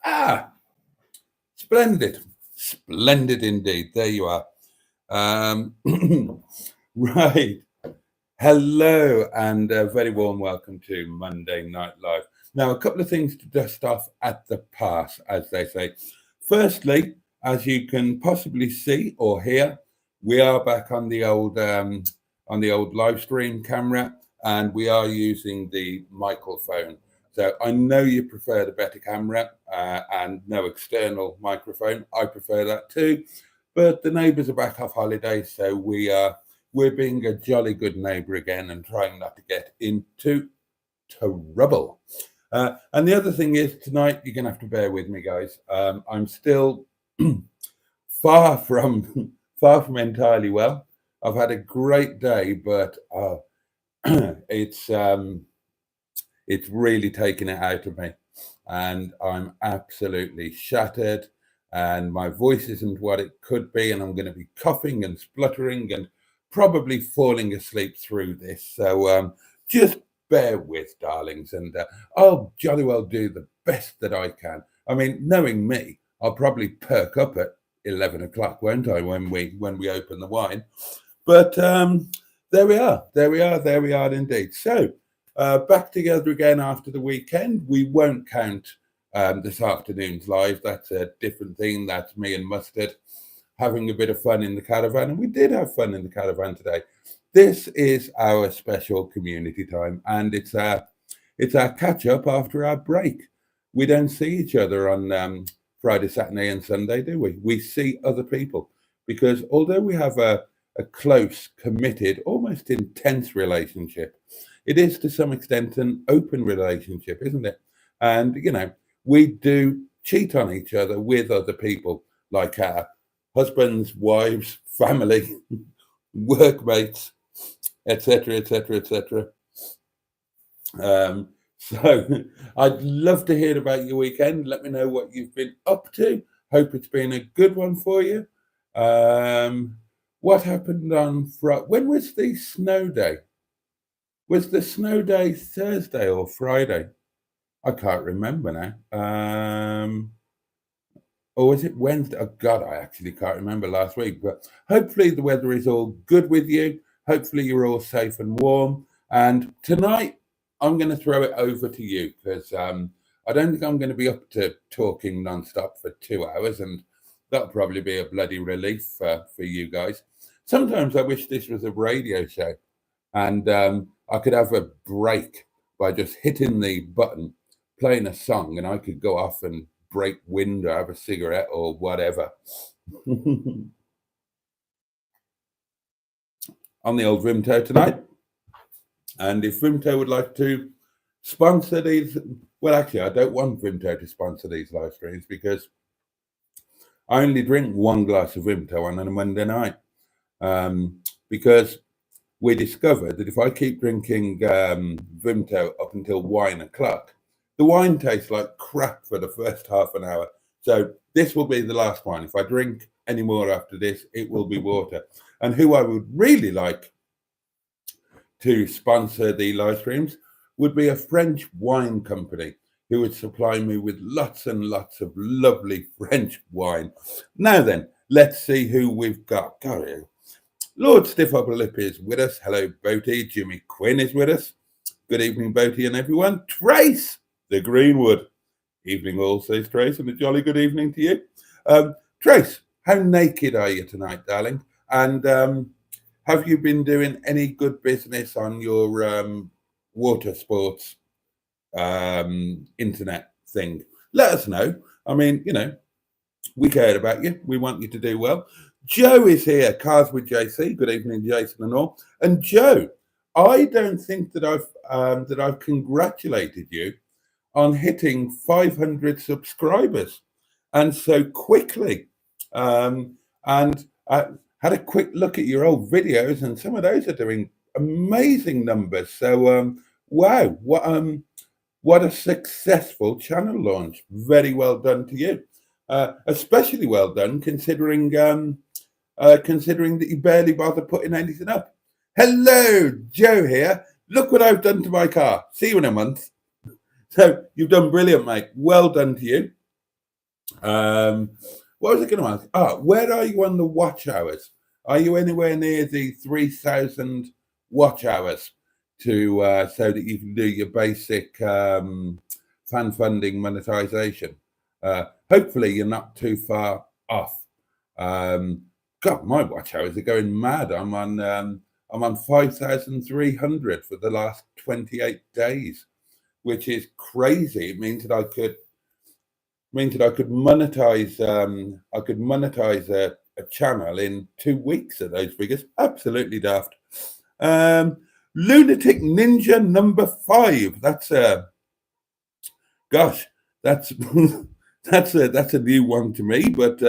Ah, splendid. Splendid indeed. There you are. Um, right. Hello, and a very warm welcome to Monday Night Live. Now, a couple of things to dust off at the pass, as they say. Firstly, as you can possibly see or hear, we are back on the old live stream camera, and we are using the microphone. So I know you prefer the better camera and no external microphone. I prefer that too, but the neighbours are back off holiday, so we're being a jolly good neighbour again and trying not to get into trouble. And the other thing is, tonight you're going to have to bear with me, guys. I'm still far from far from entirely well. I've had a great day, but it's really taken it out of me, and I'm absolutely shattered. And my voice isn't what it could be, and I'm going to be coughing and spluttering and probably falling asleep through this. So just bear with, darlings, and I'll jolly well do the best that I can. I mean, knowing me, I'll probably perk up at 11 o'clock, won't I, when we open the wine? But there we are, there we are indeed. So back together again after the weekend. We won't count this afternoon's live. That's a different thing. That's me and Mustard having a bit of fun in the caravan, and we did have fun in the caravan today. This is our special community time, and it's our catch up after our break. We don't see each other on Friday, Saturday, and Sunday, do we? We see other people because although we have a close, committed, almost intense relationship, it is to some extent an open relationship, isn't it? And we do cheat on each other with other people, like our husbands, wives, family, workmates, etc., etc., etc. So I'd love to hear about your weekend. Let me know what you've been up to. Hope it's been a good one for you. What happened on Friday? When was the snow day? Was the snow day Thursday or Friday? I can't remember now. Or was it Wednesday? Oh God, I actually can't remember last week. But hopefully the weather is all good with you. Hopefully you're all safe and warm. And tonight I'm going to throw it over to you because I don't think I'm going to be up to talking nonstop for 2 hours, and that'll probably be a bloody relief for you guys. Sometimes I wish this was a radio show, and I could have a break by just hitting the button, playing a song, and I could go off and break wind or have a cigarette or whatever. On the old Vimto tonight. And if Vimto would like to sponsor these, well, actually, I don't want Vimto to sponsor these live streams because I only drink one glass of Vimto on a Monday night. Because we discovered that if I keep drinking Vimto up until 1 o'clock, the wine tastes like crap for the first half an hour. So this will be the last one. If I drink any more after this, it will be water. And who I would really like to sponsor the live streams would be a French wine company who would supply me with lots and lots of lovely French wine. Now then, let's see who we've got. Lord Stiff Upper Lip is with us. Hello, Boaty. Jimmy Quinn is with us. Good evening, Boaty and everyone. Trace, the Greenwood. Evening all, says Trace, and a jolly good evening to you. Trace, how naked are you tonight, darling? And have you been doing any good business on your water sports internet thing? Let us know. I mean, we cared about you. We want you to do well. Joe is here, Cars with JC. Good evening, Jason and all. And Joe, I don't think that I've congratulated you on hitting 500 subscribers and so quickly. And I had a quick look at your old videos, and some of those are doing amazing numbers. So wow, what a successful channel launch. Very well done to you. Especially well done considering that you barely bother putting anything up. Hello, Joe here. Look what I've done to my car. See you in a month. So you've done brilliant, mate. Well done to you. What was I going to ask? Where are you on the watch hours? Are you anywhere near the 3,000 watch hours to so that you can do your basic fan funding monetization? Hopefully, you're not too far off. God, my watch hours are going mad. I'm on 5,300 for the last 28 days, which is crazy. It means that I could monetize. I could monetize a channel in 2 weeks at those figures. Absolutely daft. Lunatic Ninja number 5. That's gosh, that's that's a new one to me. But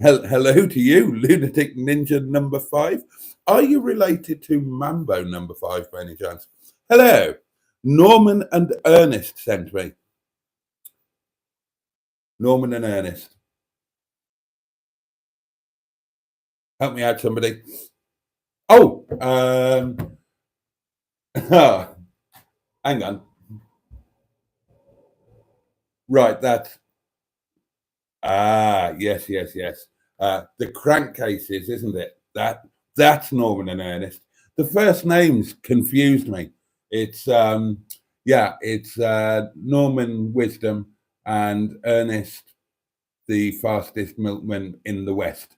hello to you, Lunatic Ninja number 5. Are you related to Mambo number 5 by any chance? Hello, Norman and Ernest sent me. Norman and Ernest. Help me out, somebody. Oh, hang on. Right, that's yes. The crankcases, isn't it? That's Norman and Ernest. The first names confused me. It's it's Norman Wisdom and Ernest, the fastest milkman in the West,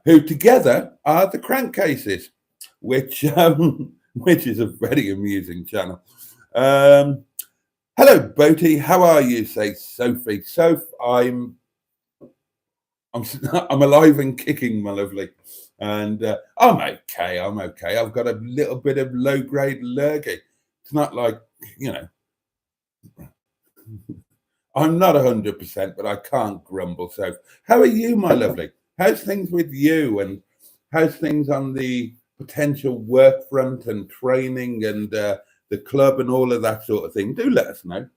who together are the crankcases, which is a very amusing channel. Hello, Boaty. How are you? Say Sophie. Soph, I'm alive and kicking, my lovely, and I'm okay. I've got a little bit of low-grade lurgy. It's not like, I'm not 100%, but I can't grumble. So, how are you, my lovely? How's things with you, and how's things on the potential work front and training and the club and all of that sort of thing? Do let us know.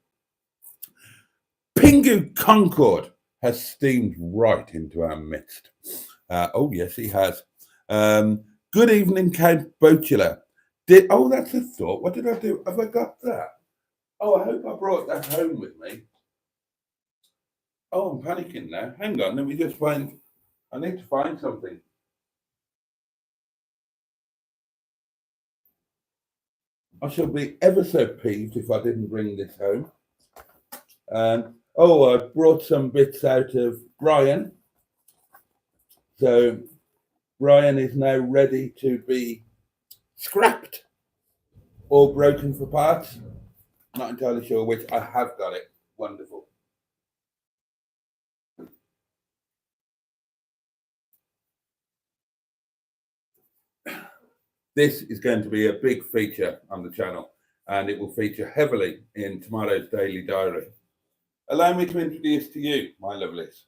Pingu Concord has steamed right into our midst. Oh, yes, he has. Good evening, Count Botula. That's a thought. What did I do? Have I got that? Oh, I hope I brought that home with me. Oh, I'm panicking now. Hang on, let me just find. I need to find something. I shall be ever so peeved if I didn't bring this home. I brought some bits out of Brian. So Brian is now ready to be scrapped or broken for parts. Not entirely sure which. I have got it. Wonderful. This is going to be a big feature on the channel, and it will feature heavily in tomorrow's daily diary. Allow me to introduce to you, my lovelies,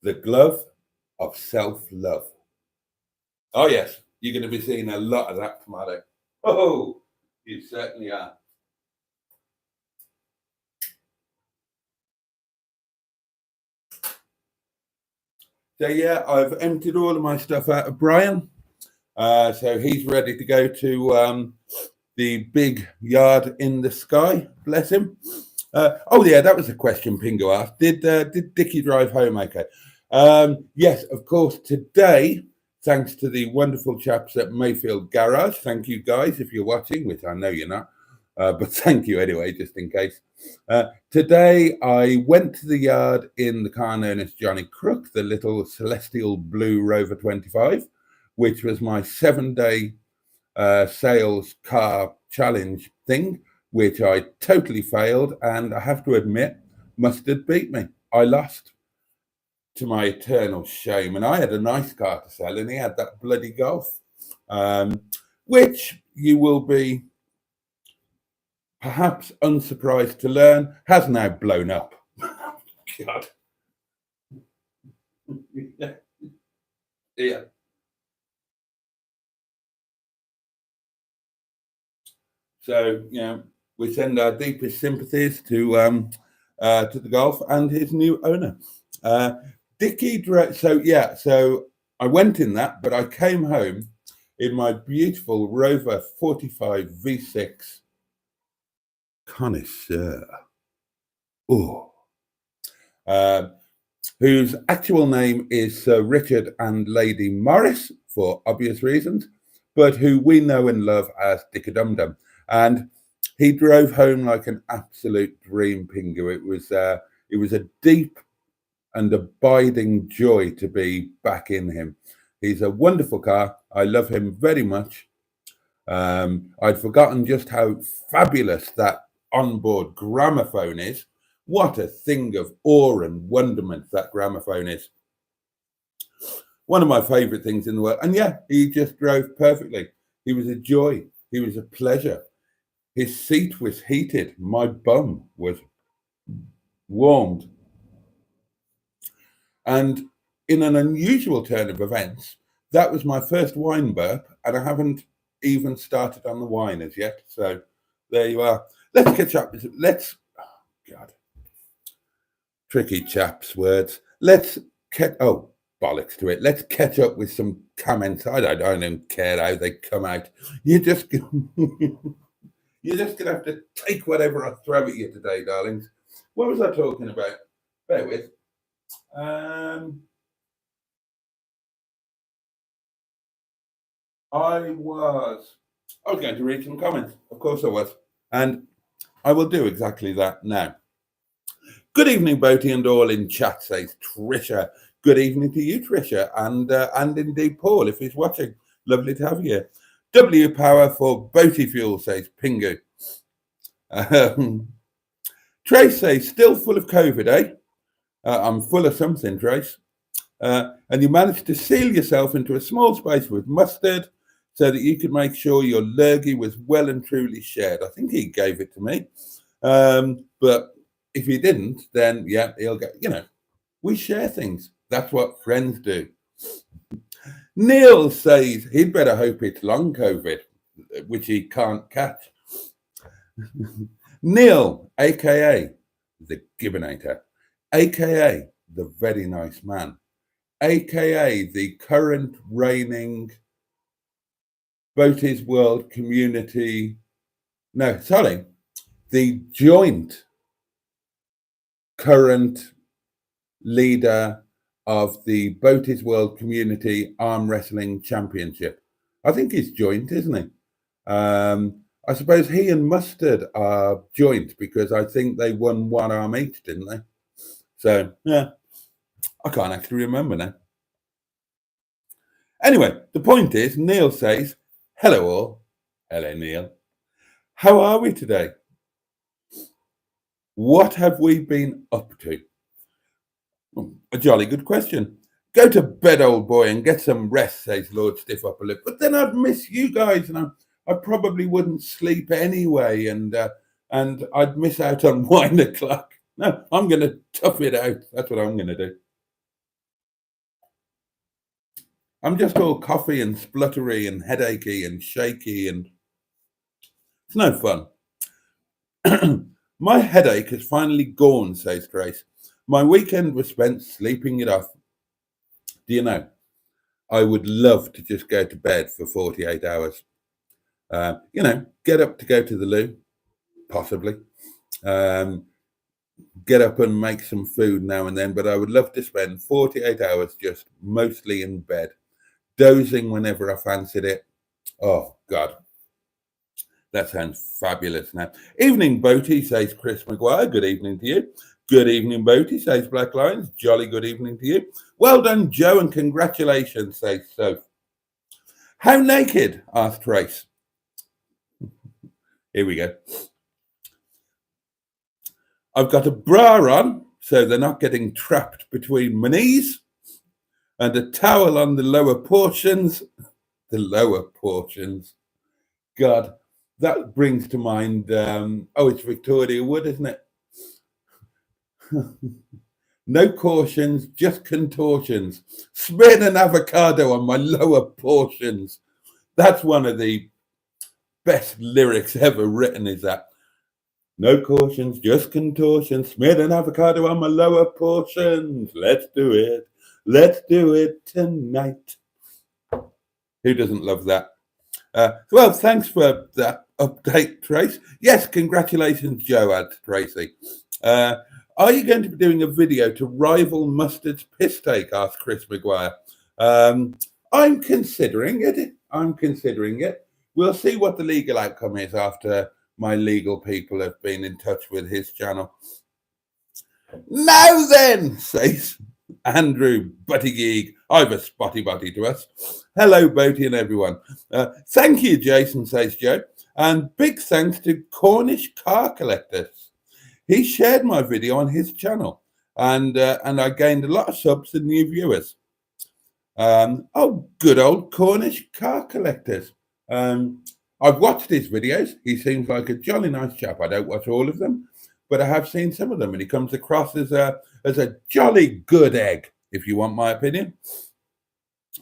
the glove of self-love. Oh, yes, you're going to be seeing a lot of that tomorrow. Oh, you certainly are. So, yeah, I've emptied all of my stuff out of Brian. So he's ready to go to the big yard in the sky. Bless him. That was a question Pingo asked. Did Dickie drive home okay? Yes, of course. Today, thanks to the wonderful chaps at Mayfield Garage. Thank you, guys, if you're watching, which I know you're not. But thank you anyway, just in case. Today, I went to the yard in the car known as Johnny Crook, the little celestial blue Rover 25, which was my 7-day sales car challenge thing, which I totally failed. And I have to admit, Mustard beat me. I lost, to my eternal shame. And I had a nice car to sell, and he had that bloody Golf, which you will be perhaps unsurprised to learn has now blown up. God. Yeah. So, we send our deepest sympathies to the Golf and his new owner. Dickie, so I went in that, but I came home in my beautiful Rover 45 V6 connoisseur. Oh. Whose actual name is Sir Richard and Lady Morris, for obvious reasons, but who we know and love as Dick-a-Dum-Dum. And he drove home like an absolute dream, Pingu. It was a deep and abiding joy to be back in him. He's a wonderful car. I love him very much. I'd forgotten just how fabulous that onboard gramophone is. What a thing of awe and wonderment that gramophone is. One of my favourite things in the world. And yeah, he just drove perfectly. He was a joy. He was a pleasure. His seat was heated. My bum was warmed. And in an unusual turn of events, that was my first wine burp, and I haven't even started on the wine as yet. So there you are. Let's catch up. Oh, God. Tricky chaps' words. Bollocks to it. Let's catch up with some comments. I don't care how they come out. You're just gonna have to take whatever I throw at you today, darlings. What was I talking about? Bear with. I was going to read some comments. Of course I was. And I will do exactly that now. Good evening, Boaty and all in chat, says Trisha. Good evening to you, Trisha, and indeed Paul, if he's watching. Lovely to have you here. W power for Boaty fuel, says Pingu. Trace says, still full of COVID, eh? I'm full of something, Trace. And you managed to seal yourself into a small space with mustard so that you could make sure your lurgy was well and truly shared. I think he gave it to me. But if he didn't, then yeah, he'll go, we share things. That's what friends do. Neil says he'd better hope it's long COVID, which he can't catch. Neil, aka the Gibbinator, aka the very nice man, aka the current reigning Boaty's World Community, the joint current leader of the Boaty's World Community Arm Wrestling Championship. I think he's joint, isn't he? I suppose he and Mustard are joint because I think they won one arm each, didn't they? So, yeah, I can't actually remember now. Anyway, the point is, Neil says, hello all. Hello, Neil. How are we today? What have we been up to? A jolly good question. Go to bed, old boy, and get some rest, says Lord Stiff Upper Lip. But then I'd miss you guys, and I probably wouldn't sleep anyway, and I'd miss out on wine o'clock. No, I'm going to tough it out. That's what I'm going to do. I'm just all coffee and spluttery and headachy and shaky, and it's no fun. My headache has finally gone, says Grace. My weekend was spent sleeping it off. Do you know, I would love to just go to bed for 48 hours. Get up to go to the loo, possibly. Get up and make some food now and then, but I would love to spend 48 hours just mostly in bed, dozing whenever I fancied it. Oh, God. That sounds fabulous now. Evening, Boaty, says Chris McGuire. Good evening to you. Good evening, Boaty, says Black Lions. Jolly good evening to you. Well done, Joe, and congratulations, says Soph. How naked? Asked Trace. Here we go. I've got a bra on, so they're not getting trapped between my knees, and a towel on the lower portions. The lower portions. God, that brings to mind, it's Victoria Wood, isn't it? No cautions, just contortions. Smeared an avocado on my lower portions. That's one of the best lyrics ever written, is that. No cautions, just contortions. Smeared an avocado on my lower portions. Let's do it. Let's do it tonight. Who doesn't love that? Well, thanks for that update, Trace. Yes, congratulations, Joe, adds Tracy. Are you going to be doing a video to rival Mustard's piss take? Asked Chris McGuire. I'm considering it. I'm considering it. We'll see what the legal outcome is after my legal people have been in touch with his channel. Now then, says Andrew Buttigieg. I've a spotty butty to us. Hello, Boaty and everyone. Thank you, Jason, says Joe. And big thanks to Cornish Car Collectors. He shared my video on his channel, and I gained a lot of subs and new viewers. Oh, good old Cornish Car Collectors. I've watched his videos. He seems like a jolly nice chap. I don't watch all of them, but I have seen some of them, and he comes across as a jolly good egg, if you want my opinion.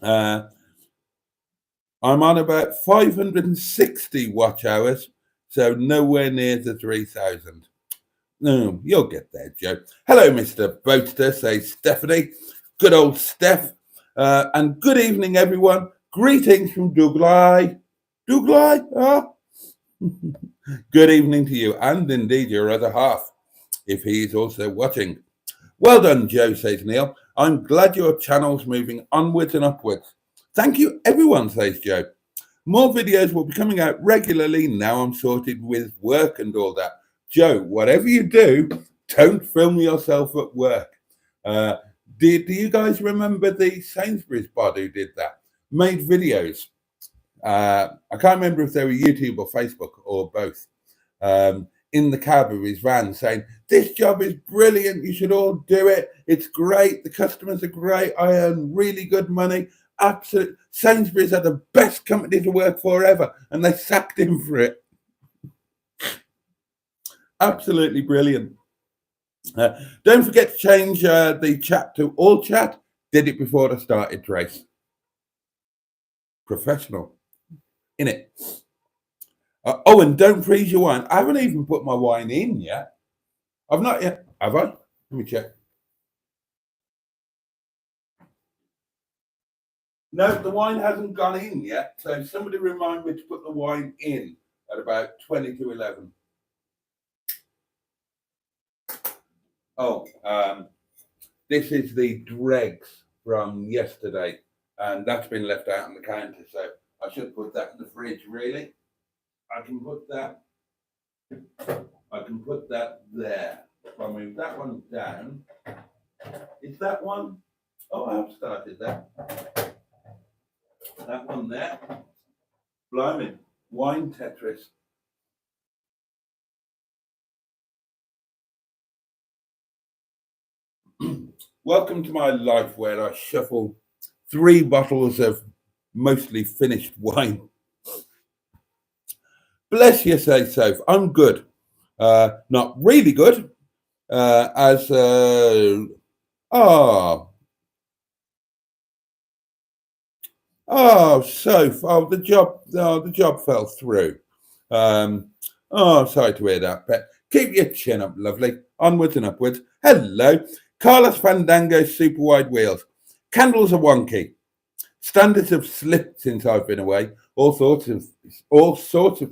I'm on about 560 watch hours, so nowhere near the 3,000. No, you'll get there, Joe. Hello, Mr. Boatster, says Stephanie. Good old Steph. And good evening, everyone. Greetings from Douglai. Douglai? Ah. Good evening to you, and indeed your other half, if he is also watching. Well done, Joe, says Neil. I'm glad your channel's moving onwards and upwards. Thank you, everyone, says Joe. More videos will be coming out regularly now I'm sorted with work and all that. Joe, whatever you do, don't film yourself at work. Do you guys remember the Sainsbury's bod who did that? Made videos. I can't remember if they were YouTube or Facebook or both. In the cab of his van saying, this job is brilliant. You should all do it. It's great. The customers are great. I earn really good money. Absolute. Sainsbury's are the best company to work for ever. And they sacked him for it. Absolutely brilliant. Don't forget to change the chat to all chat. Did it before I started, Trace. Professional. In it. Oh, and don't freeze your wine. I haven't even put my wine in yet. I've not yet. Have I? Let me check. No, the wine hasn't gone in yet. So somebody remind me to put the wine in at about 20 to 11. Oh, this is the dregs from yesterday, and that's been left out on the counter. So I should put that in the fridge, really. I can put that there. If I move that one down, is that one? Oh, I have started that. That one there. Blimey, wine Tetris. Welcome to my life where I shuffle 3 bottles of mostly finished wine. Bless you, say Soph. I'm good. Not really good. Soph. The job fell through. Sorry to hear that, but keep your chin up, lovely. Onwards and upwards. Hello. Carlos Fandango super wide wheels. Candles are wonky. Standards have slipped since I've been away. All sorts of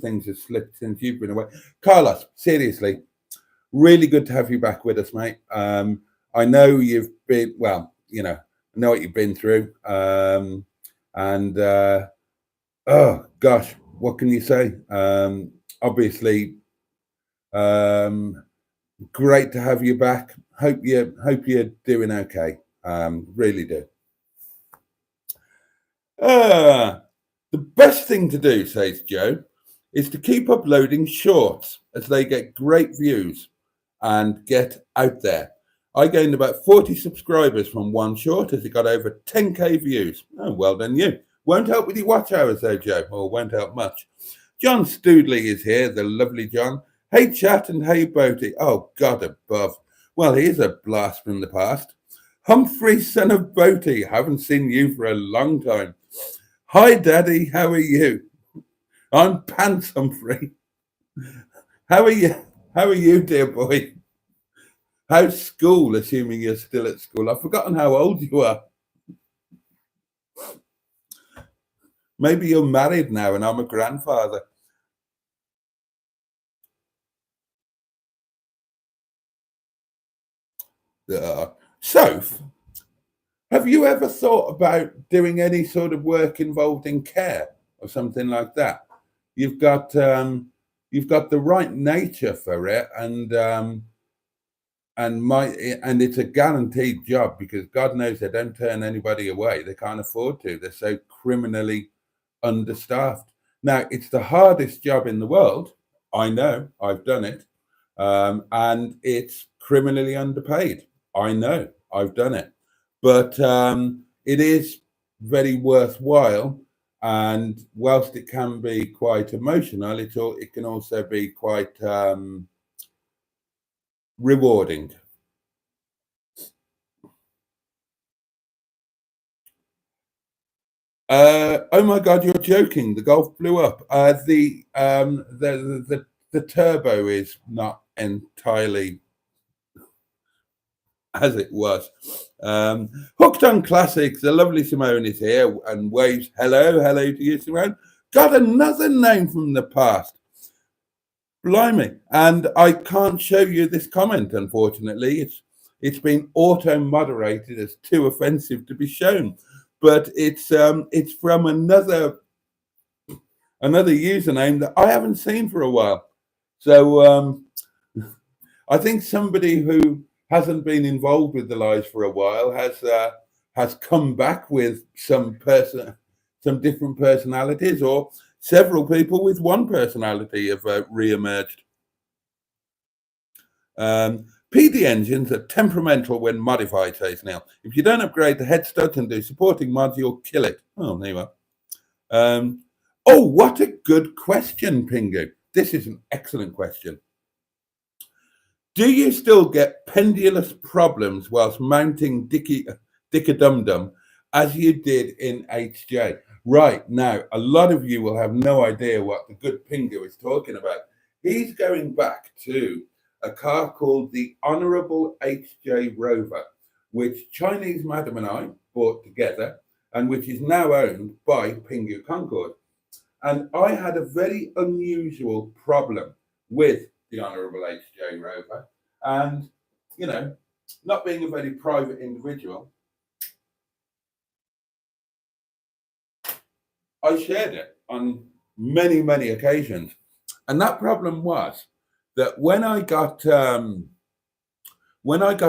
things have slipped since you've been away. Carlos, seriously, really good to have you back with us, mate. I know you've been, well, you know, I know what you've been through. Oh gosh, what can you say? Obviously, great to have you back. Hope you're doing okay. Really do. The best thing to do, says Joe, is to keep uploading shorts as they get great views and get out there. I gained about 40 subscribers from one short as it got over 10k views. Oh, well done you. Won't help with your watch hours though, Joe, or won't help much. John Stoodley is here, the lovely John. Hey, chat, and hey, Boaty. Oh, God above. Well, here's a blast from the past. Humphrey, son of Boaty. Haven't seen you for a long time. Hi, Daddy. How are you? I'm Pants Humphrey. How are you? How are you, dear boy? How's school, assuming you're still at school? I've forgotten how old you are. Maybe you're married now and I'm a grandfather. Soph, have you ever thought about doing any sort of work involved in care or something like that? You've got you've got the right nature for it, and it's a guaranteed job because God knows they don't turn anybody away. They can't afford to. They're so criminally understaffed. Now, it's the hardest job in the world. I know, I've done it. And it's criminally underpaid. I know, I've done it. But it is very worthwhile. And whilst it can be quite emotional, it can also be quite rewarding. Oh my God, you're joking! The Golf blew up. The turbo is not entirely as it was. Hooked on Classics, the lovely Simone is here and waves hello, hello to you, Simone. Got another name from the past. Blimey. And I can't show you this comment, unfortunately. It's been auto-moderated as too offensive to be shown. But it's from another username that I haven't seen for a while. So I think somebody who hasn't been involved with the lives for a while has come back with some different personalities, or several people with one personality have re-emerged. PD engines are temperamental when modified, says Neil. If you don't upgrade the head stud and do supporting mods, you'll kill it. Oh, there you are. Oh, what a good question, Pingu. This is an excellent question. Do you still get pendulous problems whilst mounting Dick-a-Dum-Dum as you did in HJ? Right, now, a lot of you will have no idea what the good Pingu is talking about. He's going back to a car called the Honourable HJ Rover, which Chinese Madam and I bought together and which is now owned by Pingu Concord. And I had a very unusual problem with the Honourable HJ Rover. And, you know, not being a very private individual, I shared it on many, many occasions. And that problem was that when I got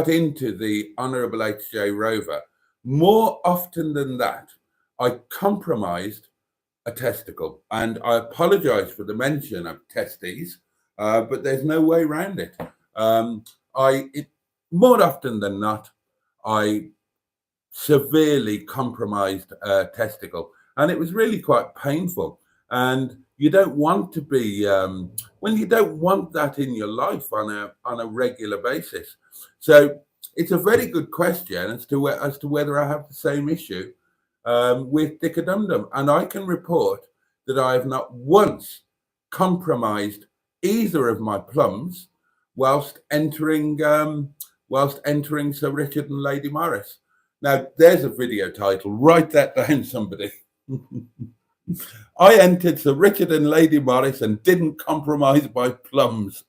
into the Honourable HJ Rover, more often than that, I compromised a testicle. And I apologise for the mention of testes, but there's no way around it. More often than not, I severely compromised a testicle, and it was really quite painful. And you don't want to be you don't want that in your life on a regular basis. So it's a very good question as to whether I have the same issue with Dick-a-Dum-Dum, and I can report that I have not once compromised either of my plums whilst entering Sir Richard and Lady Morris. Now, there's a video title. Write that down, somebody. I entered Sir Richard and Lady Morris and didn't compromise my plums.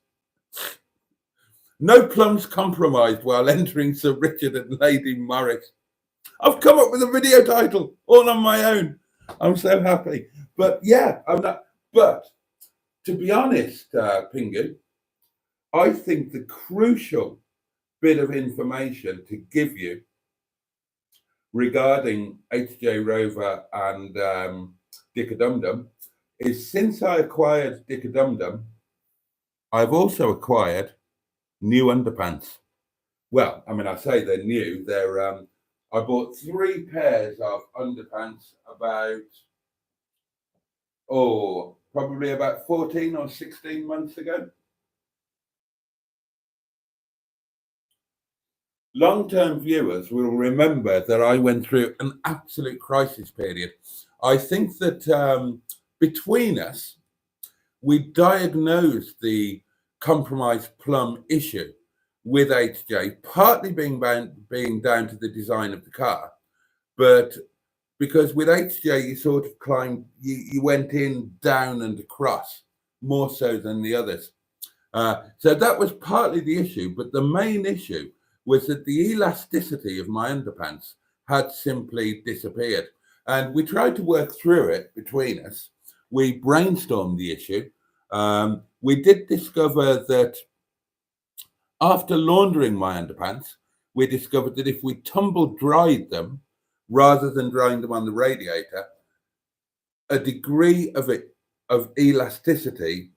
No plums compromised while entering Sir Richard and Lady Morris. I've come up with a video title all on my own. I'm so happy. But yeah, I'm not. But to be honest, Pingu, I think the crucial bit of information to give you regarding HJ Rover and Dick-a-Dum-Dum is, since I acquired Dick-a-Dum-Dum, I've also acquired new underpants. Well, I mean, I say they're new. They're I bought 3 pairs of underpants probably about 14 or 16 months ago. Long-term viewers will remember that I went through an absolute crisis period. I think that between us, we diagnosed the compromised plum issue with HJ, partly being down to the design of the car, but because with HJ you sort of climbed, you went in, down, and across more so than the others. So that was partly the issue, but the main issue was that the elasticity of my underpants had simply disappeared. And we tried to work through it between us. We brainstormed the issue. We did discover that after laundering my underpants, we discovered that if we tumble dried them rather than drying them on the radiator, a degree of elasticity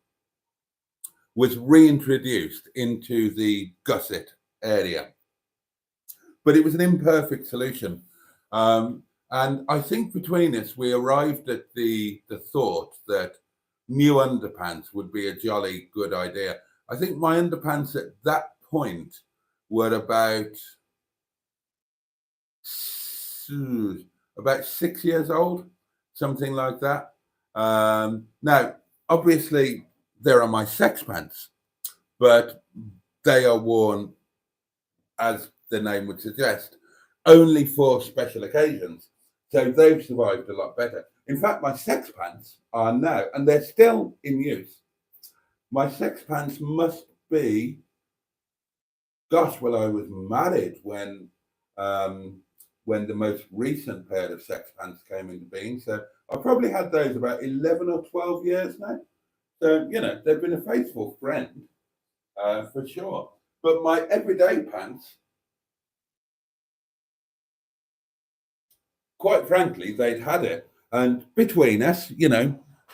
was reintroduced into the gusset area. But it was an imperfect solution. And I think between us, we arrived at the thought that new underpants would be a jolly good idea. I think my underpants at that point were about 6 years old, something like that. Now, obviously, there are my sex pants, but they are worn, as the name would suggest, only for special occasions. So they've survived a lot better. In fact, my sex pants are now, and they're still in use. My sex pants must be, gosh, well, I was married when the most recent pair of sex pants came into being. So I probably had those about 11 or 12 years now. So, they've been a faithful friend for sure. But my everyday pants, quite frankly, they'd had it. And between us,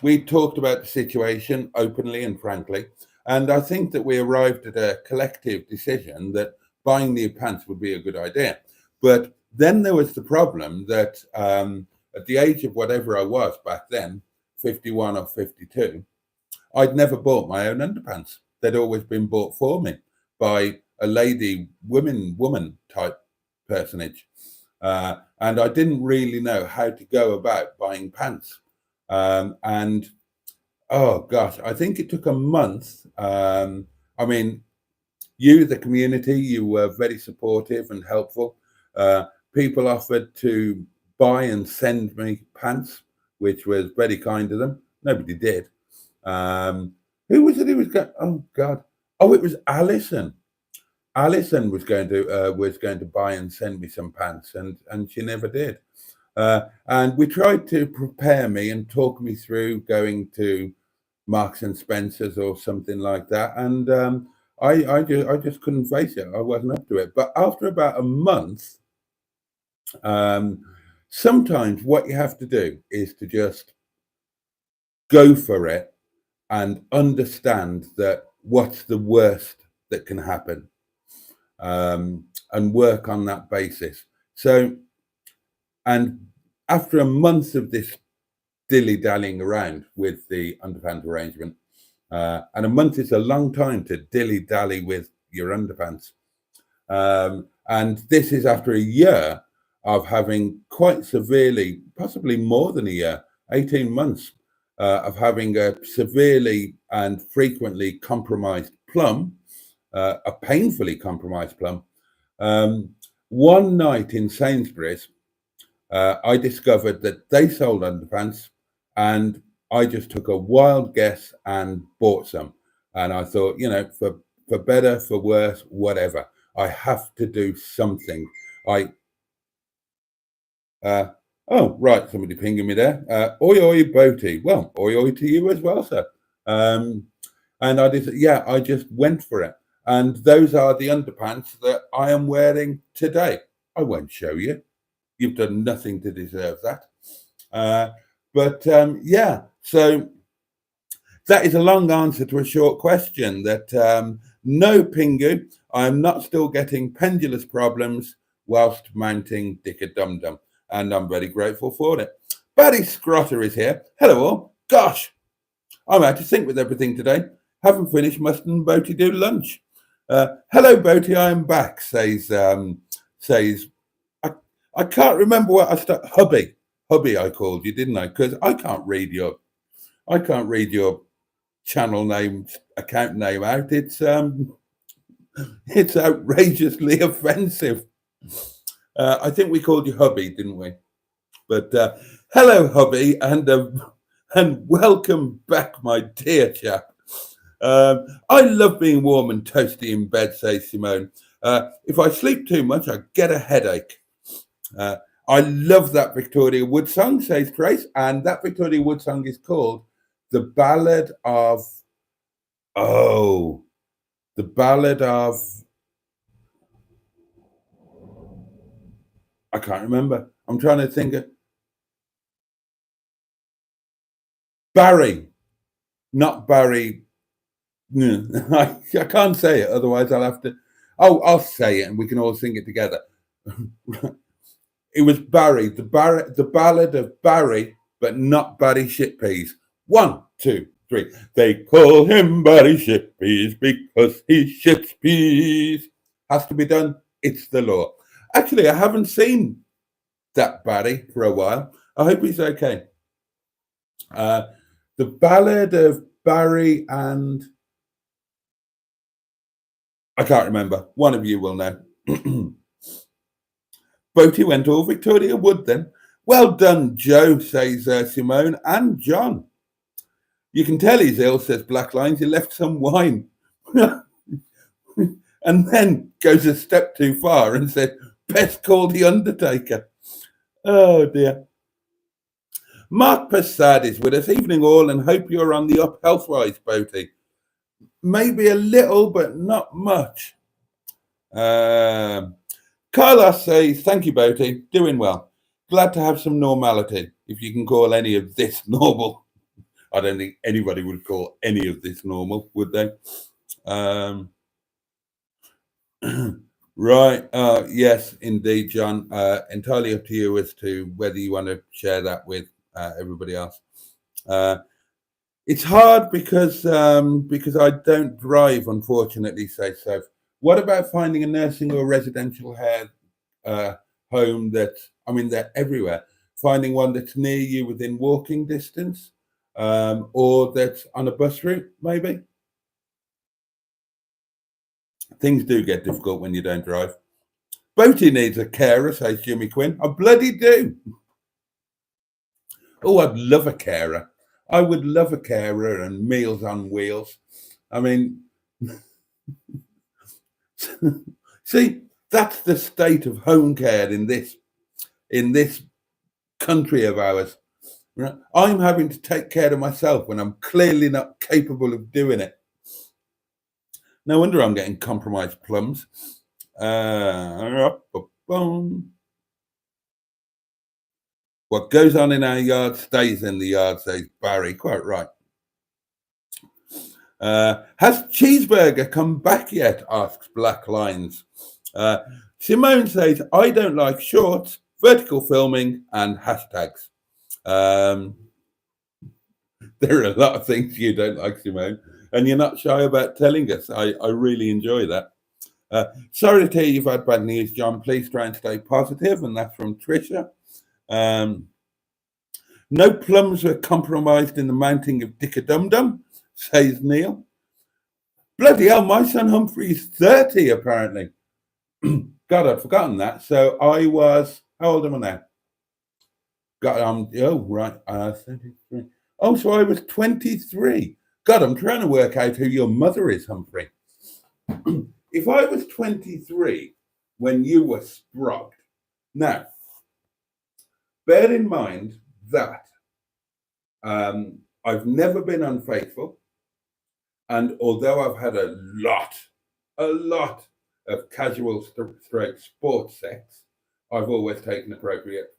we talked about the situation openly and frankly. And I think that we arrived at a collective decision that buying new pants would be a good idea. But then there was the problem that at the age of whatever I was back then, 51 or 52, I'd never bought my own underpants. They'd always been bought for me by a lady, woman type personage. And I didn't really know how to go about buying pants. And oh gosh, I think it took a month. I mean, you, the community, you were very supportive and helpful. People offered to buy and send me pants, which was very kind of them. Nobody did. Who was it who was going? Oh God! Oh, it was Alison. Alison was going to buy and send me some pants, and she never did. And we tried to prepare me and talk me through going to Marks and Spencers or something like that, and I just couldn't face it. I wasn't up to it. But after about a month, sometimes what you have to do is to just go for it and understand that what's the worst that can happen, and work on that basis. So, and after a month of this dilly-dallying around with the underpants arrangement, and a month is a long time to dilly-dally with your underpants. And this is after a year of having quite severely, possibly more than a year, 18 months, of having a severely and frequently compromised plum, a painfully compromised plum. One night in Sainsbury's, I discovered that they sold underpants, and I just took a wild guess and bought some. And I thought, for better, for worse, whatever, I have to do something. Oh, right, somebody pinging me there. Oi, oi, Boaty. Well, oi, oi to you as well, sir. And I just went for it. And those are the underpants that I am wearing today. I won't show you. You've done nothing to deserve that. So that is a long answer to a short question. That no, Pingu, I'm not still getting pendulous problems whilst mounting Dicker Dum Dum, and I'm very grateful for it. Barry Scrotter is here. Hello all. Gosh, I'm out of sync with everything today. Haven't finished, mustn't Boaty do lunch? Hello, Boaty, I am back, says I can't remember what I started. Hubby, I called you, didn't I? Because I can't read your channel name, account name out. It's outrageously offensive. I think we called you Hubby, didn't we? But hello, hubby, and welcome back, my dear chap. I love being warm and toasty in bed, says Simone. If I sleep too much, I get a headache. Uh, I love that Victoria Wood song, says Trace, and that Victoria Wood song is called The Ballad of. Oh, the Ballad of. I can't remember. I'm trying to think of. Barry, not Barry. I can't say it, otherwise I'll have to. Oh, I'll say it, and we can all sing it together. It was Barry, the ballad of Barry, but not Barry Shitpeas. 1, 2, 3. They call him Barry Shitpeas because he ships peas. Has to be done. It's the law. Actually, I haven't seen that Barry for a while. I hope he's okay. The ballad of Barry and I can't remember. One of you will know. Boaty went all Victoria Wood then. Well done, Joe, says Simone, and John. You can tell he's ill, says Black Lines. He left some wine. And then goes a step too far and said, best call the Undertaker. Oh, dear. Mark Passad is with us. Evening all, and hope you're on the up health-wise, Boaty. Maybe a little, but not much. Carlos says, thank you, Boaty. Doing well. Glad to have some normality, if you can call any of this normal. I don't think anybody would call any of this normal, would they? Right. Yes, indeed, John. Entirely up to you as to whether you want to share that with everybody else. It's hard because I don't drive, unfortunately, says Soph. What about finding a nursing or residential home they're everywhere. Finding one that's near you within walking distance, or that's on a bus route, maybe. Things do get difficult when you don't drive. Boaty needs a carer, says Jimmy Quinn. I bloody do. Oh, I'd love a carer. I would love a carer and Meals on Wheels. I mean, see, that's the state of home care in this country of ours. I'm having to take care of myself when I'm clearly not capable of doing it. No wonder I'm getting compromised plums. What goes on in our yard stays in the yard, says Barry. Quite right. Has Cheeseburger come back yet? Asks Black Lines. Simone says, I don't like shorts, vertical filming, and hashtags. There are a lot of things you don't like, Simone, and you're not shy about telling us. I really enjoy that. Sorry to hear you've had bad news, John. Please try and stay positive. And that's from Trisha. No plums were compromised in the mounting of Dick-a-Dum-Dum, says Neil. Bloody hell, my son Humphrey's 30, apparently. God, I'd forgotten that. So I was, how old am I now? God, oh, right. 33. Oh, so I was 23. God, I'm trying to work out who your mother is, Humphrey. If I was 23 when you were sprogged, now, bear in mind that I've never been unfaithful. And although I've had a lot of casual straight sports sex, I've always taken appropriate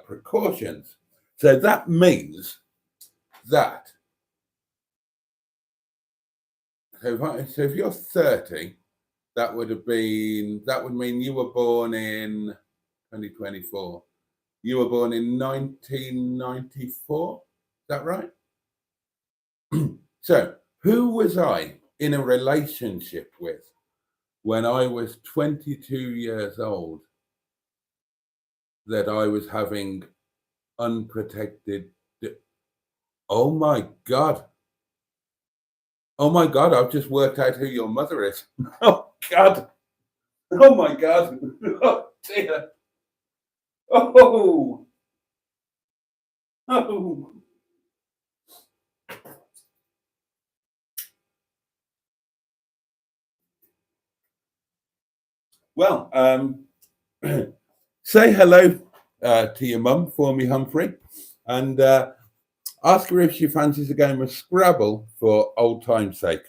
precautions. So that means that so if you're 30, that would mean you were born in 2024. You were born in 1994. Is that right? So who was I in a relationship with when I was 22 years old that I was having unprotected? Oh my God. Oh my God, I've just worked out who your mother is. Oh God. Oh my God. Oh dear. Oh. Oh. Well, say hello to your mum for me, Humphrey, and ask her if she fancies a game of Scrabble for old time's sake.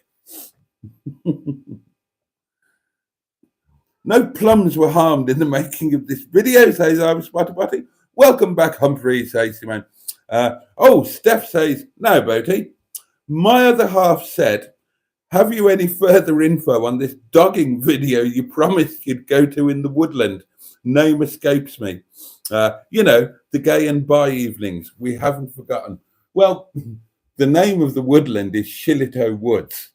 No plums were harmed in the making of this video, says I was Boaty. Welcome back, Humphrey, says Simone. Steph says, no, Boaty. My other half said, have you any further info on this dogging video you promised you'd go to in the woodland? Name escapes me. The gay and bi evenings. We haven't forgotten. Well, the name of the woodland is Shillito Woods.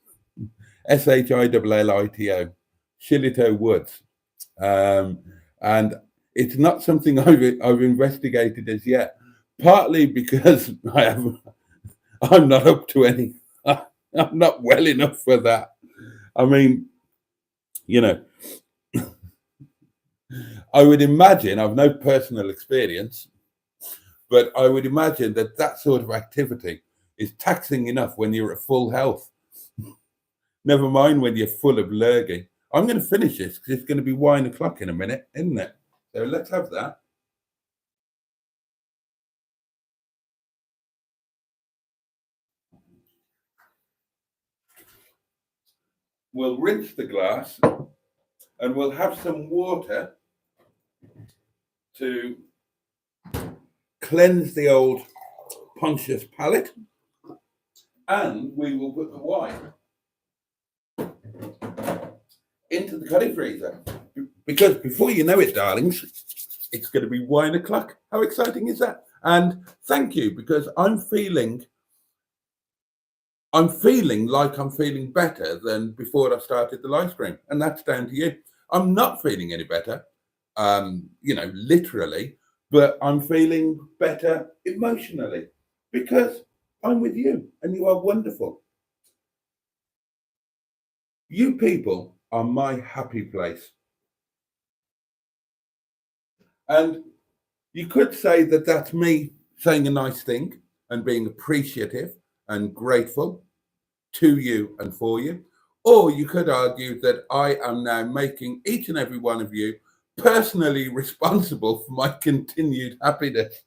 Shillito. Shillito Woods. And it's not something I've investigated as yet, partly because I'm not up to any, I'm not well enough for that. I mean, I would imagine, I've no personal experience, but I would imagine that sort of activity is taxing enough when you're at full health. Never mind when you're full of lurgy. I'm going to finish this because it's going to be wine o'clock in a minute, isn't it? So let's have that. We'll rinse the glass and we'll have some water to cleanse the old Pontius palate, and we will put the wine into the cuddy freezer, because before you know it, darlings, it's going to be wine o'clock. How exciting is that? And thank you, because I'm feeling like I'm feeling better than before I started the live stream, and that's down to you. I'm not feeling any better, literally, but I'm feeling better emotionally because I'm with you and you are wonderful. You people are my happy place. And you could say that that's me saying a nice thing and being appreciative and grateful to you and for you. Or you could argue that I am now making each and every one of you personally responsible for my continued happiness.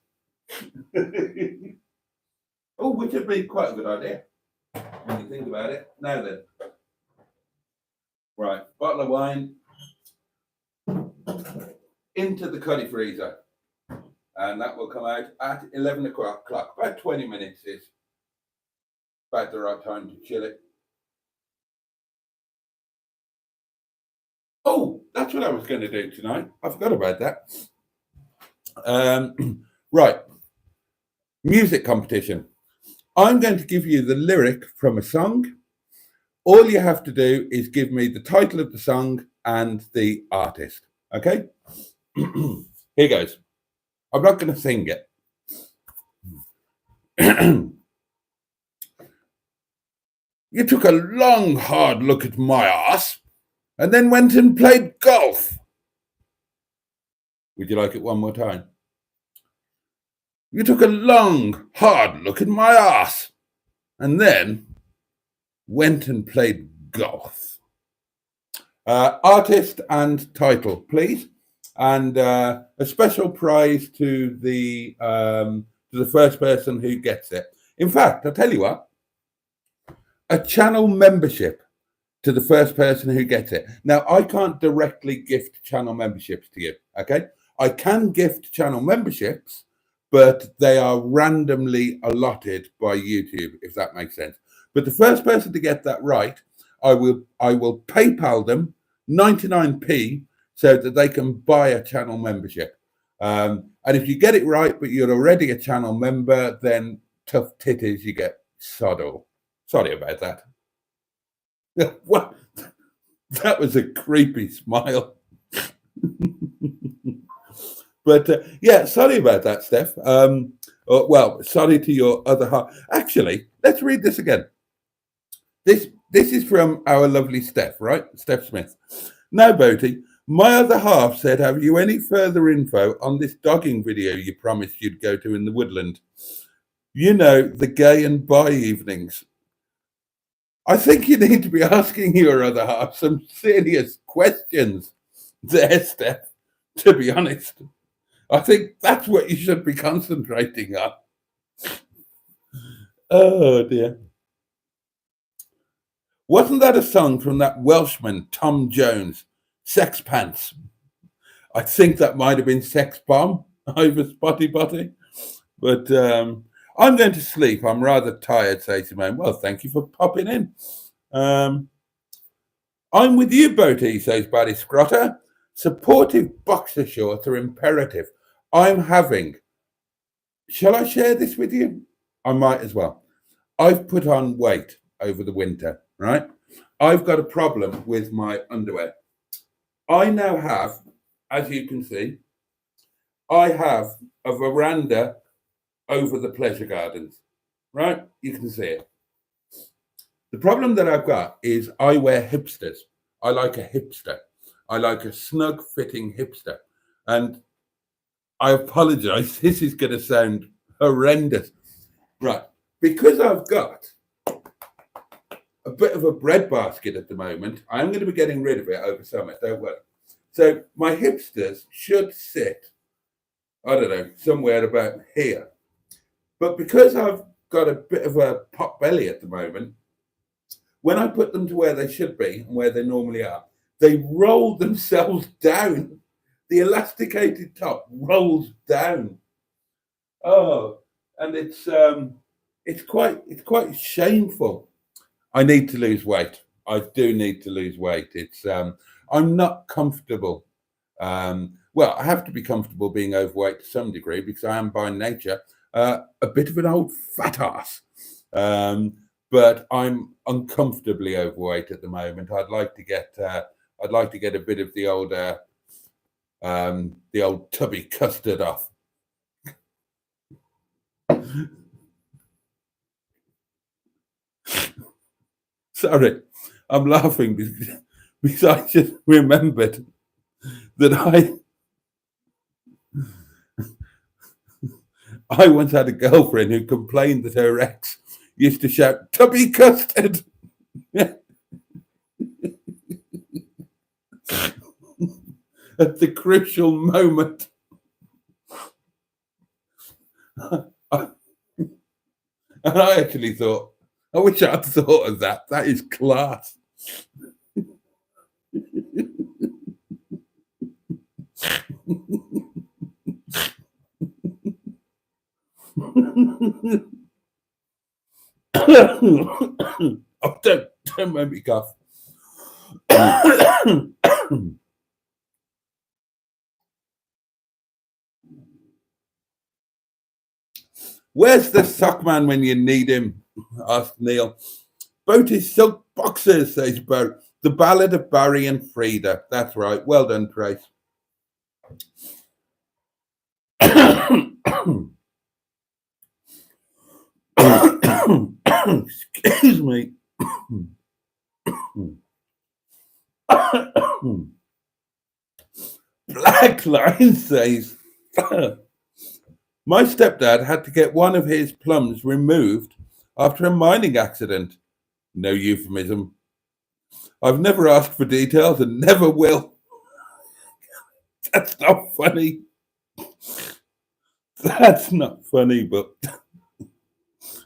Which would be quite a good idea when you think about it. Now then. Right, bottle of wine into the cuddy freezer. And that will come out at 11 o'clock. About 20 minutes is about the right time to chill it. Oh, that's what I was going to do tonight. I forgot about that. Right. Music competition. I'm going to give you the lyric from a song. All you have to do is give me the title of the song and the artist. Okay? Here goes. I'm not going to sing it. You took a long, hard look at my ass and then went and played golf. Would you like it one more time? You took a long, hard look at my ass and then went and played golf. Artist and title, please. And a special prize to the first person who gets it. In fact, I'll tell you what, a channel membership to the first person who gets it. Now, I can't directly gift channel memberships to you, okay? I can gift channel memberships, but they are randomly allotted by YouTube, if that makes sense. But the first person to get that right, I will PayPal them 99p so that they can buy a channel membership. And if you get it right, but you're already a channel member, then tough titties, you get sod all. Sorry about that. What? That was a creepy smile. But yeah, sorry about that, Steph. Sorry to your other half. Actually, let's read this again. This is from our lovely Steph, right? Steph Smith. Now, Boaty, my other half said, have you any further info on this dogging video you promised you'd go to in the woodland? You know, the gay and bi evenings. I think you need to be asking your other half some serious questions there, Steph, to be honest. I think that's what you should be concentrating on. Oh dear. Wasn't that a song from that Welshman, Tom Jones, Sex Pants? I think that might have been Sex Bomb over Spotty Botty. But I'm going to sleep. I'm rather tired, says Simone. Well, thank you for popping in. I'm with you, Boaty, says Barry Scrotter. Supportive boxer shorts are imperative. I'm having. Shall I share this with you? I might as well. I've put on weight over the winter, right? I've got a problem with my underwear. I now have, as you can see, I have a veranda over the pleasure gardens, right? You can see it. The problem that I've got is I wear hipsters. I like a hipster. I like a snug fitting hipster. And I apologize. This is going to sound horrendous. Right. Because I've got a bit of a bread basket at the moment, I'm going to be getting rid of it over summer. Don't worry. So my hipsters should sit, I don't know, somewhere about here. But because I've got a bit of a pot belly at the moment, when I put them to where they should be and where they normally are, they roll themselves down. The elasticated top rolls down. Oh, and it's quite shameful. I need to lose weight. I do need to lose weight. It's I'm not comfortable. Well, I have to be comfortable being overweight to some degree because I am by nature a bit of an old fat ass. But I'm uncomfortably overweight at the moment. I'd like to get a bit of the old tubby custard off. Sorry, I'm laughing because I just remembered that I once had a girlfriend who complained that her ex used to shout "tubby custard" at the crucial moment. And I actually thought, I wish I'd thought of that. That is class. Oh, don't make me cough. Where's the sock man when you need him? Asked Neil. Boaty's silk boxers, says Bert. The Ballad of Barry and Frida. That's right. Well done, Trace. Excuse me. Black Line says, my stepdad had to get one of his plums removed after a mining accident. No euphemism. I've never asked for details and never will. That's not funny. That's not funny, but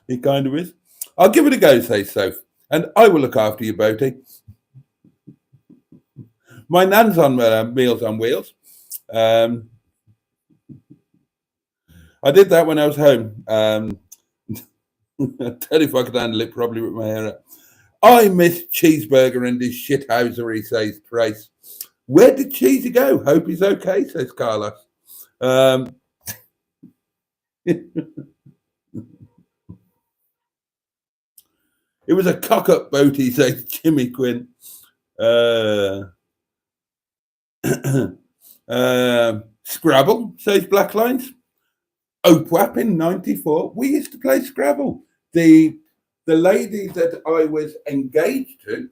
it kind of is. I'll give it a go, says Soph, and I will look after you, Boaty. My nan's on Meals on Wheels. I did that when I was home. I tell you if I could handle it, probably with my hair up. I miss Cheeseburger and his shithousery, says Trace. Where did Cheesy go? Hope he's okay, says Carlos. It was a cock-up, Boaty, says Jimmy Quinn. Scrabble, says Black Lines. Opwap in '94. We used to play Scrabble. The lady that I was engaged to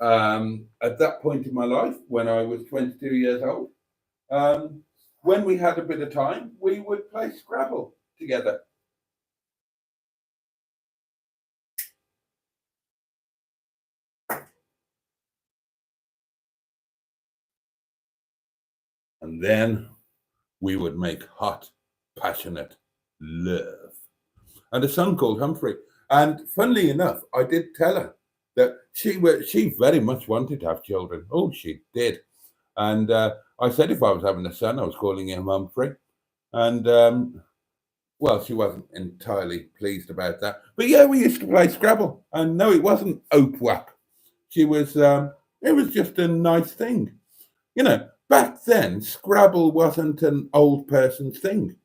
at that point in my life, when I was 22 years old, when we had a bit of time, we would play Scrabble together. And then we would make hot, passionate love. And a son called Humphrey. And funnily enough, I did tell her that she very much wanted to have children. Oh, she did. And I said if I was having a son, I was calling him Humphrey. And well, she wasn't entirely pleased about that. But yeah, we used to play Scrabble. And no, it wasn't Oak She was, it was just a nice thing. You know, back then, Scrabble wasn't an old person's thing.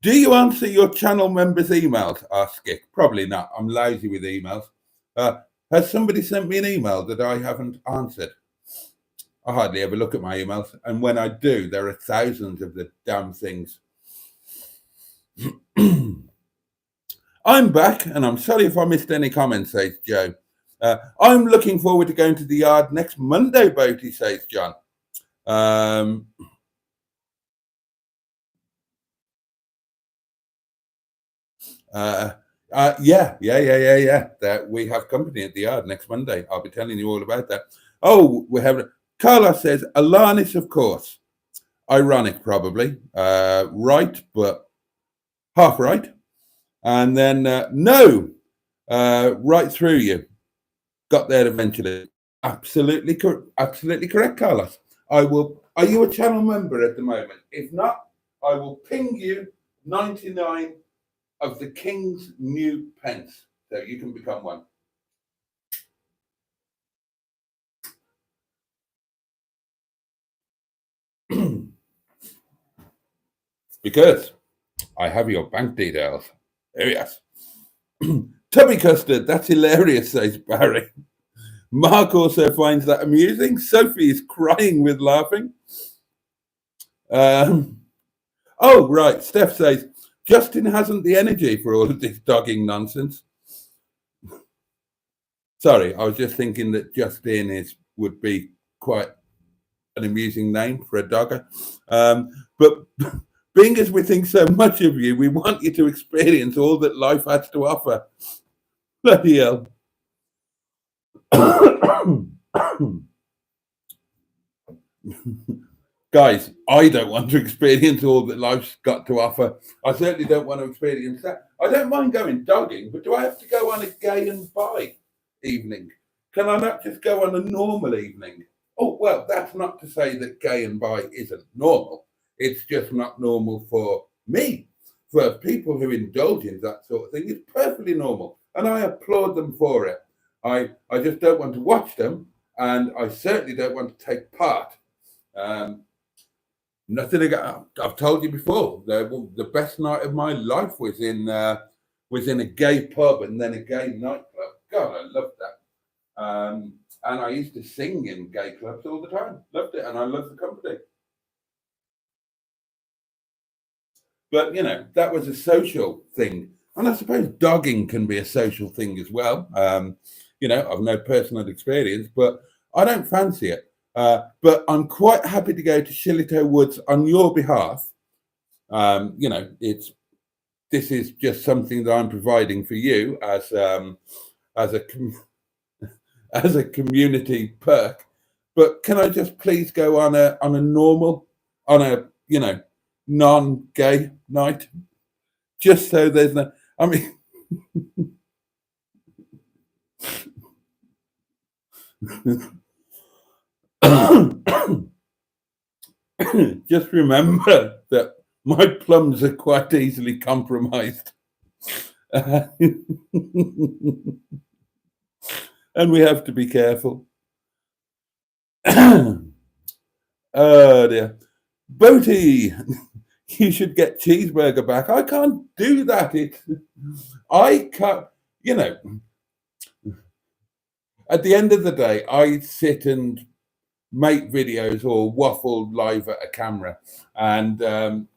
Do you answer your channel members' emails? Asked Skik. Probably not. I'm lazy with emails. Has somebody sent me an email that I haven't answered? I hardly ever look at my emails. And when I do, there are thousands of the damn things. I'm back, and I'm sorry if I missed any comments, says Joe. I'm looking forward to going to the yard next Monday, Boaty, says John. Yeah. That we have company at the yard next Monday. I'll be telling you all about that. Oh, we have. Carlos says Alanis, of course. Ironic, probably. Right, but half right. And then no, right through you. Got there eventually. Absolutely correct, Carlos. I will. Are you a channel member at the moment? If not, I will ping you 99 of the King's new pence, so you can become one. Because I have your bank details. There yes. Tubby custard, that's hilarious, says Barry. Mark also finds that amusing. Sophie is crying with laughing. Oh, right. Steph says, Justin hasn't the energy for all of this dogging nonsense. Sorry, I was just thinking that Justin would be quite an amusing name for a dogger. But being as we think so much of you, we want you to experience all that life has to offer. Bloody hell. Guys, I don't want to experience all that life's got to offer. I certainly don't want to experience that. I don't mind going dogging, but do I have to go on a gay and bi evening? Can I not just go on a normal evening? Oh, well, that's not to say that gay and bi isn't normal. It's just not normal for me. For people who indulge in that sort of thing, it's perfectly normal. And I applaud them for it. I just don't want to watch them, and I certainly don't want to take part. Nothing. I've told you before. The best night of my life was in a gay pub and then a gay nightclub. God, I loved that. And I used to sing in gay clubs all the time. Loved it, and I loved the company. But that was a social thing, and I suppose dogging can be a social thing as well. I've no personal experience, but I don't fancy it. But I'm quite happy to go to Shillitoe Woods on your behalf. This is just something that I'm providing for you as a community perk. But can I just please go on a normal, non-gay night, just so there's no. I mean. Just remember that my plums are quite easily compromised. And we have to be careful. Oh dear. Boaty, you should get cheeseburger back. I can't do that. I can't, at the end of the day, I sit and make videos or waffle live at a camera, and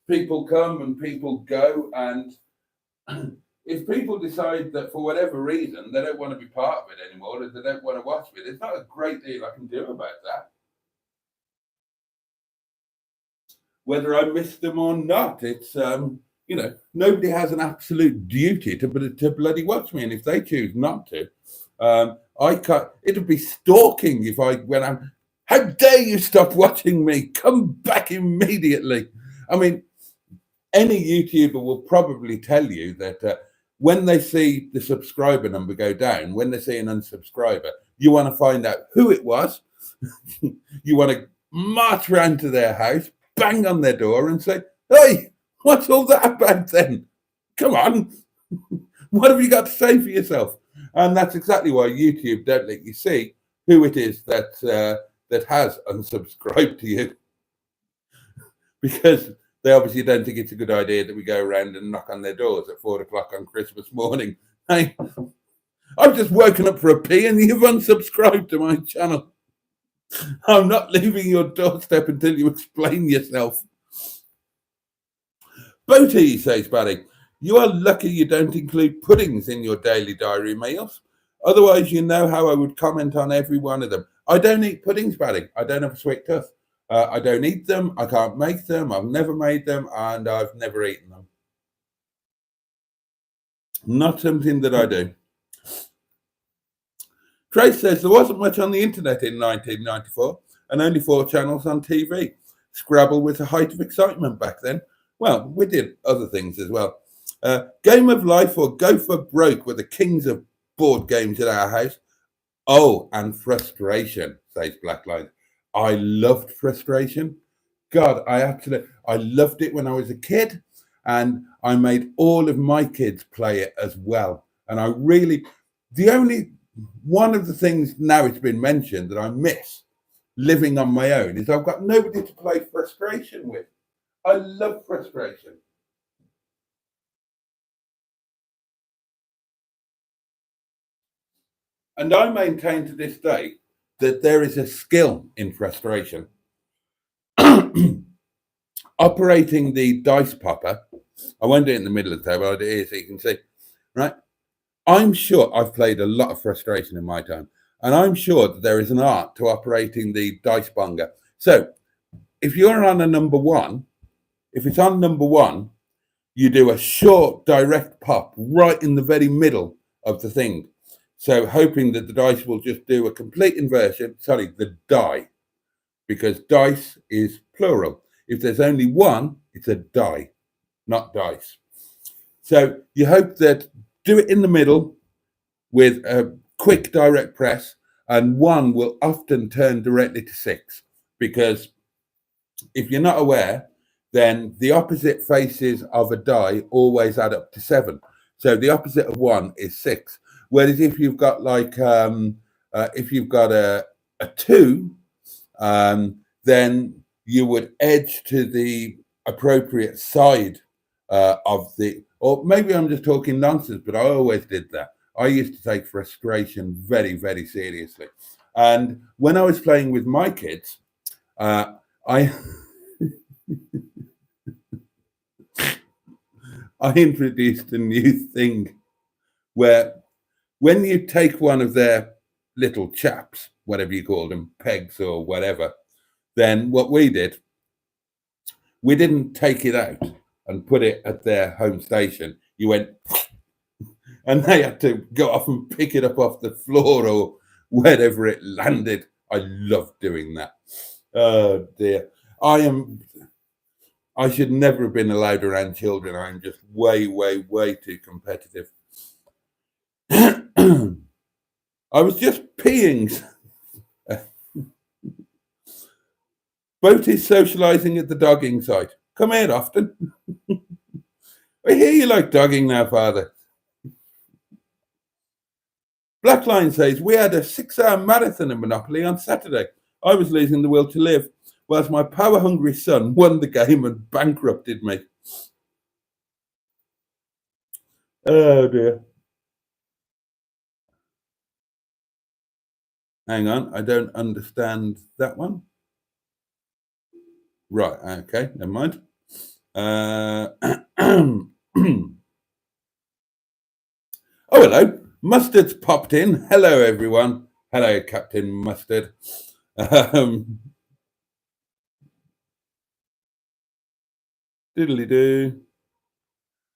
people come and people go, and if people decide that for whatever reason they don't want to be part of it anymore, or they don't want to watch it, there's not a great deal I can do about that. Whether I miss them or not, it's nobody has an absolute duty to bloody watch me, and if they choose not to, I can't. It'd be stalking if I when I'm. How dare you stop watching me? Come back immediately. I mean, any YouTuber will probably tell you that when they see the subscriber number go down, when they see an unsubscriber, you want to find out who it was. You want to march round to their house, bang on their door, and say, "Hey, what's all that about then? Come on, what have you got to say for yourself?" And that's exactly why YouTube don't let you see who it is that has unsubscribed to you, because they obviously don't think it's a good idea that we go around and knock on their doors at 4 o'clock on Christmas morning. Hey, I've just woken up for a pee and you've unsubscribed to my channel. I'm not leaving your doorstep until you explain yourself. Boaty, says Barry, you are lucky you don't include puddings in your daily diary meals. Otherwise, you know how I would comment on every one of them. I don't eat puddings, Barry. I don't have a sweet tooth. I don't eat them. I can't make them. I've never made them, and I've never eaten them. Not something that I do. Trace says there wasn't much on the internet in 1994 and only 4 channels on TV. Scrabble was a height of excitement back then. Well, we did other things as well. Game of Life or Go for Broke were the kings of board games at our house. Oh, and Frustration, says Blackline. I loved Frustration. God, I loved it when I was a kid, and I made all of my kids play it as well. And one of the things now it's been mentioned that I miss living on my own is I've got nobody to play Frustration with. I love Frustration. And I maintain to this day that there is a skill in Frustration. Operating the dice popper, I won't do it in the middle of the table, I'll do it here so you can see, right? I'm sure I've played a lot of Frustration in my time, and I'm sure that there is an art to operating the dice bonger. So if you're on a number 1, if it's on number 1, you do a short direct pop right in the very middle of the thing. So hoping that the dice will just do a complete inversion, the die, because dice is plural. If there's only 1, it's a die, not dice. So you hope that do it in the middle with a quick direct press, and 1 will often turn directly to 6, because if you're not aware, then the opposite faces of a die always add up to 7. So the opposite of 1 is 6. Whereas if you've got if you've got a 2, then you would edge to the appropriate side of the, or maybe I'm just talking nonsense, but I always did that. I used to take Frustration very, very seriously. And when I was playing with my kids, I I introduced a new thing where when you take one of their little chaps, whatever you call them, pegs or whatever, then what we did, we didn't take it out and put it at their home station. You went, and they had to go off and pick it up off the floor or wherever it landed. I love doing that. Oh dear. I should never have been allowed around children. I'm just way, way, way too competitive. I was just peeing. Boaty's socialising at the dogging site. Come here often. I hear you like dogging now, Father. Blackline says, we had a 6-hour marathon of Monopoly on Saturday. I was losing the will to live, whilst my power-hungry son won the game and bankrupted me. Oh, dear. Hang on, I don't understand that one. Right, okay, never mind. Oh, hello. Mustard's popped in. Hello, everyone. Hello, Captain Mustard. Diddly-doo.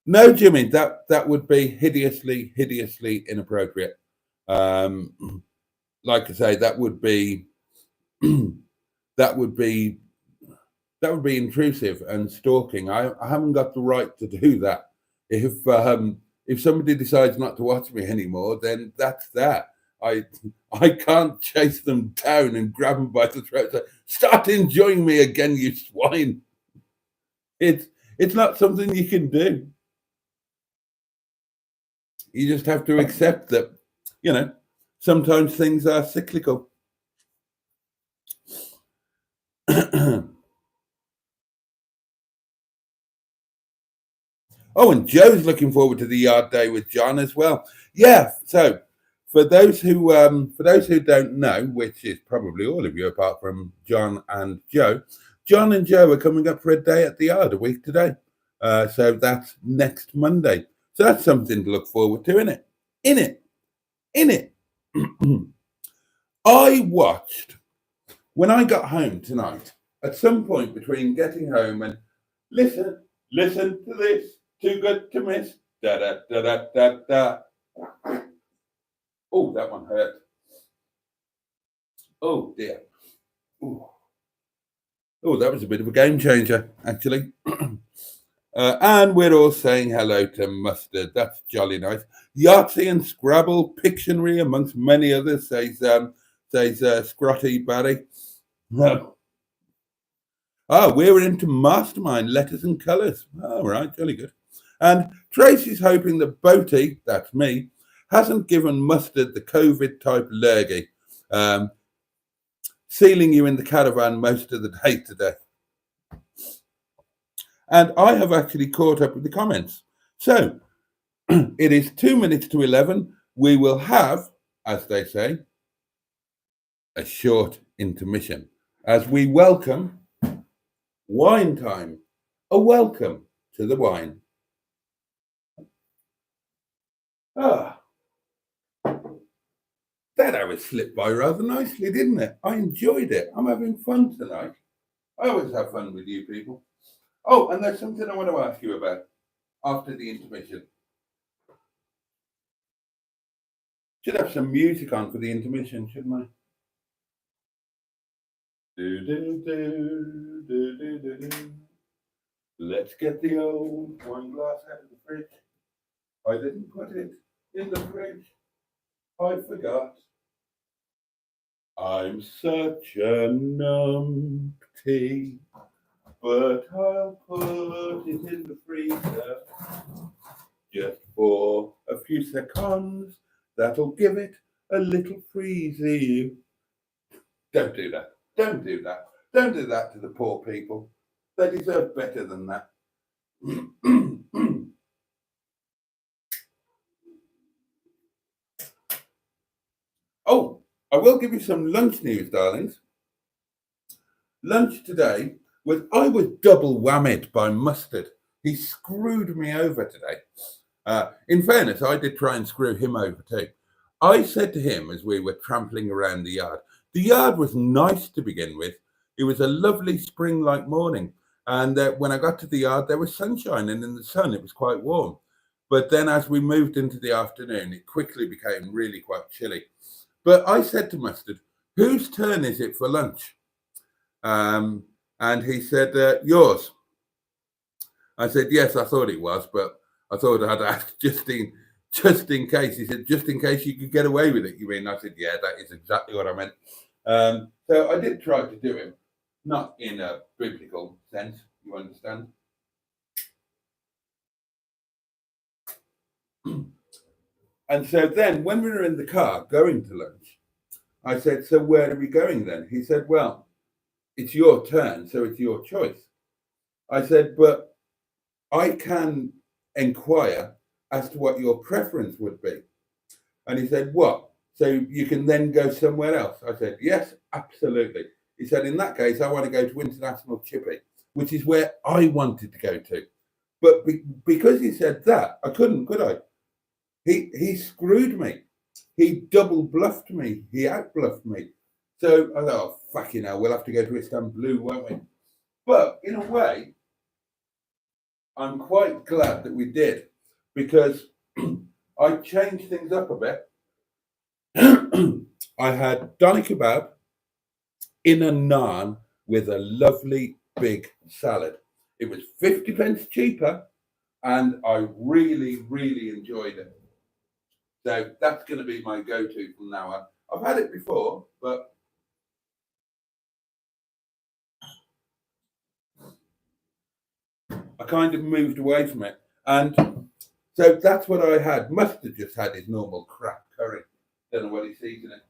No, Jimmy, that would be hideously, hideously inappropriate. like I say, that would be that would be that would be intrusive and stalking. I haven't got the right to do that. If somebody decides not to watch me anymore, then that's that. I I can't chase them down and grab them by the throat and say, "Start enjoying me again, you swine." It's it's not something you can do. You just have to accept that, you know, sometimes things are cyclical. Oh, and Joe's looking forward to the yard day with John as well. Yeah. So for those who don't know, which is probably all of you apart from John and Joe, John and Joe are coming up for a day at the yard a week today. So that's next Monday. So that's something to look forward to, isn't it? In it, in it. I watched when I got home tonight. At some point between getting home and listen, listen to this. Too good to miss. Da da da da da da. Oh, that one hurt. Oh dear. Oh, oh, that was a bit of a game changer, actually. And we're all saying hello to Mustard. That's jolly nice. Yahtzee and Scrabble, Pictionary, amongst many others, says Scrotty Barry. Oh, we're into Mastermind, Letters and Colours. All right, jolly good. And Tracy's hoping that Boaty, that's me, hasn't given Mustard the COVID type lurgy, sealing you in the caravan most of the day today. And I have actually caught up with the comments. So it is 2 minutes to 11. We will have, as they say, a short intermission as we welcome wine time. A welcome to the wine. Ah, that hour slipped by rather nicely, didn't it? I enjoyed it. I'm having fun tonight. I always have fun with you people. Oh, and there's something I want to ask you about after the intermission. Should have some music on for the intermission, shouldn't I? Do, do, do, do, do, do, do. Let's get the old wine glass out of the fridge. I didn't put it in the fridge. I forgot. I'm such a numpty, but I'll put it in the freezer just for a few seconds. That'll give it a little freezy. Don't do that. Don't do that. Don't do that to the poor people. They deserve better than that. Oh, I will give you some lunch news, darlings. Lunch today I was double whammied by Mustard. He screwed me over today. In fairness, I did try and screw him over too. I said to him as we were trampling around the yard was nice to begin with. It was a lovely spring-like morning. And when I got to the yard, there was sunshine, and in the sun, it was quite warm. But then as we moved into the afternoon, it quickly became really quite chilly. But I said to Mustard, whose turn is it for lunch? And he said, yours. I said, yes, I thought it was, but I thought I'd ask just in case. He said, just in case you could get away with it, you mean? I said, yeah, that is exactly what I meant. So I did try to do him, not in a biblical sense, you understand? And so then when we were in the car going to lunch, I said, so where are we going then? He said, well, it's your turn, so it's your choice. I said, but I can inquire as to what your preference would be. And he said, what? So you can then go somewhere else? I said, yes, absolutely. He said, in that case, I want to go to International Chippy, which is where I wanted to go to. But because he said that, I couldn't, could I? He screwed me. He double bluffed me. He out bluffed me. So I thought, oh, fucking hell, we'll have to go to Istanbul, won't we? But in a way, I'm quite glad that we did, because I changed things up a bit. I had doner kebab in a naan with a lovely big salad. It was 50 pence cheaper, and I really, really enjoyed it. So that's going to be my go-to from now on. I've had it before, but I kind of moved away from it. And so that's what I had. Must have just had his normal crap curry. Don't know what he's eating it.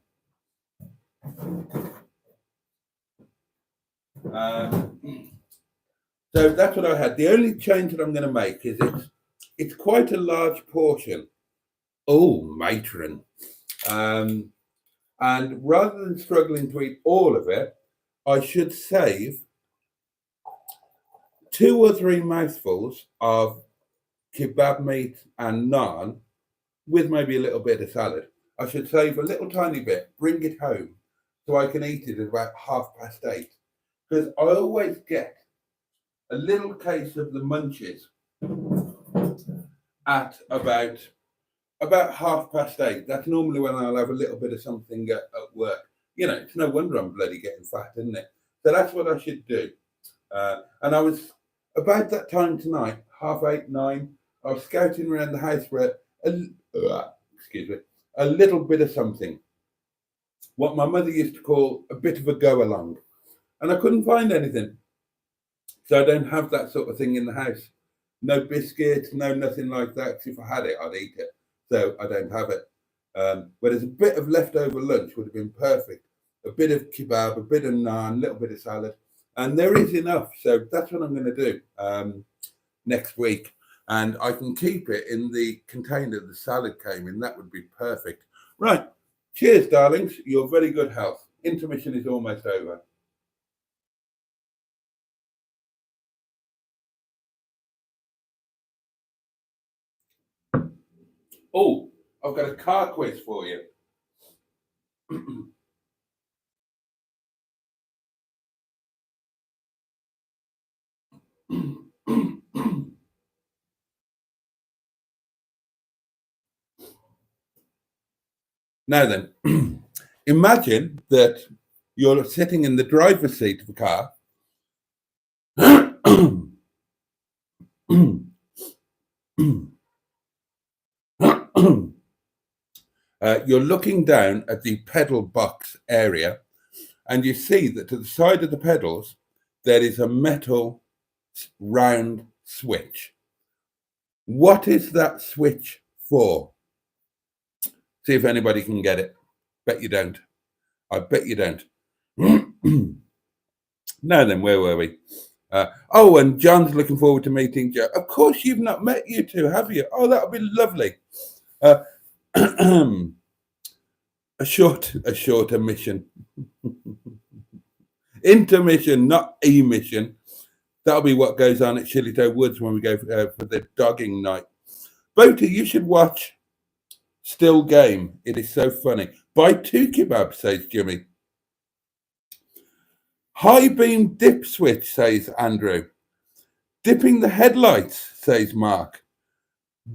So that's what I had. The only change that I'm going to make is it's quite a large portion. Oh, matron. And rather than struggling to eat all of it, I should save 2 or 3 mouthfuls of kebab meat and naan with maybe a little bit of salad. I should save a little tiny bit, bring it home so I can eat it at about 8:30. Because I always get a little case of the munchies at about 8:30. That's normally when I'll have a little bit of something at work. You know, it's no wonder I'm bloody getting fat, isn't it? So that's what I should do. And I was about that time tonight, 8:30, 9. I was scouting around the house for excuse me, a little bit of something. What my mother used to call a bit of a go along, and I couldn't find anything. So I don't have that sort of thing in the house. No biscuits, no nothing like that. 'Cause if I had it, I'd eat it. So I don't have it. Whereas a bit of leftover lunch would have been perfect. A bit of kebab, a bit of naan, a little bit of salad, and there is enough. So that's what I'm going to do next week, and I can keep it in the container the salad came in. That would be perfect. Right. Cheers, darlings. You're very good health. Intermission is almost over. Oh, I've got a car quiz for you. Now then, imagine that you're sitting in the driver's seat of a car. You're looking down at the pedal box area, and you see that to the side of the pedals, there is a metal round switch. What is that switch for? See if anybody can get it. Bet you don't. I bet you don't. Now then, where were we? Oh, and John's looking forward to meeting Joe. Of course, you've not met you two, have you? Oh, that'll be lovely. A short emission. Intermission, not emission. That'll be what goes on at Shillitoe Woods when we go for the dogging night. Boaty, you should watch Still Game. It is so funny. Buy 2 kebabs, says Jimmy. High beam dip switch, says Andrew. Dipping the headlights, says Mark.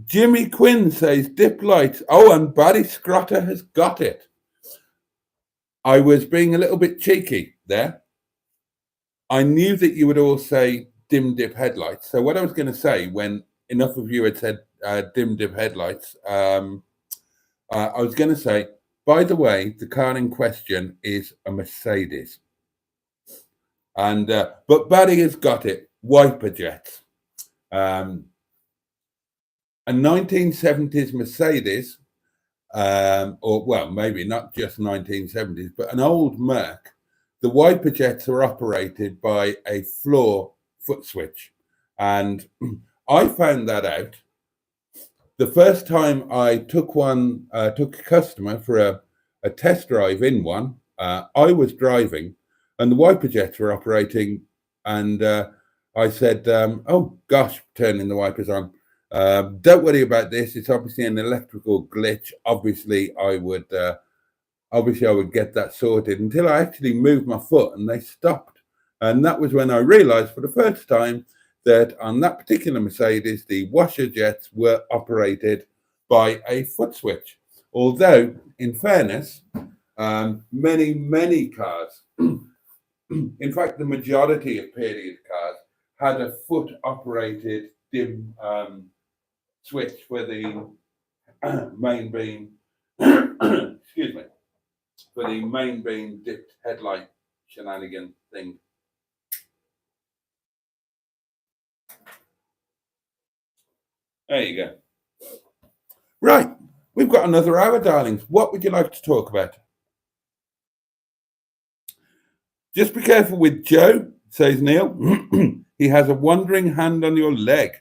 Jimmy Quinn says dip lights. Oh, and Barry Scrotter has got it. I was being a little bit cheeky there. I knew that you would all say dim dip headlights. So what I was going to say when enough of you had said dim dip headlights, I was going to say, by the way, the car in question is a Mercedes. And but Barry has got it. Wiper jets. A 1970s Mercedes, or well, maybe not just 1970s, but an old Merc. The wiper jets are operated by a floor foot switch, and I found that out the first time I took a customer for a test drive in one. I was driving, and the wiper jets were operating, and I said, "Oh gosh, turning the wipers on. Don't worry about this. It's obviously an electrical glitch. Obviously, I would get that sorted." Until I actually moved my foot, and they stopped. And that was when I realised for the first time that on that particular Mercedes, the washer jets were operated by a foot switch. Although, in fairness, Many cars, in fact, the majority of period cars had a foot operated dim switch for the main beam, excuse me, for the main beam dipped headlight shenanigan thing. There you go. Right, we've got another hour, darlings. What would you like to talk about? Just be careful with Joe, says Neil. He has a wandering hand on your leg.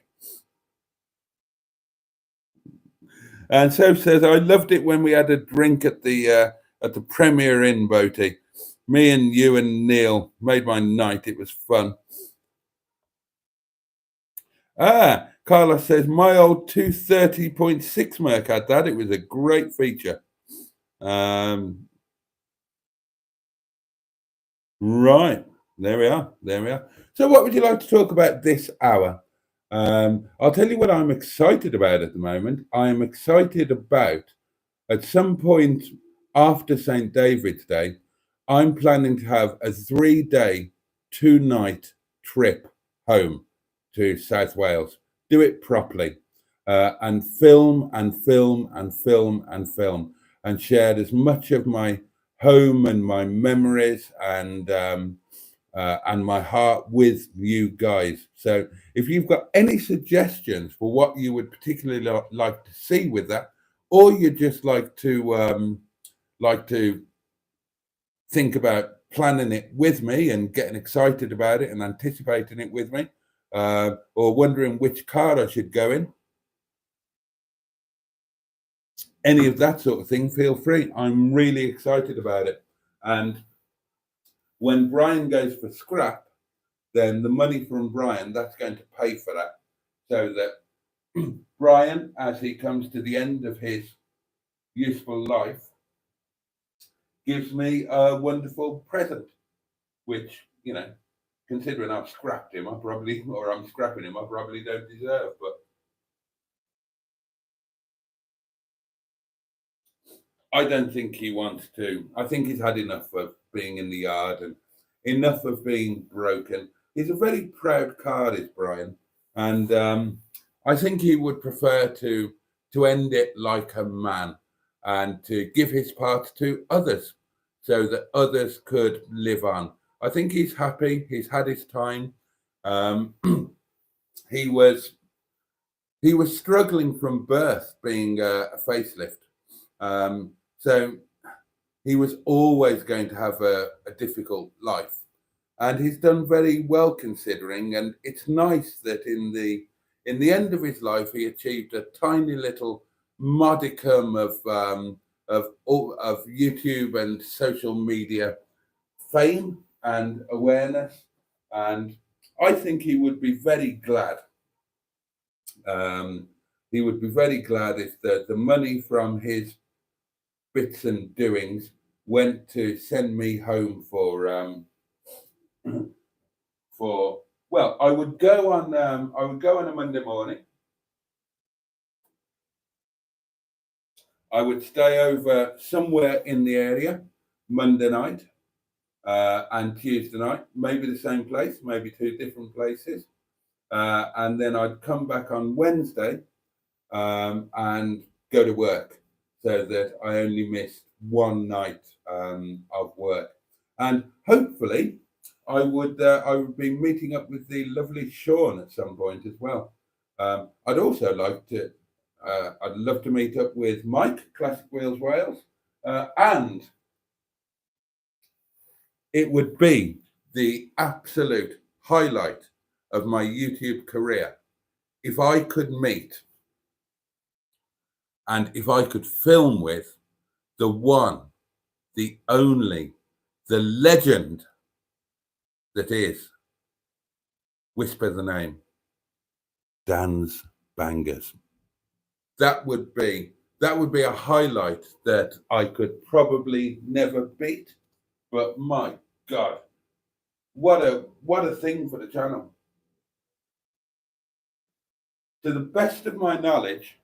And so says, I loved it when we had a drink at the Premier Inn, Boaty. Me and you and Neil made my night. It was fun. Carlos says, my old 230.6 Merc had that. It was a great feature. Right. There we are. So what would you like to talk about this hour? I'll tell you what I'm excited about at the moment. I am excited about, at some point after St. David's Day, I'm planning to have a 3-day, 2-night trip home to South Wales. Do it properly and film and share as much of my home and my memories and my heart with you guys. So if you've got any suggestions for what you would particularly like to see with that, or you just like to think about planning it with me and getting excited about it and anticipating it with me, or wondering which car I should go in, any of that sort of thing, feel free. I'm really excited about it. And when Brian goes for scrap, then the money from Brian, that's going to pay for that. So that Brian, as he comes to the end of his useful life, gives me a wonderful present, which, you know, considering I've scrapped him, I'm scrapping him, I probably don't deserve. But I don't think he wants to. I think he's had enough of being in the yard and enough of being broken. He's a very proud card, is Brian, and I think he would prefer to end it like a man and to give his part to others, so that others could live on. I think he's happy. He's had his time. He was struggling from birth, being a facelift. So he was always going to have a difficult life. And he's done very well considering. And it's nice that in the end of his life, he achieved a tiny little modicum of YouTube and social media fame and awareness. And I think he would be very glad. He would be very glad if the money from his bits and doings went to send me home for well, I would go on a Monday morning. I would stay over somewhere in the area Monday night and Tuesday night, maybe the same place, maybe 2 different places, and then I'd come back on Wednesday and go to work, so that I only missed 1 night of work. And hopefully I would be meeting up with the lovely Sean at some point as well. I'd also like to I'd love to meet up with Mike, Classic Wheels Wales, and it would be the absolute highlight of my YouTube career if I could meet and if I could film with the one, the only, the legend that is, whisper the name, Dan's Bangers. That would be a highlight that I could probably never beat. But my God, what a thing for the channel. To the best of my knowledge,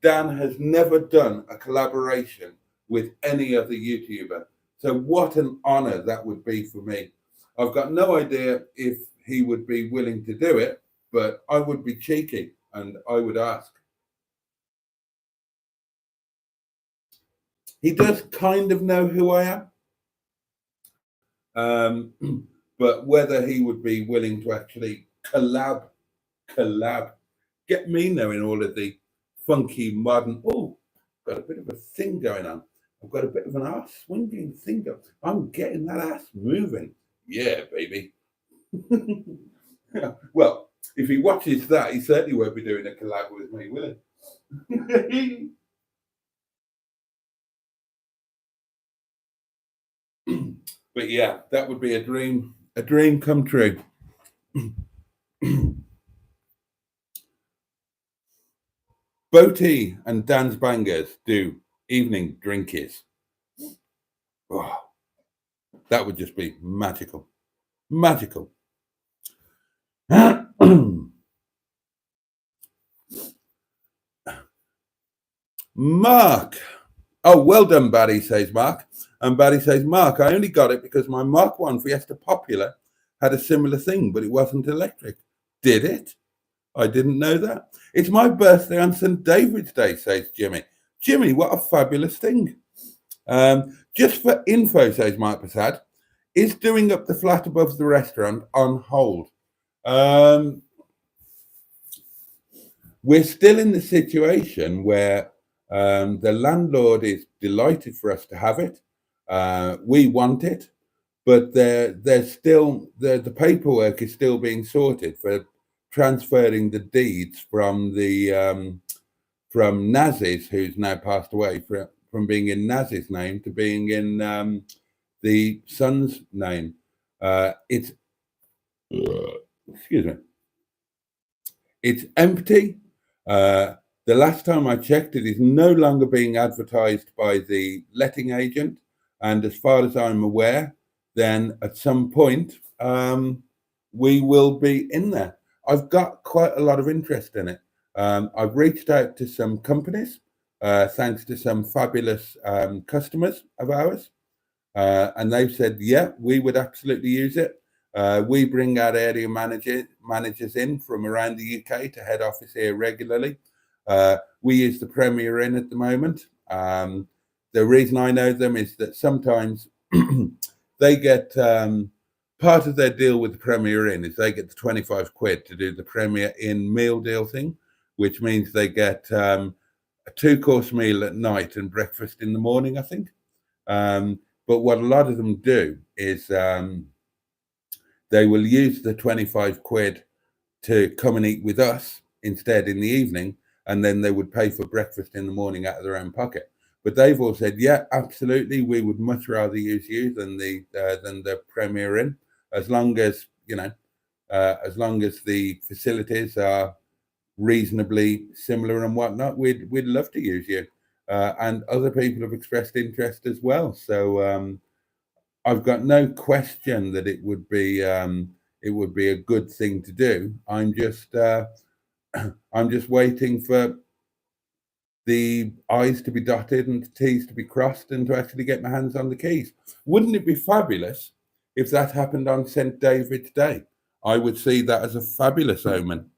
Dan has never done a collaboration with any other YouTuber. So what an honor that would be for me. I've got no idea if he would be willing to do it, but I would be cheeky and I would ask. He does kind of know who I am, but whether he would be willing to actually collab, get me knowing all of the funky modern. Oh, got a bit of a thing going on. I've got a bit of an ass swinging thing going. I'm getting that ass moving. Yeah, baby. Well, if he watches that, he certainly won't be doing a collab with me, will he? But yeah, that would be a dream come true. Boaty and Dan's Bangers do evening drinkies. Oh, that would just be magical. Magical. Mark. Oh, well done, Barry, says Mark. And Barry says, Mark, I only got it because my Mark 1 Fiesta Popular had a similar thing, but it wasn't electric. Did it? I didn't know that. It's my birthday on St. David's Day, says Jimmy. Jimmy, what a fabulous thing. Just for info, says Mark Passad, is doing up the flat above the restaurant on hold. We're still in the situation where the landlord is delighted for us to have it. We want it, but there's still the paperwork is still being sorted for transferring the deeds from the from Naz's, who's now passed away, from being in Naz's name to being in the son's name. It's excuse me. It's empty. The last time I checked, it is no longer being advertised by the letting agent. And as far as I'm aware, then at some point, we will be in there. I've got quite a lot of interest in it. I've reached out to some companies, thanks to some fabulous customers of ours. And they've said, yeah, we would absolutely use it. We bring our area managers in from around the UK to head office here regularly. We use the Premier Inn at the moment. The reason I know them is that sometimes they get part of their deal with the Premier Inn is they get the 25 quid to do the Premier Inn meal deal thing, which means they get a 2-course meal at night and breakfast in the morning, I think. But what a lot of them do is they will use the 25 quid to come and eat with us instead in the evening, and then they would pay for breakfast in the morning out of their own pocket. But they've all said, yeah, absolutely, we would much rather use you than the Premier Inn, as long as as long as the facilities are reasonably similar and whatnot. We'd love to use you, and other people have expressed interest as well. So I've got no question that it would be a good thing to do. I'm just waiting for the I's to be dotted and the T's to be crossed and to actually get my hands on the keys. Wouldn't it be fabulous if that happened on St. David's Day? I would see that as a fabulous omen.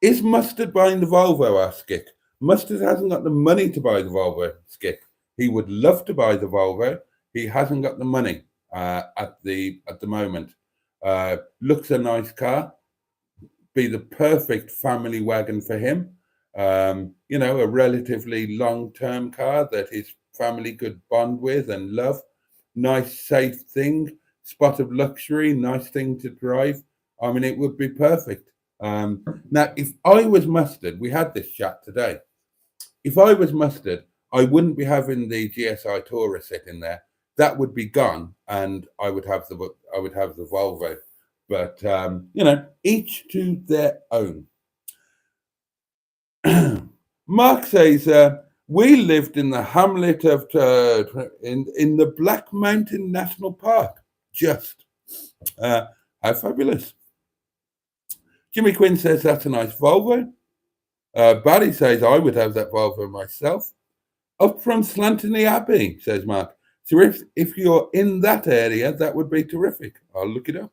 Is Mustard buying the Volvo? Asked Skip. Mustard hasn't got the money to buy the Volvo, Skip. He would love to buy the Volvo. He hasn't got the money at the moment. Looks a nice car, be the perfect family wagon for him. A relatively long-term car that his family could bond with and love. Nice, safe thing, spot of luxury, nice thing to drive. I mean, it would be perfect. Now, if I was Mustard, we had this chat today. If I was Mustard, I wouldn't be having the GSI Tourer sitting there. That would be gone, and I would have the Volvo. But each to their own. Mark says we lived in the hamlet of in the Black Mountain National Park. Just how fabulous! Jimmy Quinn says that's a nice Volvo. Barry says, I would have that Volvo myself. Up from Slantony Abbey, says Mark. So if you're in that area, that would be terrific. I'll look it up.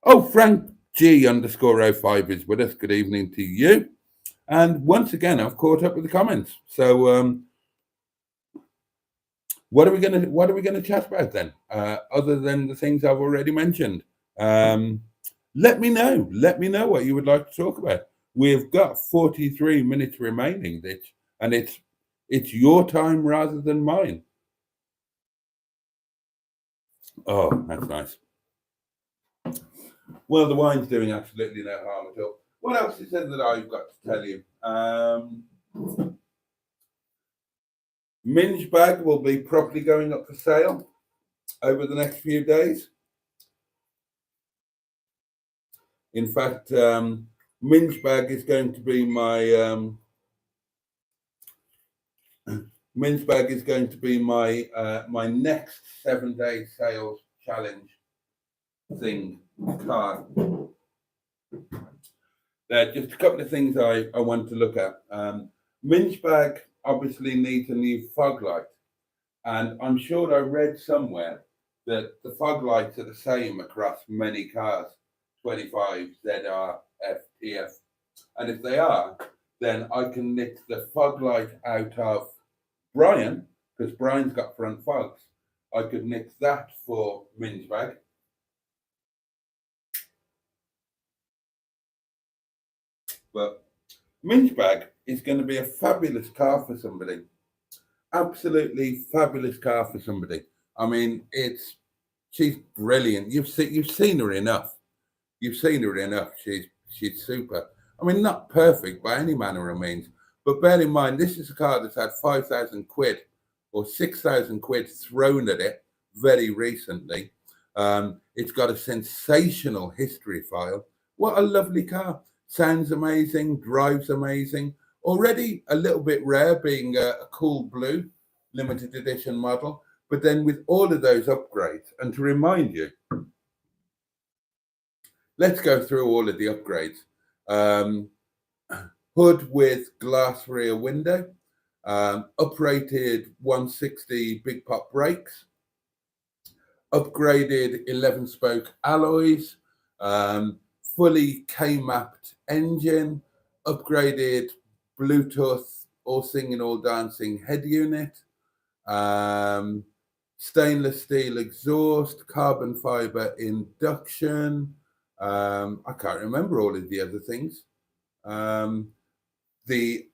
Oh, Frank G underscore oh 05 is with us. Good evening to you. And once again, I've caught up with the comments. So what are we gonna chat about then? Other than the things I've already mentioned. Let me know. Let me know what you would like to talk about. We've got 43 minutes remaining, Ditch, and it's your time rather than mine. Oh, that's nice. Well, the wine's doing absolutely no harm at all. What else is there that I've got to tell you? Minge bag will be properly going up for sale over the next few days. In fact, Minge bag is going to be my Minge bag is going to be my my next 7-day sales challenge thing card. Just a couple of things I want to look at. Minge bag obviously needs a new fog light, and I'm sure I read somewhere that the fog lights are the same across many cars, 25, ZR, F, TF. And if they are, then I can nick the fog light out of Brian, because Brian's got front fogs. I could nick that for Minge bag. But Minge bag is going to be a fabulous car for somebody. Absolutely fabulous car for somebody. I mean, she's brilliant. You've seen her enough. You've seen her enough. She's super. I mean, not perfect by any manner of means, but bear in mind this is a car that's had 5,000 quid or 6,000 quid thrown at it very recently. It's got a sensational history file. What a lovely car! Sounds amazing, drives amazing. Already a little bit rare, being a cool blue limited edition model, but then with all of those upgrades. And to remind you, let's go through all of the upgrades. Hood with glass rear window, uprated 160 big pop brakes, upgraded 11 spoke alloys, fully K-mapped engine, upgraded Bluetooth all singing all dancing head unit, stainless steel exhaust, carbon fiber induction. I can't remember all of the other things. The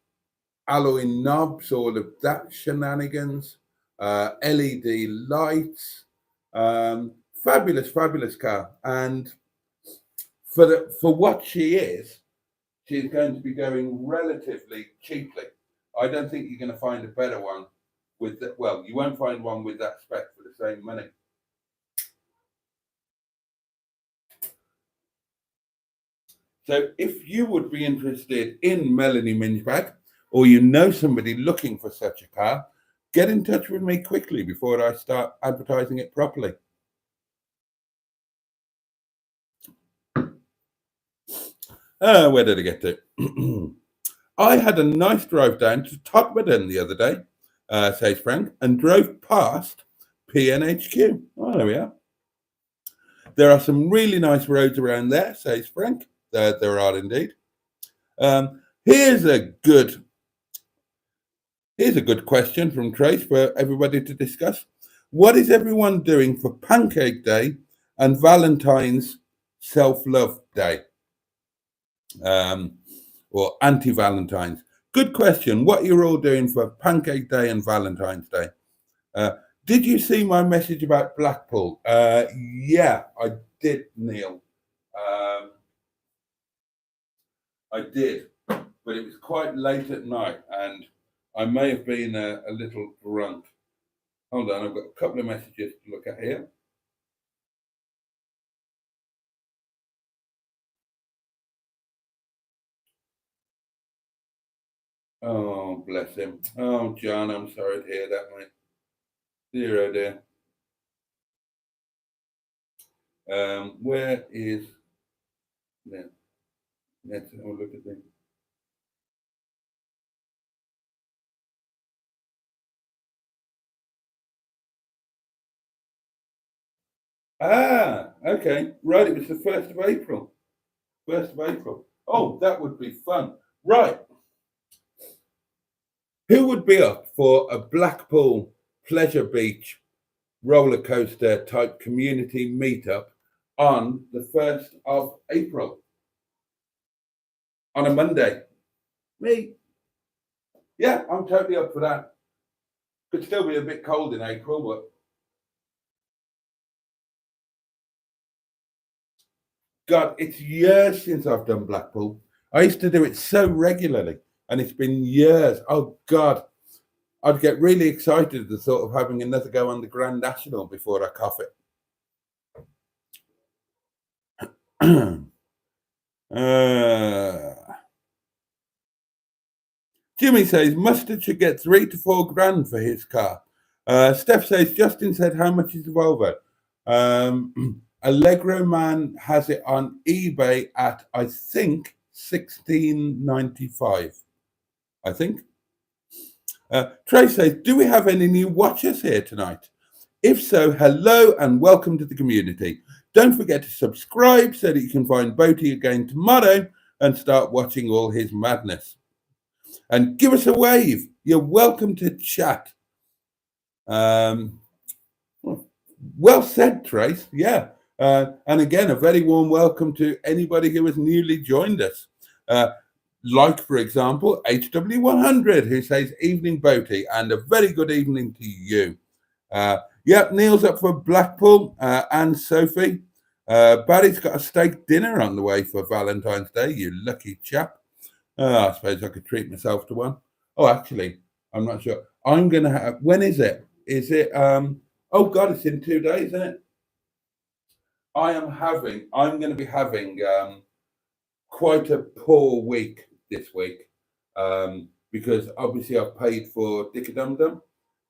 alloy knobs, all of that shenanigans, LED lights, fabulous, fabulous car. And for what she is, she's going to be going relatively cheaply. I don't think you're going to find a better one with that. Well, you won't find one with that spec for the same money. So if you would be interested in Melanie Minge bag, or you know somebody looking for such a car, get in touch with me quickly before I start advertising it properly. Where did I get to? I had a nice drive down to Todmorden the other day, says Frank, and drove past PNHQ. Oh, there we are. There are some really nice roads around there, says Frank. There are indeed. Here's a good question from Trace for everybody to discuss. What is everyone doing for Pancake Day and Valentine's Self-Love Day? Or anti-Valentine's? Good question. What you're all doing for Pancake Day and Valentine's Day? Did you see my message about Blackpool? Yeah, I did, Neil. I did, but it was quite late at night, and I may have been a little drunk. Hold on, I've got a couple of messages to look at here. Oh, bless him. Oh, John, I'm sorry to hear that, mate. Dear, oh dear. Where is that? Let's have a look at them. Ah, okay. Right, it was the 1st of April. 1st of April. Oh, that would be fun. Right. Who would be up for a Blackpool Pleasure Beach roller coaster type community meetup on the 1st of April on a Monday? Me. Yeah, I'm totally up for that. Could still be a bit cold in April, but God, it's years since I've done Blackpool. I used to do it so regularly, and it's been years. Oh God, I'd get really excited at the thought of having another go on the Grand National before I cough it. uh, Jimmy says Mustard should get 3 to 4 grand for his car. Steph says Justin said how much is the Volvo? Allegro Man has it on eBay at I think 16.95. I think. Trey says, do we have any new watchers here tonight? If so, hello and welcome to the community. Don't forget to subscribe so that you can find Boaty again tomorrow and start watching all his madness. And give us a wave. You're welcome to chat. Well said, Trace. Yeah. And again, a very warm welcome to anybody who has newly joined us. Like, for example, HW100, who says, evening, Boaty, and a very good evening to you. Yep, Neil's up for Blackpool, and Sophie. Barry's got a steak dinner on the way for Valentine's Day, you lucky chap. I suppose I could treat myself to one. Oh, actually, I'm not sure. I'm going to have, when is it? Is it, oh God, it's in 2 days, isn't it? I'm going to be having quite a poor week this week because obviously I've paid for Dick-a-Dum Dum.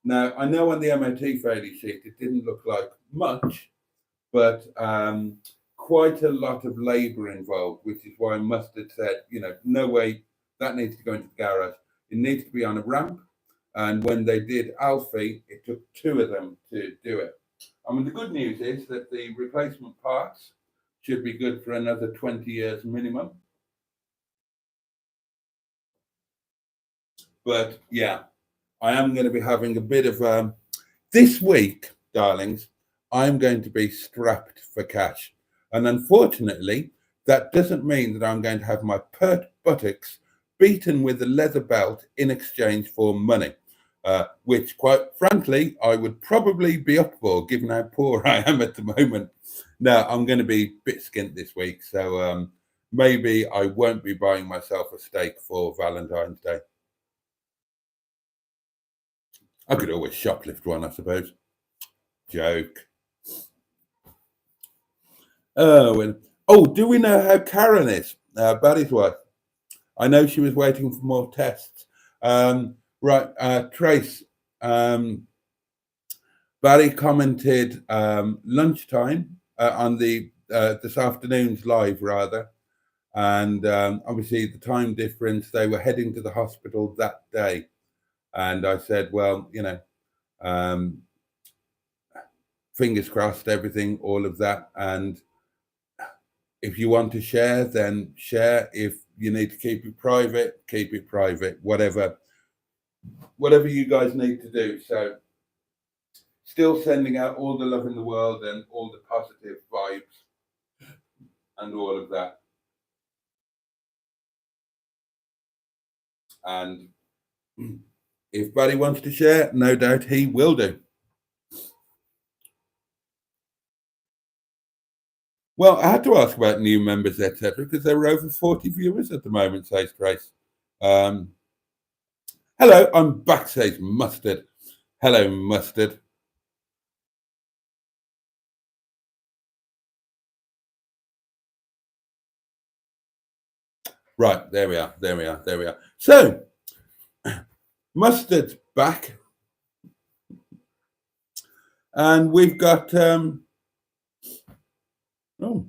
Now, I know on the MOT failure sheet it didn't look like much, but quite a lot of labour involved, which is why Mustard said, no way that needs to go into the garage. It needs to be on a ramp. And when they did Alfie, it took 2 of them to do it. I mean, the good news is that the replacement parts should be good for another 20 years minimum. But yeah, I am going to be having a bit of this week, darlings. I'm going to be strapped for cash. And unfortunately, that doesn't mean that I'm going to have my pert buttocks beaten with a leather belt in exchange for money, which, quite frankly, I would probably be up for, given how poor I am at the moment. Now, I'm going to be a bit skint this week, so maybe I won't be buying myself a steak for Valentine's Day. I could always shoplift one, I suppose. Joke. Oh, do we know how Karen is? Barry's wife. I know she was waiting for more tests. Right, Trace. Barry commented lunchtime on the this afternoon's live, rather, and obviously the time difference. They were heading to the hospital that day, and I said, well, fingers crossed, everything, all of that, and if you want to share, then share. If you need to keep it private, keep it private. Whatever you guys need to do. So, still sending out all the love in the world and all the positive vibes and all of that. And if Buddy wants to share, no doubt he will do. Well, I had to ask about new members, etc., because there were over 40 viewers at the moment, says Trace. Hello, I'm back, says Mustard. Hello, Mustard. Right, there we are. So, Mustard's back. And we've got Oh.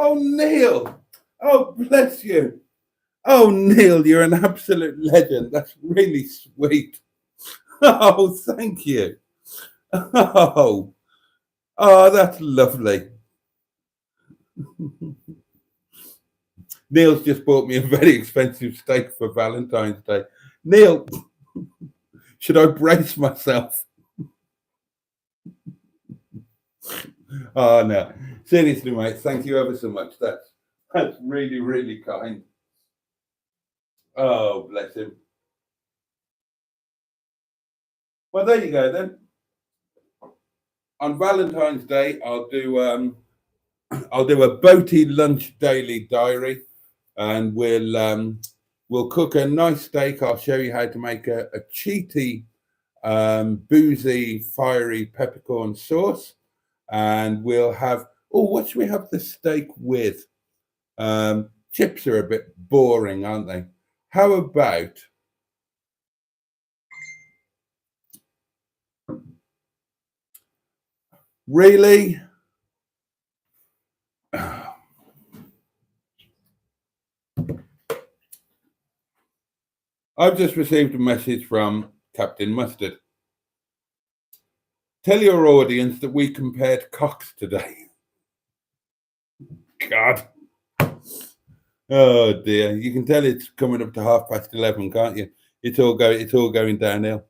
Oh, Neil. Oh, bless you. Oh, Neil, you're an absolute legend. That's really sweet. Oh, thank you. Oh, oh, that's lovely. Neil's just bought me a very expensive steak for Valentine's Day. Neil, should I brace myself? Oh no, seriously, mate. Thank you ever so much. That's really, really kind. Oh, bless him. Well, there you go then. On Valentine's Day, I'll do a Boaty lunch daily diary, and we'll cook a nice steak. I'll show you how to make a cheaty, boozy, fiery peppercorn sauce, and we'll have. Oh, what should we have the steak with? Chips are a bit boring, aren't they? How about really? I've just received a message from Captain Mustard. Tell your audience that we compared cocks today. God. Oh dear. You can tell it's coming up to 11:30, can't you? It's all going downhill.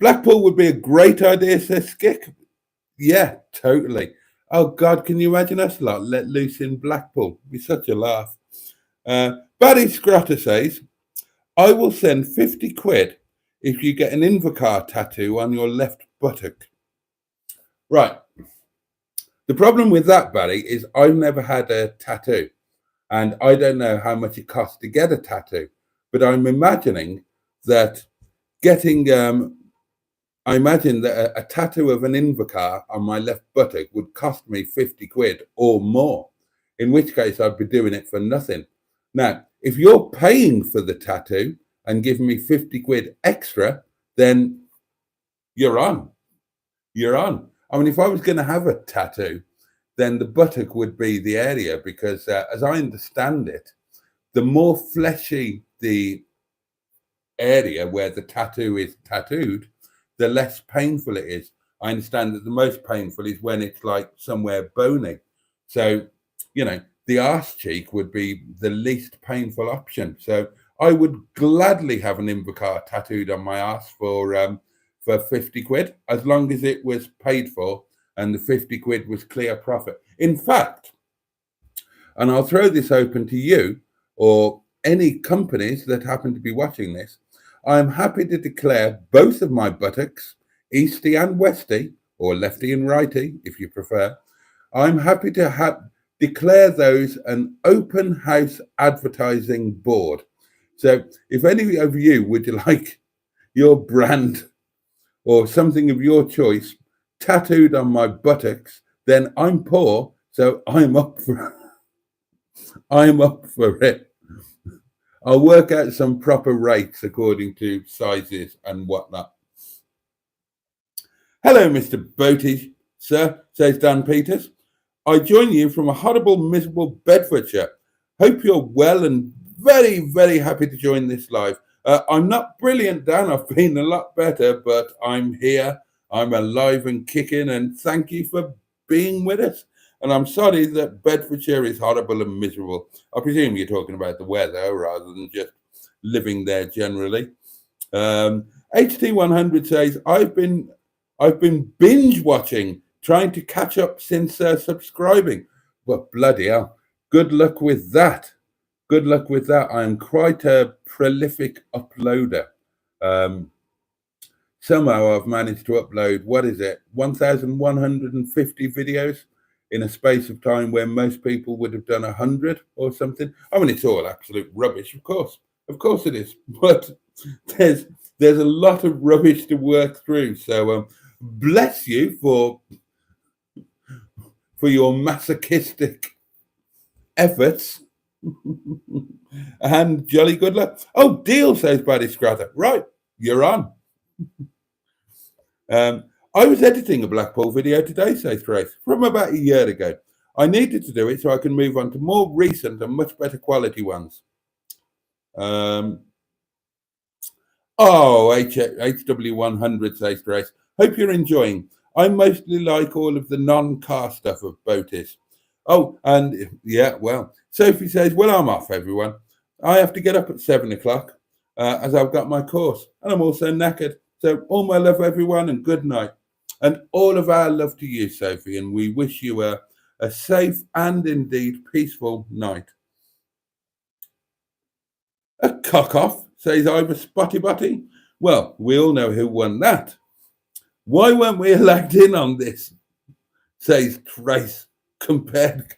Blackpool would be a great idea, says Skick. Yeah, totally. Oh God, can you imagine us lot let loose in Blackpool? It'd be such a laugh. Barry Scrotter says, I will send 50 quid if you get an Invocar tattoo on your left buttock. Right. The problem with that, Barry, is I've never had a tattoo and I don't know how much it costs to get a tattoo. But I'm imagining that getting, I imagine that a tattoo of an Invocar on my left buttock would cost me 50 quid or more, in which case I'd be doing it for nothing. Now, if you're paying for the tattoo and giving me 50 quid extra, then you're on. You're on. I mean, if I was going to have a tattoo, then the buttock would be the area because, as I understand it, the more fleshy the area where the tattoo is tattooed, the less painful it is. I understand that the most painful is when it's like somewhere bony. So, the arse cheek would be the least painful option. So I would gladly have an Invocar tattooed on my arse for 50 quid, as long as it was paid for and the 50 quid was clear profit. In fact, and I'll throw this open to you or any companies that happen to be watching this, I'm happy to declare both of my buttocks, easty and westy, or lefty and righty, if you prefer. I'm happy to declare those an open house advertising board. So if any of you would like your brand or something of your choice tattooed on my buttocks, then I'm poor, so I'm up for it. I'll work out some proper rates according to sizes and whatnot. Hello, Mr. Boaty, sir, says Dan Peters. I join you from a horrible, miserable Bedfordshire. Hope you're well and very, very happy to join this live. I'm not brilliant, Dan. I've been a lot better, but I'm here. I'm alive and kicking, and thank you for being with us. And I'm sorry that Bedfordshire is horrible and miserable. I presume you're talking about the weather rather than just living there generally. HT100 says, I've been binge watching, trying to catch up since subscribing. But bloody hell, good luck with that. Good luck with that. I'm quite a prolific uploader. Somehow I've managed to upload, 1,150 videos in a space of time where most people would have done 100 or something. I mean, it's all absolute rubbish, of course it is, but there's there's a lot of rubbish to work through. So bless you for your masochistic efforts. And jolly good luck. Oh, deal, says Buddy Scrather. Right, you're on. I was editing a Blackpool video today, says Grace, from about a year ago. I needed to do it so I can move on to more recent and much better quality ones. HW100, says Grace. Hope you're enjoying. I mostly like all of the non-car stuff of Boaty's. Oh, and yeah, well, Sophie says, well, I'm off, everyone. I have to get up at 7 o'clock as I've got my course, and I'm also knackered. So all my love, everyone, and good night. And all of our love to you, Sophie, and we wish you a safe and indeed peaceful night. A cock-off, says Ivor Spotty Botty. Well, we all know who won that. Why weren't we allowed in on this? Says Trace, compared.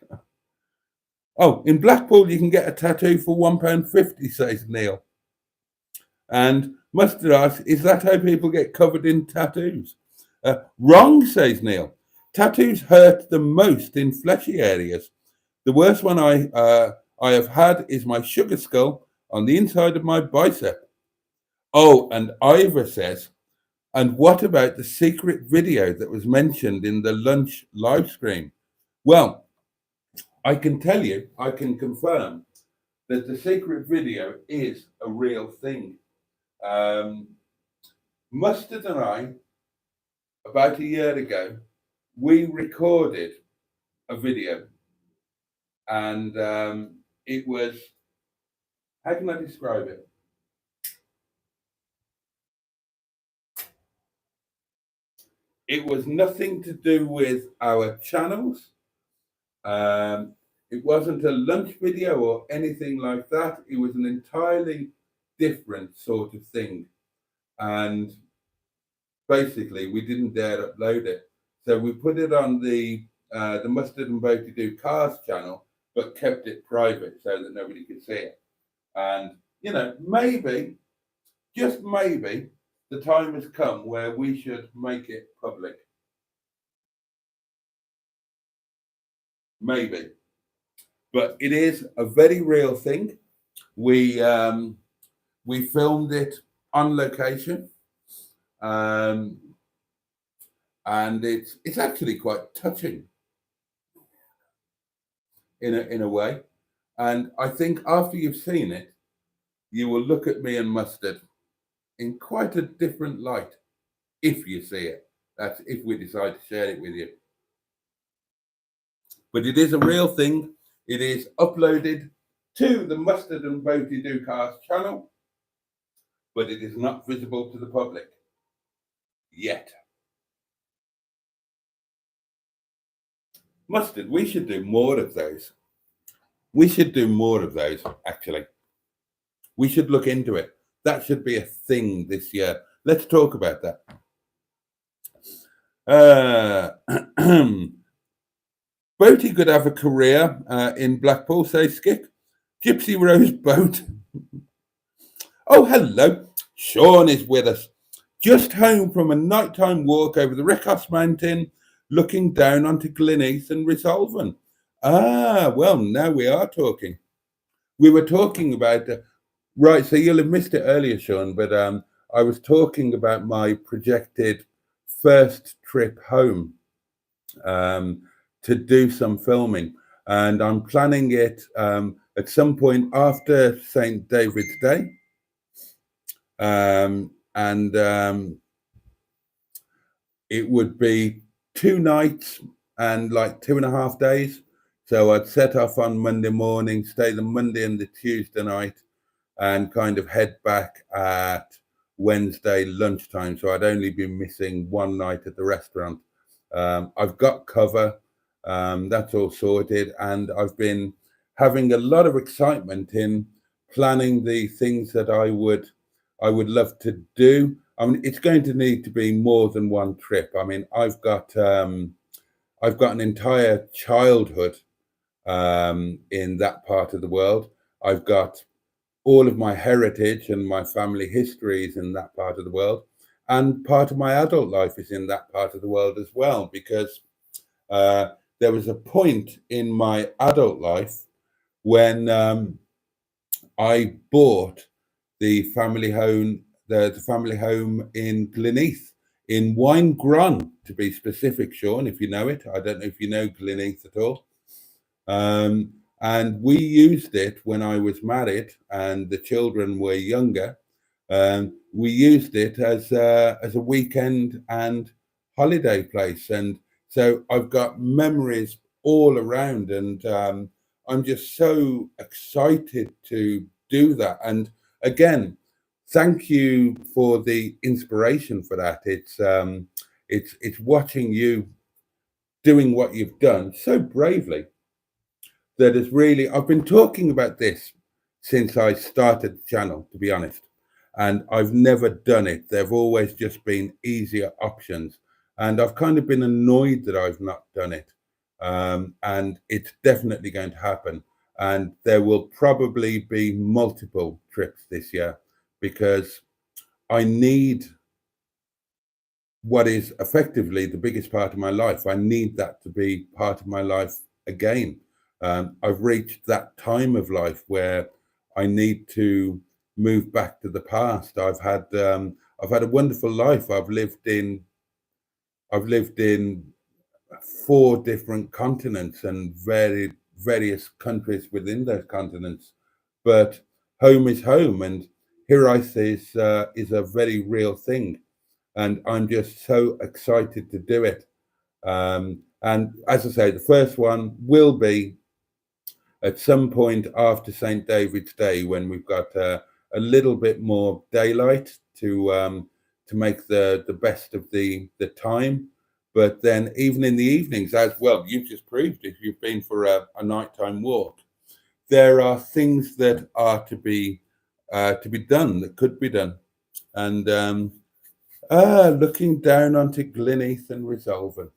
Oh, in Blackpool you can get a tattoo for £1.50, says Neil. And Mustard asks, is that how people get covered in tattoos? Wrong, says Neil. Tattoos hurt the most in fleshy areas. The worst one I have had is my sugar skull on the inside of my bicep. Oh, and Ivor says, and what about the secret video that was mentioned in the lunch live stream? Well, I can tell you, I can confirm that the secret video is a real thing. Mustard and I, about a year ago, we recorded a video, and it was, how can I describe it? It was nothing to do with our channels. It wasn't a lunch video or anything like that. It was an entirely different sort of thing. And basically, we didn't dare upload it. So we put it on the Mustard and Boaty Do Cars channel, but kept it private so that nobody could see it. And, you know, maybe, just maybe, the time has come where we should make it public. Maybe. But it is a very real thing. We filmed it on location. And it's actually quite touching in a way. And I think after you've seen it, you will look at me and Mustard in quite a different light if you see it. That's if we decide to share it with you. But it is a real thing. It is uploaded to the Mustard and Boaty Do Cars channel, but it is not visible to the public yet. Mustard, we should do more of those. We should do more of those, actually. We should look into it. That should be a thing this year. Let's talk about that. Boaty could have a career in Blackpool, says Skip. Gypsy Rose Boat. Oh, hello. Sean is with us. Just home from a nighttime walk over the Recos Mountain, looking down onto Glynneath and Resolven. Ah, well, now we are talking. We were talking about... right, so you'll have missed it earlier, Sean, but I was talking about my projected first trip home to do some filming. And I'm planning it at some point after St. David's Day. It would be 2 nights and like 2.5 days. So I'd set off on Monday morning, stay the Monday and the Tuesday night, and kind of head back at Wednesday lunchtime. So I'd only be missing 1 night at the restaurant. I've got cover. That's all sorted. And I've been having a lot of excitement in planning the things that I would love to do. I mean, it's going to need to be more than one trip. I mean, I've got I've got an entire childhood in that part of the world. I've got all of my heritage and my family histories in that part of the world. And part of my adult life is in that part of the world as well, because uh, there was a point in my adult life when I bought the family home, the family home in Gleneath, in Winegron, to be specific, Sean, if you know it. I don't know if you know Gleneath at all. And we used it when I was married and the children were younger. We used it as a weekend and holiday place, and so I've got memories all around, and I'm just so excited to do that. And again, thank you for the inspiration for that. It's watching you doing what you've done so bravely that has really, I've been talking about this since I started the channel, to be honest, and I've never done it. There've always just been easier options, and I've kind of been annoyed that I've not done it. And it's definitely going to happen, and there will probably be multiple trips this year, because I need what is effectively the biggest part of my life. I need that to be part of my life again. I've reached that time of life where I need to move back to the past. I've had a wonderful life. I've lived in 4 different continents and various countries within those continents. But home is home, and Hirais is a very real thing, and I'm just so excited to do it. And as I say, the first one will be at some point after St. David's Day, when we've got a little bit more daylight to make the best of the time. But then even in the evenings, as well, you've just proved, if you've been for a nighttime walk, there are things that are to be done, that could be done. And looking down onto Gleneath and Resolven.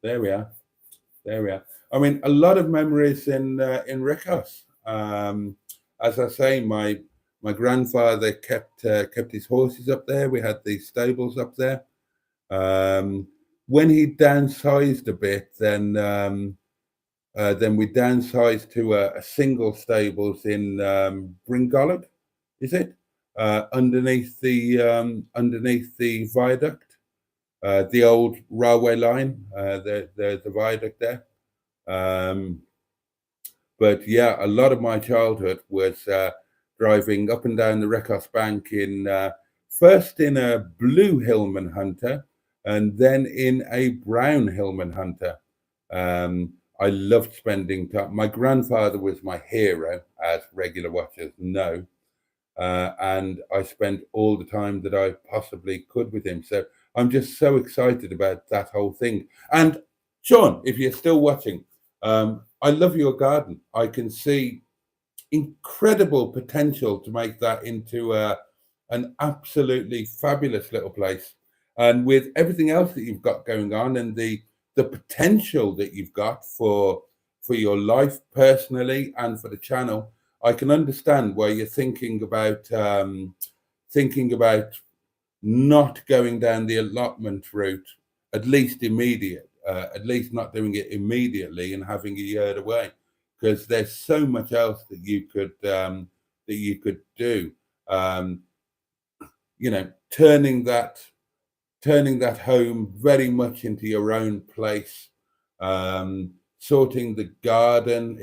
There we are. There we are. I mean, a lot of memories in Ricos. As I say, my grandfather kept his horses up there. We had these stables up there. When he downsized a bit, then we downsized to a single stables in Bringolog, is it? Underneath the viaduct, the old railway line, the viaduct there. But yeah, a lot of my childhood was driving up and down the Recos Bank in first in a blue Hillman Hunter and then in a brown Hillman Hunter. I loved spending time. My grandfather was my hero, as regular watchers know. And I spent all the time that I possibly could with him. So I'm just so excited about that whole thing. And Sean, if you're still watching, I love your garden. I can see incredible potential to make that into an absolutely fabulous little place. And with everything else that you've got going on, and the potential that you've got for your life personally and for the channel, I can understand why you're thinking about not going down the allotment route, at least immediate, at least not doing it immediately and having a year away, because there's so much else that you could do. You know, turning that home very much into your own place, sorting the garden.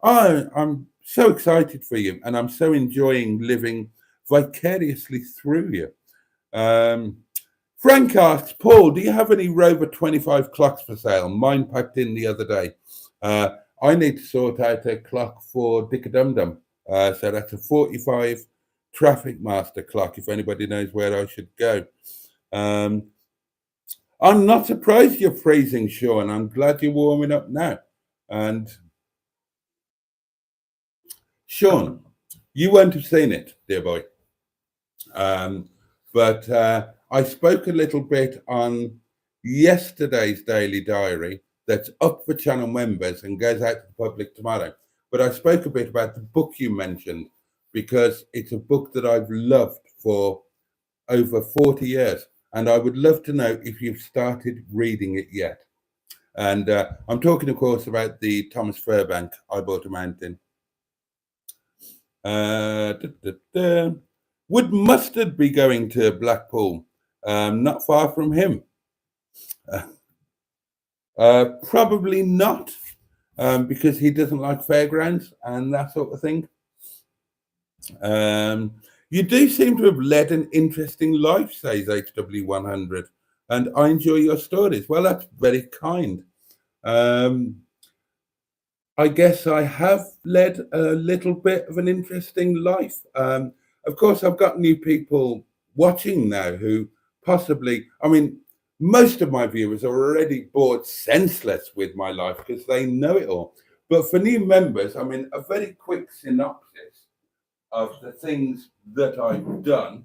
I'm so excited for you, and I'm so enjoying living vicariously through you. Frank asks, Paul, do you have any Rover 25 clocks for sale? Mine packed in the other day. I need to sort out a clock for Dickadum. So that's a 45 Traffic Master clock, if anybody knows where I should go. I'm not surprised you're freezing, Sean. I'm glad you're warming up now. And Sean, you won't have seen it, dear boy. But I spoke a little bit on yesterday's daily diary that's up for channel members and goes out to the public tomorrow. But I spoke a bit about the book you mentioned because it's a book that I've loved for over 40 years. And I would love to know if you've started reading it yet. And I'm talking, of course, about the Thomas Fairbank, I Bought a Mountain. Would Mustard be going to Blackpool? Not far from him. Probably not, because he doesn't like fairgrounds and that sort of thing. You do seem to have led an interesting life, says HW100, and I enjoy your stories. Well, that's very kind. I guess I have led a little bit of an interesting life. Of course, I've got new people watching now who possibly, I mean, most of my viewers are already bored senseless with my life because they know it all. But for new members, I mean, a very quick synopsis of the things that I've done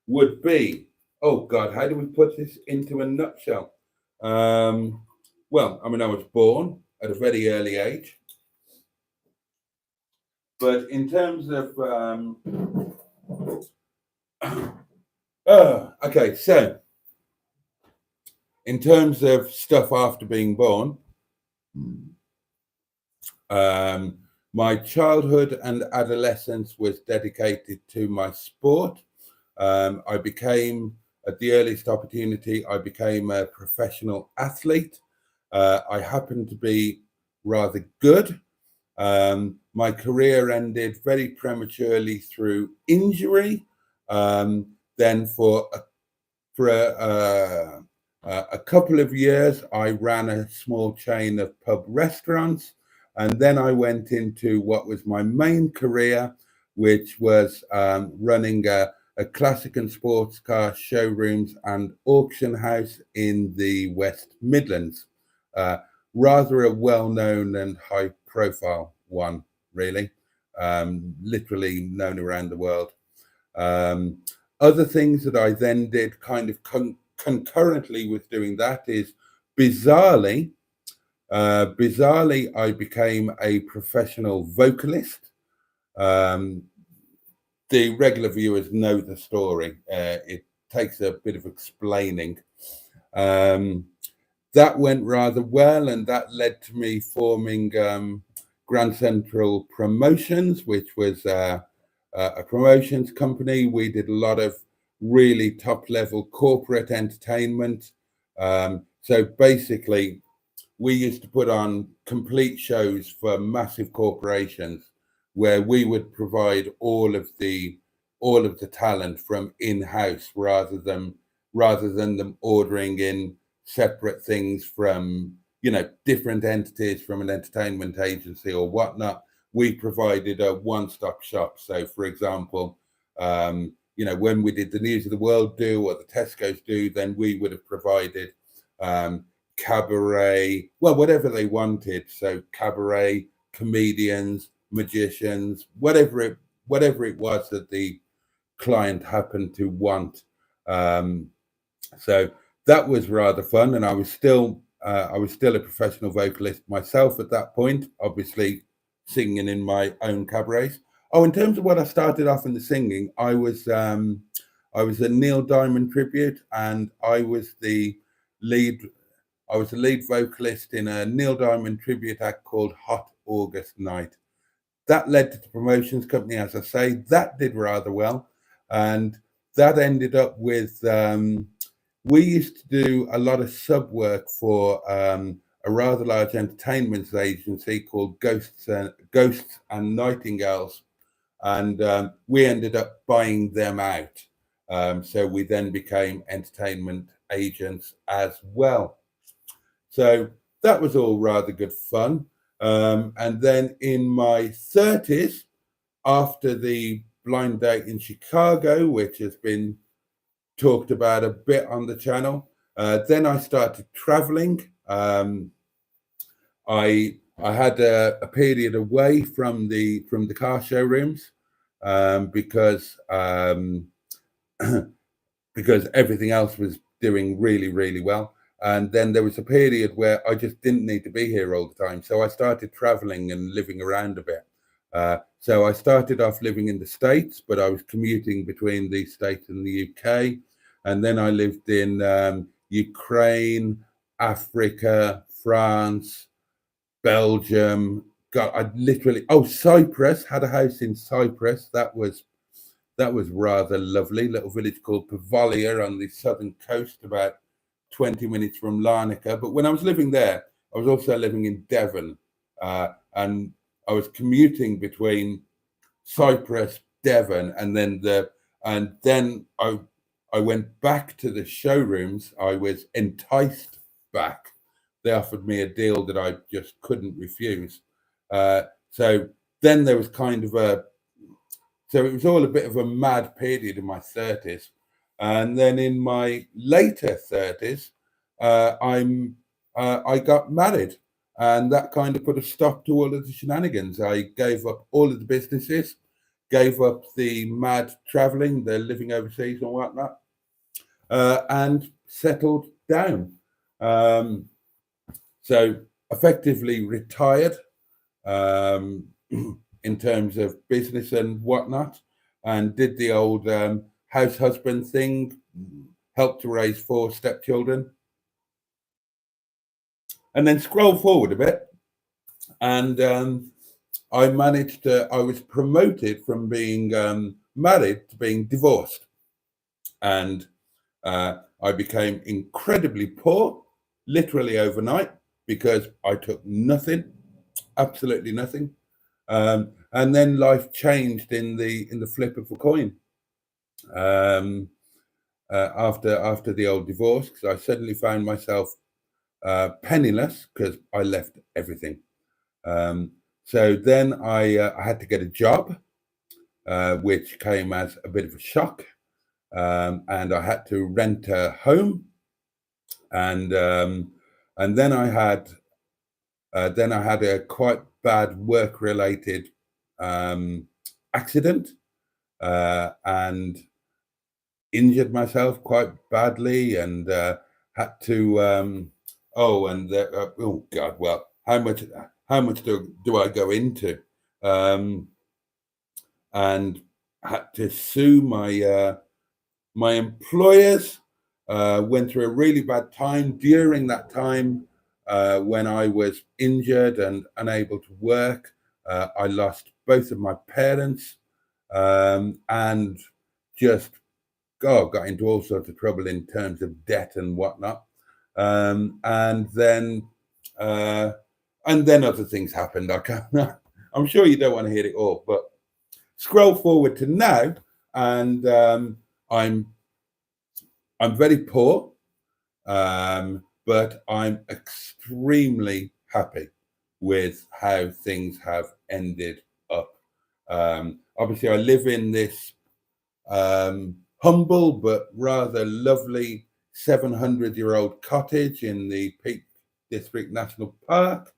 would be, oh God, how do we put this into a nutshell? Well, I mean, I was born at a very early age. But in terms of, okay, so in terms of stuff after being born, my childhood and adolescence was dedicated to my sport. I became, at the earliest opportunity, I became a professional athlete. I happened to be rather good. My career ended very prematurely through injury. Then for a couple of years, I ran a small chain of pub restaurants. And then I went into what was my main career, which was running a classic and sports car showrooms and auction house in the West Midlands. Rather a well-known and high-profile one, really, literally known around the world. Other things that I then did kind of concurrently with doing that is, bizarrely, I became a professional vocalist. The regular viewers know the story. It takes a bit of explaining. That went rather well, and that led to me forming Grand Central Promotions, which was a promotions company. We did a lot of really top-level corporate entertainment. So basically, we used to put on complete shows for massive corporations where we would provide all of the talent from in-house rather than them ordering in separate things from, you know, different entities from an entertainment agency or whatnot. We provided a one-stop shop. So, for example, you know, when we did the News of the World do or the Tesco's do, then we would have provided cabaret, well, whatever they wanted. So cabaret, comedians, magicians, whatever it was that the client happened to want. So that was rather fun, and I was still a professional vocalist myself at that point, obviously singing in my own cabarets. Oh, in terms of what I started off in the singing, I was a Neil Diamond tribute, and I was the lead vocalist in a Neil Diamond tribute act called Hot August Night. That led to the promotions company, as I say. That did rather well, and that ended up with we used to do a lot of sub work for a rather large entertainment agency called Ghosts and Nightingales, and we ended up buying them out. So we then became entertainment agents as well. So that was all rather good fun. And then in my 30s, after the blind date in Chicago, which has been talked about a bit on the channel, then I started traveling. I had a period away from the car showrooms because because everything else was doing really, really well. And then there was a period where I just didn't need to be here all the time. So I started traveling and living around a bit. So I started off living in the States, but I was commuting between the States and the UK. And then I lived in Ukraine, Africa, France, Belgium. God, I literally, oh, Cyprus, had a house in Cyprus. That was rather lovely. Little village called Pavolia on the southern coast, about 20 minutes from Larnaca. But when I was living there, I was also living in Devon, and I was commuting between Cyprus, Devon, and then I went back to the showrooms. I was enticed back. They offered me a deal that I just couldn't refuse. So then there was kind of a so it was all a bit of a mad period in my 30s. And then in my later 30s, I got married. And that kind of put a stop to all of the shenanigans. I gave up all of the businesses, gave up the mad traveling, the living overseas and whatnot, and settled down. Um, so effectively retired. Um, in terms of business and whatnot, and did the old house husband thing, helped to raise 4 stepchildren, and then scroll forward a bit, and I was promoted from being married to being divorced, and I became incredibly poor, literally overnight, because I took nothing, absolutely nothing. And then life changed in the flip of a coin. After the old divorce, because I suddenly found myself penniless because I left everything. So then I had to get a job, which came as a bit of a shock, and I had to rent a home, and then I had a quite bad work-related accident, and injured myself quite badly, and had to oh god, well, how much do I go into, um, and had to sue my employers. Went through a really bad time during that time, when I was injured and unable to work. I lost both of my parents, and just got into all sorts of trouble in terms of debt and whatnot. Um, and then uh, and then other things happened. I'm sure you don't want to hear it all, but scroll forward to now, and I'm I'm very poor, but I'm extremely happy with how things have ended up. Obviously, I live in this humble but rather lovely 700-year-old cottage in the Peak District National Park.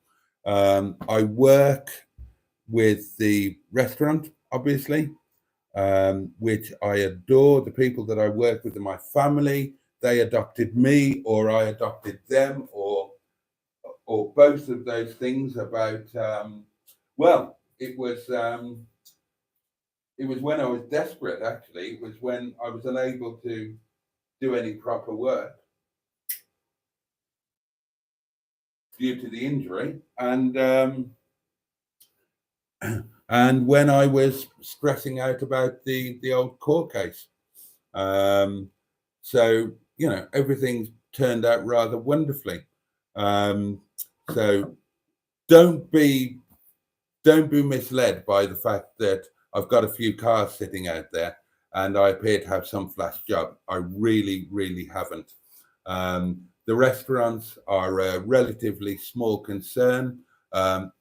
I work with the restaurant, obviously, which I adore. The people that I work with are my family. They adopted me, or I adopted them, or both of those things. Well, it was when I was desperate. Actually, it was when I was unable to do any proper work due to the injury, and when I was stressing out about the old court case. Um, so everything's turned out rather wonderfully. Um, so don't be misled by the fact that I've got a few cars sitting out there and I appear to have some flash job. I really, really haven't. The restaurants are a relatively small concern. I'm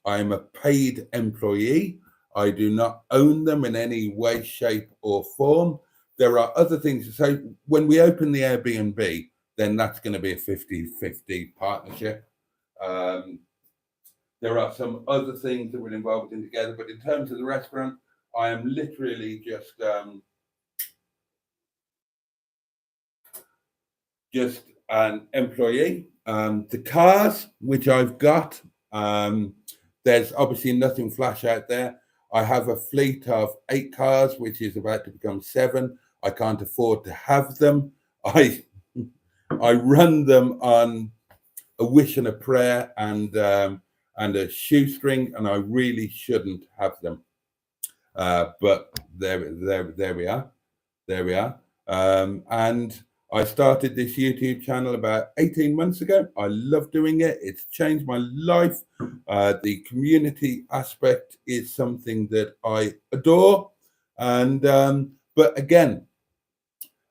a paid employee. I do not own them in any way, shape, or form. There are other things to say. When we open the Airbnb, then that's going to be a 50-50 partnership. Um, there are some other things that we're involved in together, but in terms of the restaurant, I am literally just just an employee. The cars which I've got, there's obviously nothing flash out there. I have a fleet of 8 cars, which is about to become 7. I can't afford to have them. I run them on a wish and a prayer and a shoestring, and I really shouldn't have them. But there we are. There we are. And I started this YouTube channel about 18 months ago. I love doing it. It's changed my life. The community aspect is something that I adore. And but again,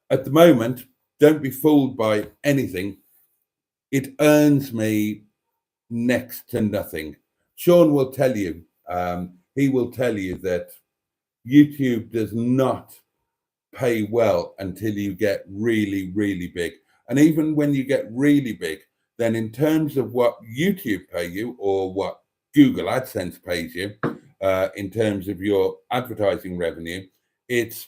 at the moment, don't be fooled by anything. It earns me next to nothing. Sean will tell you, he will tell you that YouTube does not pay well until you get really, really big. And even when you get really big, then in terms of what YouTube pay you or what Google AdSense pays you, in terms of your advertising revenue, it's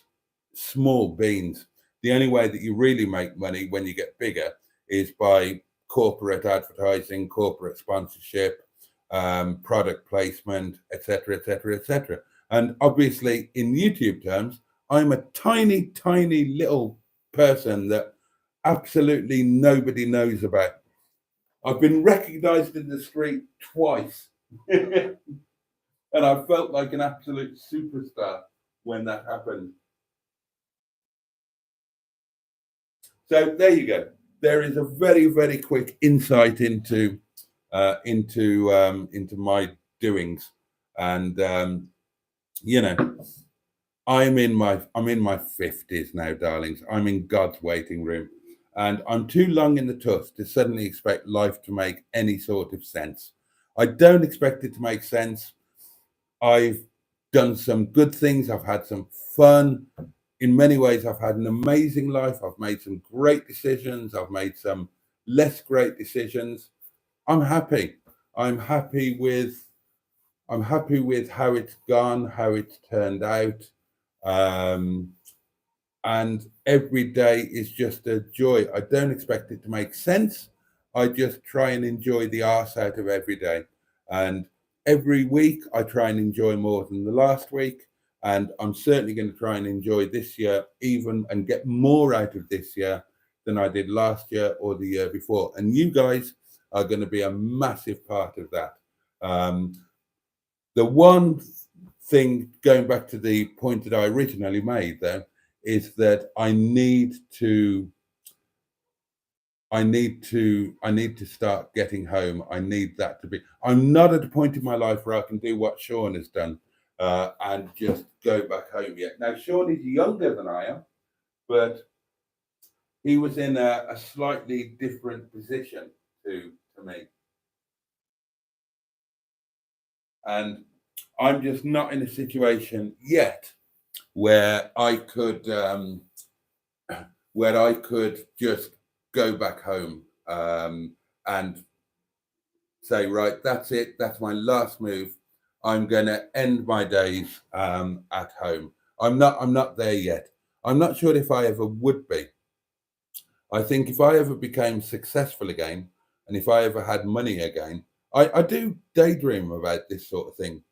small beans. The only way that you really make money when you get bigger is by corporate advertising, corporate sponsorship, product placement, etc., etc., etc. And obviously, in YouTube terms, I'm a tiny, tiny little person that absolutely nobody knows about. I've been recognized in the street twice. And I felt like an absolute superstar when that happened. So there you go. There is a very, very quick insight into my doings, and you know, I'm in my 50s now, darlings. I'm in God's waiting room, and I'm too long in the tooth to suddenly expect life to make any sort of sense. I don't expect it to make sense. I've done some good things. I've had some fun. In many ways, I've had an amazing life. I've made some great decisions. I've made some less great decisions. I'm happy. I'm happy with how it's gone, how it's turned out. And every day is just a joy. I don't expect it to make sense. I just try and enjoy the arse out of every day. And every week I try and enjoy more than the last week. And I'm certainly going to try and enjoy this year even and get more out of this year than I did last year or the year before. And you guys are going to be a massive part of that. The one thing, going back to the point that I originally made, though, is that I need to start getting home. I need that to be. I'm not at a point in my life where I can do what Sean has done and just go back home yet. Now, Sean is younger than I am, but he was in a slightly different position to me. And I'm just not in a situation yet where I could just go back home and say, right, that's it. That's my last move. I'm going to end my days at home. I'm not there yet. I'm not sure if I ever would be. I think if I ever became successful again, and if I ever had money again, I do daydream about this sort of thing.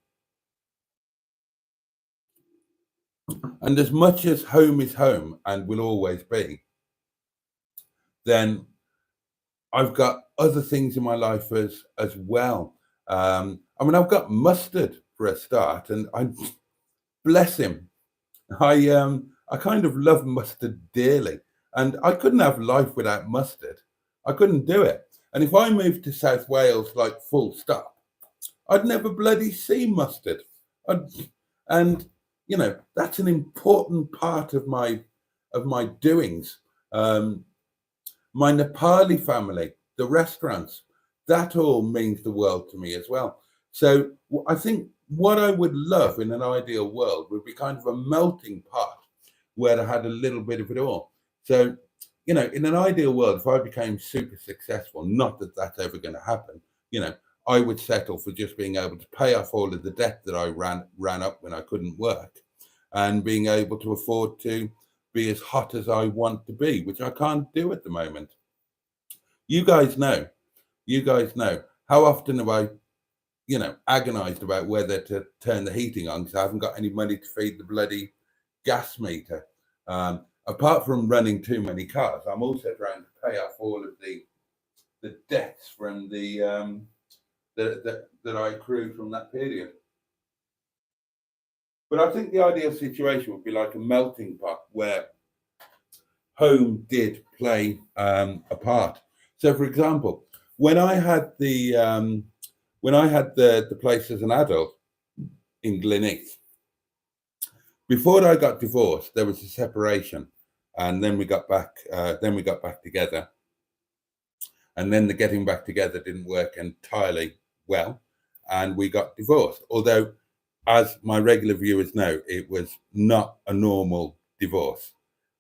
And as much as home is home and will always be, then I've got other things in my life as well. I mean, I've got Mustard for a start, and I bless him. I kind of love Mustard dearly, and I couldn't have life without Mustard. I couldn't do it. And if I moved to South Wales, like full stop, I'd never bloody see Mustard. And you know, that's an important part of my doings. My Nepali family, the restaurants, that all means the world to me as well. So I think what I would love in an ideal world would be kind of a melting pot where I had a little bit of it all. So, you know, in an ideal world, if I became super successful, not that that's ever going to happen, you know, I would settle for just being able to pay off all of the debt that I ran up when I couldn't work, and being able to afford to be as hot as I want to be, which I can't do at the moment. You guys know, how often have I, agonized about whether to turn the heating on because I haven't got any money to feed the bloody gas meter. Apart from running too many cars, I'm also trying to pay off all of the debts from that I accrued from that period. But I think the ideal situation would be like a melting pot where home did play a part. So, for example, when I had the place as an adult in Gleneath, before I got divorced, there was a separation, and then we got back. Then we got back together, and then the getting back together didn't work entirely well, and we got divorced. Although, as my regular viewers know, it was not a normal divorce.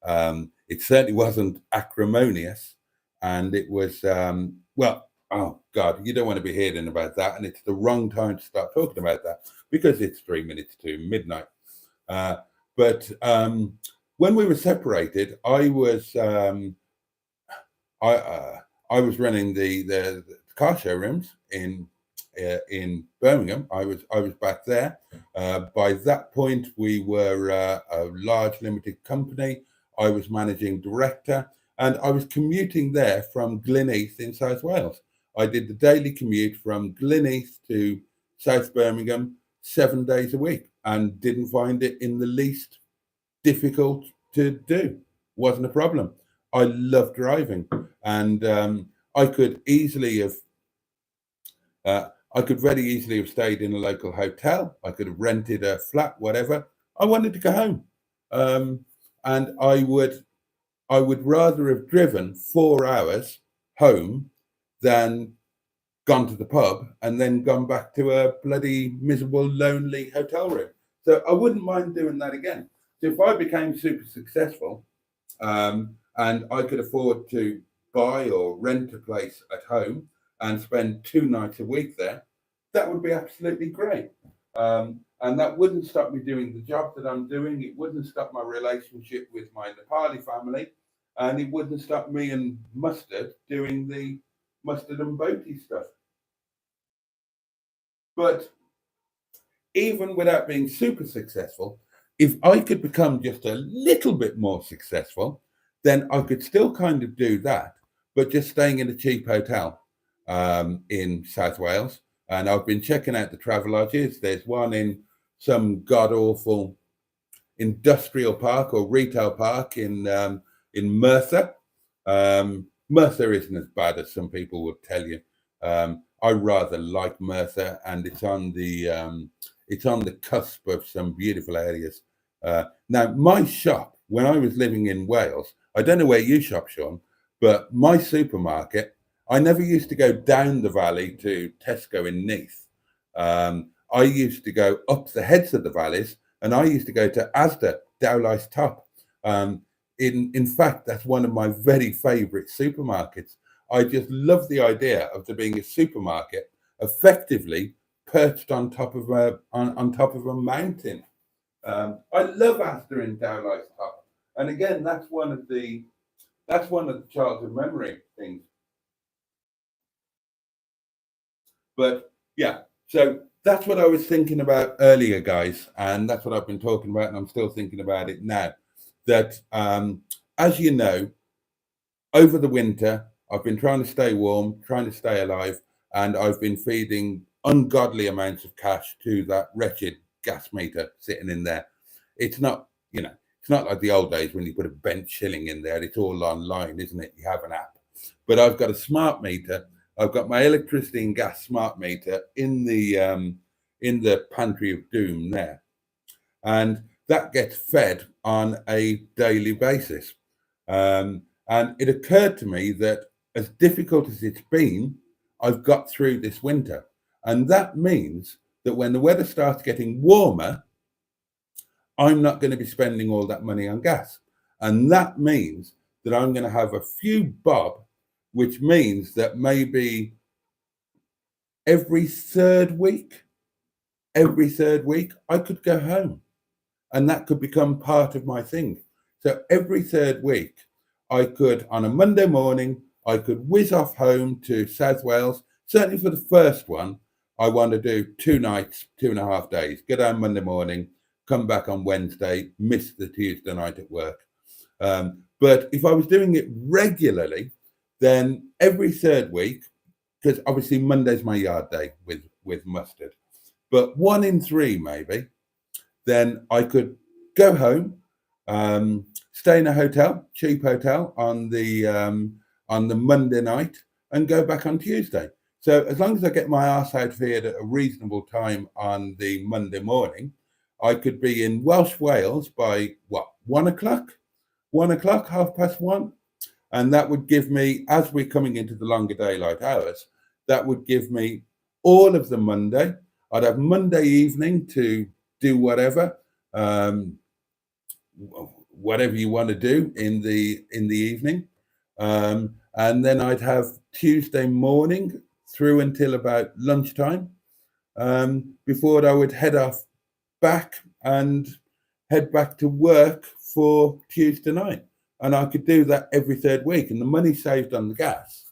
It certainly wasn't acrimonious, and it was well. Oh God, you don't want to be hearing about that, and it's the wrong time to start talking about that because it's 3 minutes to midnight. But when we were separated, I was running the car showrooms in Birmingham. I was back there. By that point, we were a large limited company. I was managing director, and I was commuting there from Gleneath in South Wales. I did the daily commute from Gleneath to South Birmingham 7 days a week, and didn't find it in the least difficult to do. Wasn't a problem. I love driving, and I could very easily have stayed in a local hotel. I could have rented a flat, whatever. I wanted to go home, and I would rather have driven 4 hours home than gone to the pub and then gone back to a bloody miserable, lonely hotel room. So I wouldn't mind doing that again. So if I became super successful, and I could afford to buy or rent a place at home and spend 2 nights a week there, that would be absolutely great. And that wouldn't stop me doing the job that I'm doing. It wouldn't stop my relationship with my Nepali family. And it wouldn't stop me and Mustard doing the Mustard and Boaty stuff. But even without being super successful, if I could become just a little bit more successful, then I could still kind of do that, but just staying in a cheap hotel in South Wales. And I've been checking out the Travelodges. There's one in some god awful industrial park or retail park in Merthyr. Merthyr isn't as bad as some people would tell you. I rather like Merthyr, and it's on the cusp of some beautiful areas. Now, my shop, when I was living in Wales, I don't know where you shop, Sean, but my supermarket, I never used to go down the valley to Tesco in Neath. I used to go up the heads of the valleys, and I used to go to Asda, Dowlais Top. In fact, that's one of my very favourite supermarkets. I just love the idea of there being a supermarket effectively perched on top of a mountain. I love Asda in Dowlais Top, and again, that's one of the childhood memory things. But yeah, so that's what I was thinking about earlier, guys, and that's what I've been talking about, and I'm still thinking about it now. That, as you know, over the winter, I've been trying to stay warm, trying to stay alive, and I've been feeding ungodly amounts of cash to that wretched gas meter sitting in there. It's not, it's not like the old days when you put a bent shilling in there. It's all online, isn't it? You have an app. But I've got a smart meter. I've got my electricity and gas smart meter in the pantry of doom there, and that gets fed on a daily basis. And it occurred to me that as difficult as it's been, I've got through this winter, and that means that when the weather starts getting warmer, I'm not going to be spending all that money on gas, and that means that I'm going to have a few bob, which means that maybe every third week, I could go home, and that could become part of my thing. So every third week, I could, on a Monday morning, I could whiz off home to South Wales. Certainly for the first one, I want to do 2 nights, 2.5 days. Get home Monday morning, come back on Wednesday, miss the Tuesday night at work. But if I was doing it regularly, then every third week, because obviously Monday's my yard day with mustard, but 1 in 3 maybe, then I could go home, stay in a hotel, cheap hotel on the Monday night, and go back on Tuesday. So as long as I get my arse out here at a reasonable time on the Monday morning, I could be in Welsh Wales by what, 1 o'clock, 1 o'clock, 1:30, and that would give me, as we're coming into the longer daylight hours, that would give me all of the Monday. I'd have Monday evening to do whatever, whatever you want to do in the evening, and then I'd have Tuesday morning through until about lunchtime, before I would head off back and head back to work for Tuesday night. And I could do that every third week, and the money saved on the gas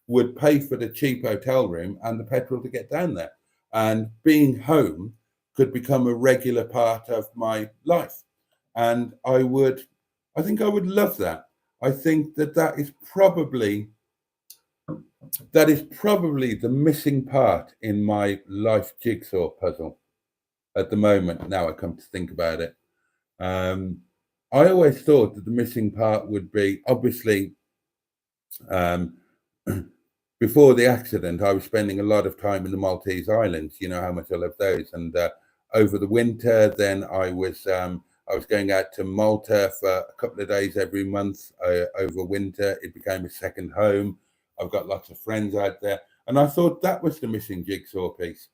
would pay for the cheap hotel room and the petrol to get down there. And being home could become a regular part of my life. And I think I would love that. I think that is probably the missing part in my life jigsaw puzzle at the moment. Now I come to think about it. I always thought that the missing part would be, obviously, before the accident, I was spending a lot of time in the Maltese Islands. You know how much I love those. And over the winter, then I was going out to Malta for a couple of days every month over winter. It became a second home. I've got lots of friends out there. And I thought that was the missing jigsaw piece.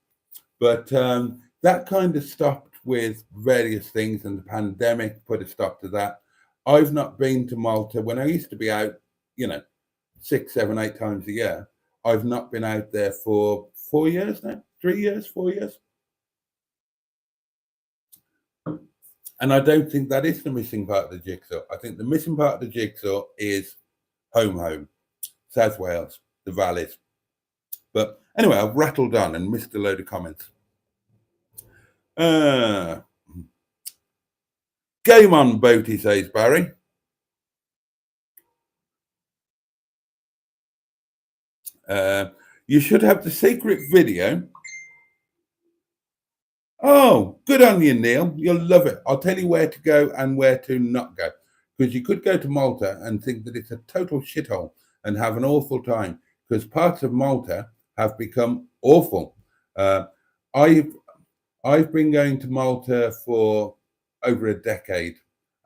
But that kind of stopped with various things, and the pandemic put a stop to that. I've not been to Malta when I used to be out, 6, 7, 8 times a year. I've not been out there for 4 years now, 3 years, 4 years. And I don't think that is the missing part of the jigsaw. I think the missing part of the jigsaw is home, South Wales, the valleys. But anyway, I've rattled on and missed a load of comments. Game on, Boaty, says Barry. You should have the secret video. Oh, good on you, Neil. You'll love it. I'll tell you where to go and where to not go. Because you could go to Malta and think that it's a total shithole and have an awful time, because parts of Malta have become awful. I've been going to Malta for over a decade,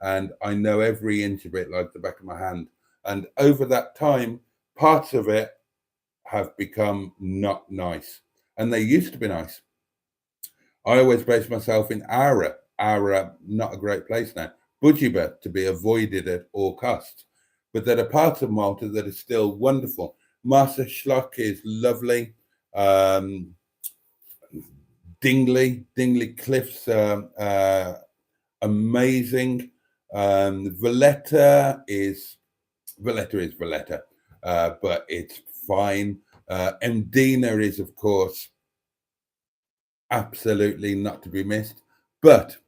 and I know every inch of it like the back of my hand. And over that time, parts of it have become not nice, and they used to be nice. I always base myself in Ara, not a great place now. Bujiba, to be avoided at all costs. But there are parts of Malta that are still wonderful. Marsa Schlock is lovely. Dingley Cliffs are amazing. Valletta is Valletta, but it's fine. Mdina is, of course, absolutely not to be missed. But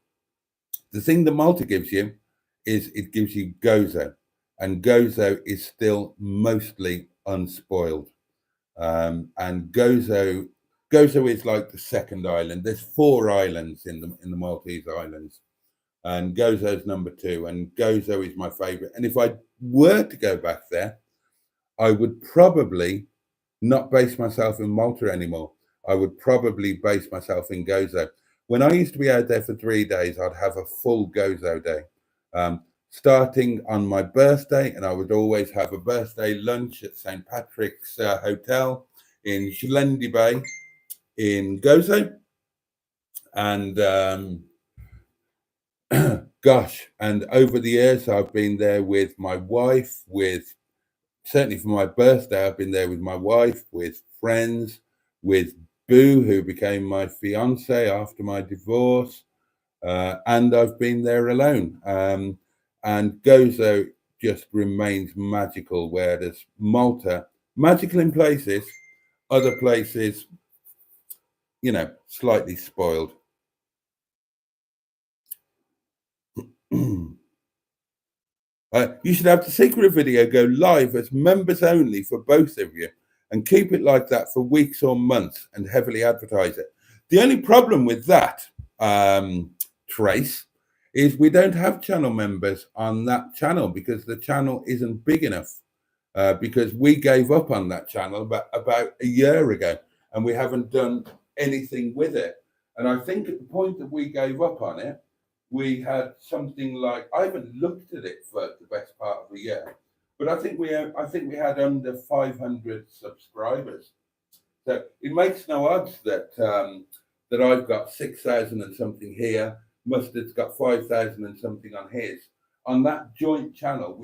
the thing that Malta gives you is it gives you Gozo, and Gozo is still mostly unspoiled. And Gozo is like the second island. There's 4 islands in the Maltese Islands, and Gozo's number 2, and Gozo is my favorite. And if I were to go back there, I would probably not base myself in Malta anymore. I would probably base myself in Gozo. When I used to be out there for 3 days, I'd have a full Gozo day, starting on my birthday, and I would always have a birthday lunch at St. Patrick's Hotel in Shlendi Bay in Gozo. And gosh, and over the years, I've been there with my wife, certainly for my birthday, I've been there with my wife, with friends, with Boo, who became my fiance after my divorce, and I've been there alone. And Gozo just remains magical, whereas Malta, magical in places, other places, slightly spoiled. You should have the secret video go live as members only for both of you and keep it like that for weeks or months and heavily advertise it. The only problem with that, Trace, is we don't have channel members on that channel because the channel isn't big enough. Because we gave up on that channel about a year ago and we haven't done anything with it. And I think at the point that we gave up on it, we had something like, I haven't looked at it for the best part of a year, but I think we had under 500 subscribers. So it makes no odds that that I've got 6,000 and something here. Mustard's got 5,000 and something on his. On that joint channel,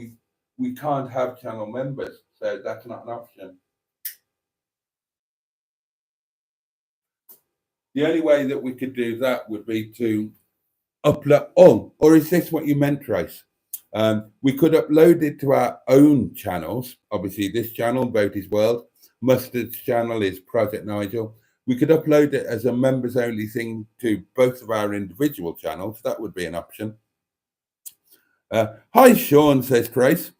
we can't have channel members, so that's not an option. The only way that we could do that would be to upload. Oh, or is this what you meant, Trace? We could upload it to our own channels. Obviously, this channel, Boaty's World. Mustard's channel is Project Nigel. We could upload it as a members only thing to both of our individual channels. That would be an option. Hi, Sean, says Trace.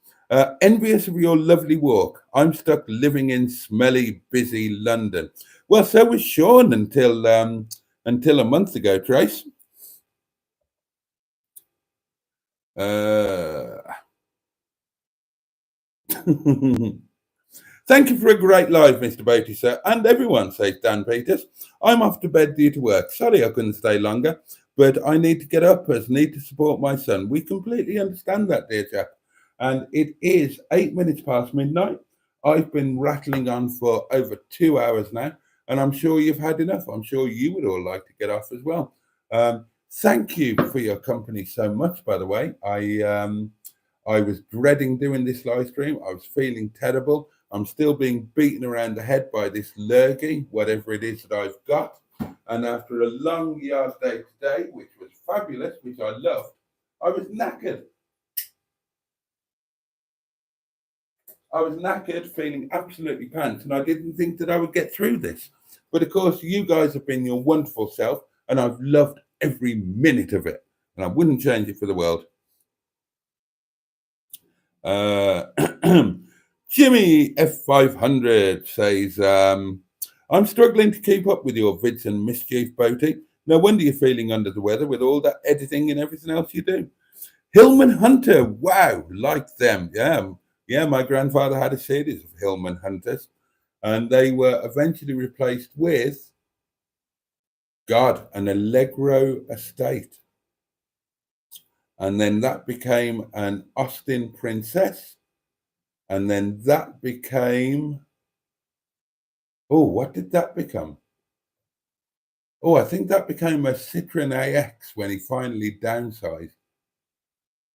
Envious of your lovely walk. I'm stuck living in smelly, busy London. Well, so was Sean until a month ago, Trace. Thank you for a great live, Mr. Boaty, sir, and everyone, says Dan Peters. I'm off to bed due to work. Sorry I couldn't stay longer, but I need to get up as need to support my son. We completely understand that, dear chap. And it is 8 minutes past midnight. I've been rattling on for over 2 hours now, and I'm sure you've had enough. I'm sure you would all like to get off as well. Thank you for your company so much, by the way. I was dreading doing this live stream. I was feeling terrible. I'm still being beaten around the head by this lurgy, whatever it is that I've got. And after a long yard day today, which was fabulous, which I loved, I was knackered. I was knackered, feeling absolutely pants, and I didn't think that I would get through this. But of course, you guys have been your wonderful self, and I've loved every minute of it, and I wouldn't change it for the world. Jimmy F500 says, I'm struggling to keep up with your vids and mischief, Boaty. No wonder you're feeling under the weather with all that editing and everything else you do. Hillman Hunter, wow, like them. Yeah, my grandfather had a series of Hillman Hunters, and they were eventually replaced with, an Allegro estate. And then that became an Austin Princess. And then that became, what did that become? Oh, I think that became a Citroen AX when he finally downsized.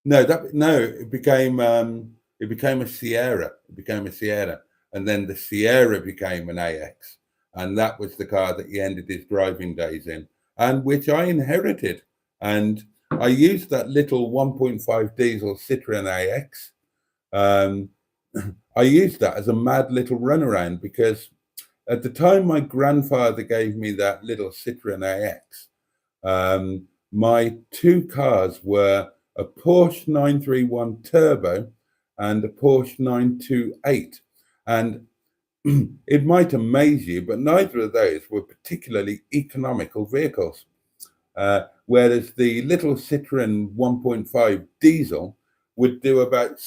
It became a Sierra. It became a Sierra. And then the Sierra became an AX. And that was the car that he ended his driving days in, and which I inherited. And I used that little 1.5 diesel Citroen AX. I used that as a mad little runaround because at the time my grandfather gave me that little Citroen AX, my two cars were a Porsche 931 Turbo and a Porsche 928. And it might amaze you, but neither of those were particularly economical vehicles. Whereas the little Citroen 1.5 diesel would do about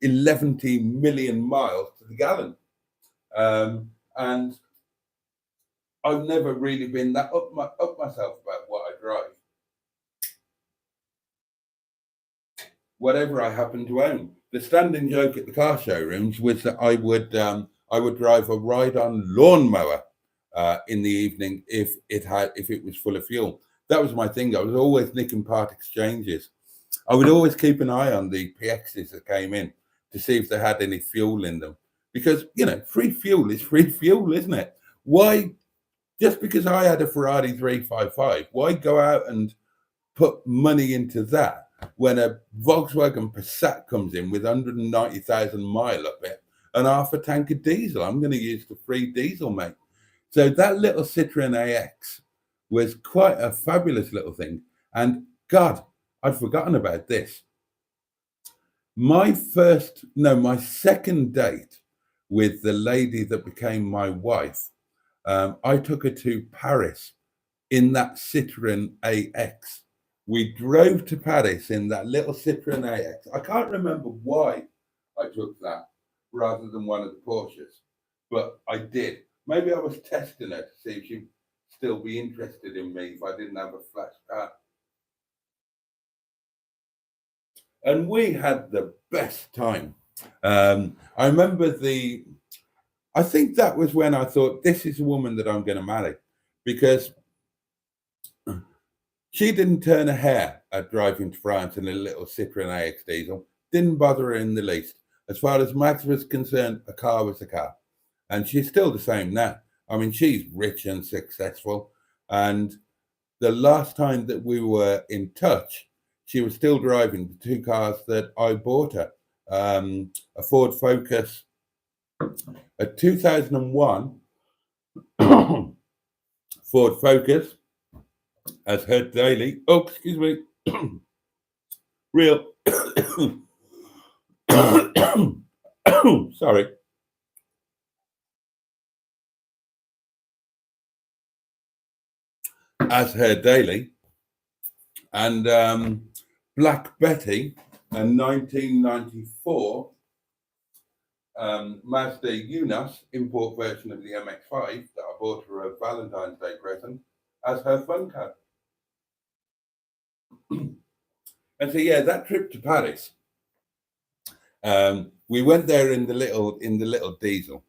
11 million miles to the gallon. And I've never really been that up myself about what I drive. Whatever I happen to own. The standing joke at the car showrooms was that I would drive a ride-on lawnmower in the evening if it was full of fuel. That was my thing. I was always nicking part exchanges. I would always keep an eye on the PXs that came in to see if they had any fuel in them. Because, free fuel is free fuel, isn't it? Why, just because I had a Ferrari 355, why go out and put money into that when a Volkswagen Passat comes in with 190,000 mile up it and half a tank of diesel. I'm going to use the free diesel, mate. So that little Citroen AX was quite a fabulous little thing. And God, I'd forgotten about this. My second date with the lady that became my wife, I took her to Paris in that Citroen AX. We drove to Paris in that little Citroen AX. I can't remember why I took that rather than one of the Porsches, but I did. Maybe I was testing her to see if she'd still be interested in me if I didn't have a flash car. And we had the best time. I remember I think that was when I thought, this is a woman that I'm going to marry, because she didn't turn a hair at driving to France in a little Citroen AX diesel. Didn't bother her in the least. As far as Max was concerned, a car was a car. And she's still the same now. I mean, she's rich and successful. And the last time that we were in touch, she was still driving the two cars that I bought her. A Ford Focus, a 2001 Ford Focus, as her daily, real, sorry, as her daily, and Black Betty, a 1994 Mazda Unos import version of the MX-5 that I bought for a Valentine's Day present as her fun car. And so yeah, that trip to Paris, we went there in the little diesel,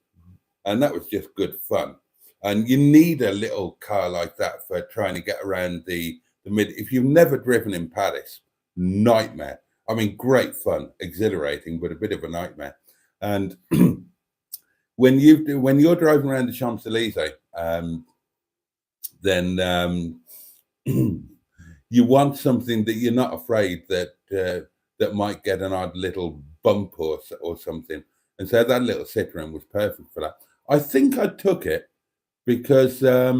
and that was just good fun. And you need a little car like that for trying to get around the mid. If you've never driven in Paris, nightmare. I mean, great fun, exhilarating, but a bit of a nightmare. And when you're driving around the Champs-Elysees, then you want something that you're not afraid that might get an odd little bump or something. And so that little Citroen was perfect for that. I think I took it because I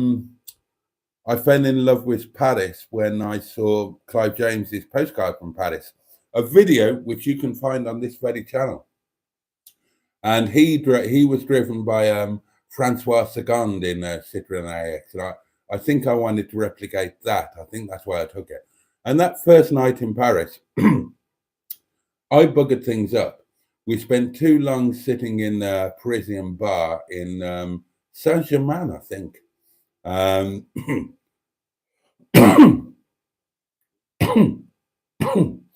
fell in love with Paris when I saw Clive James's postcard from Paris, a video which you can find on this very channel. And he was driven by Francois Segond in a Citroen AX. And I think I wanted to replicate that. I think that's why I took it. And that first night in Paris, I buggered things up. We spent too long sitting in a Parisian bar in Saint-Germain, I think.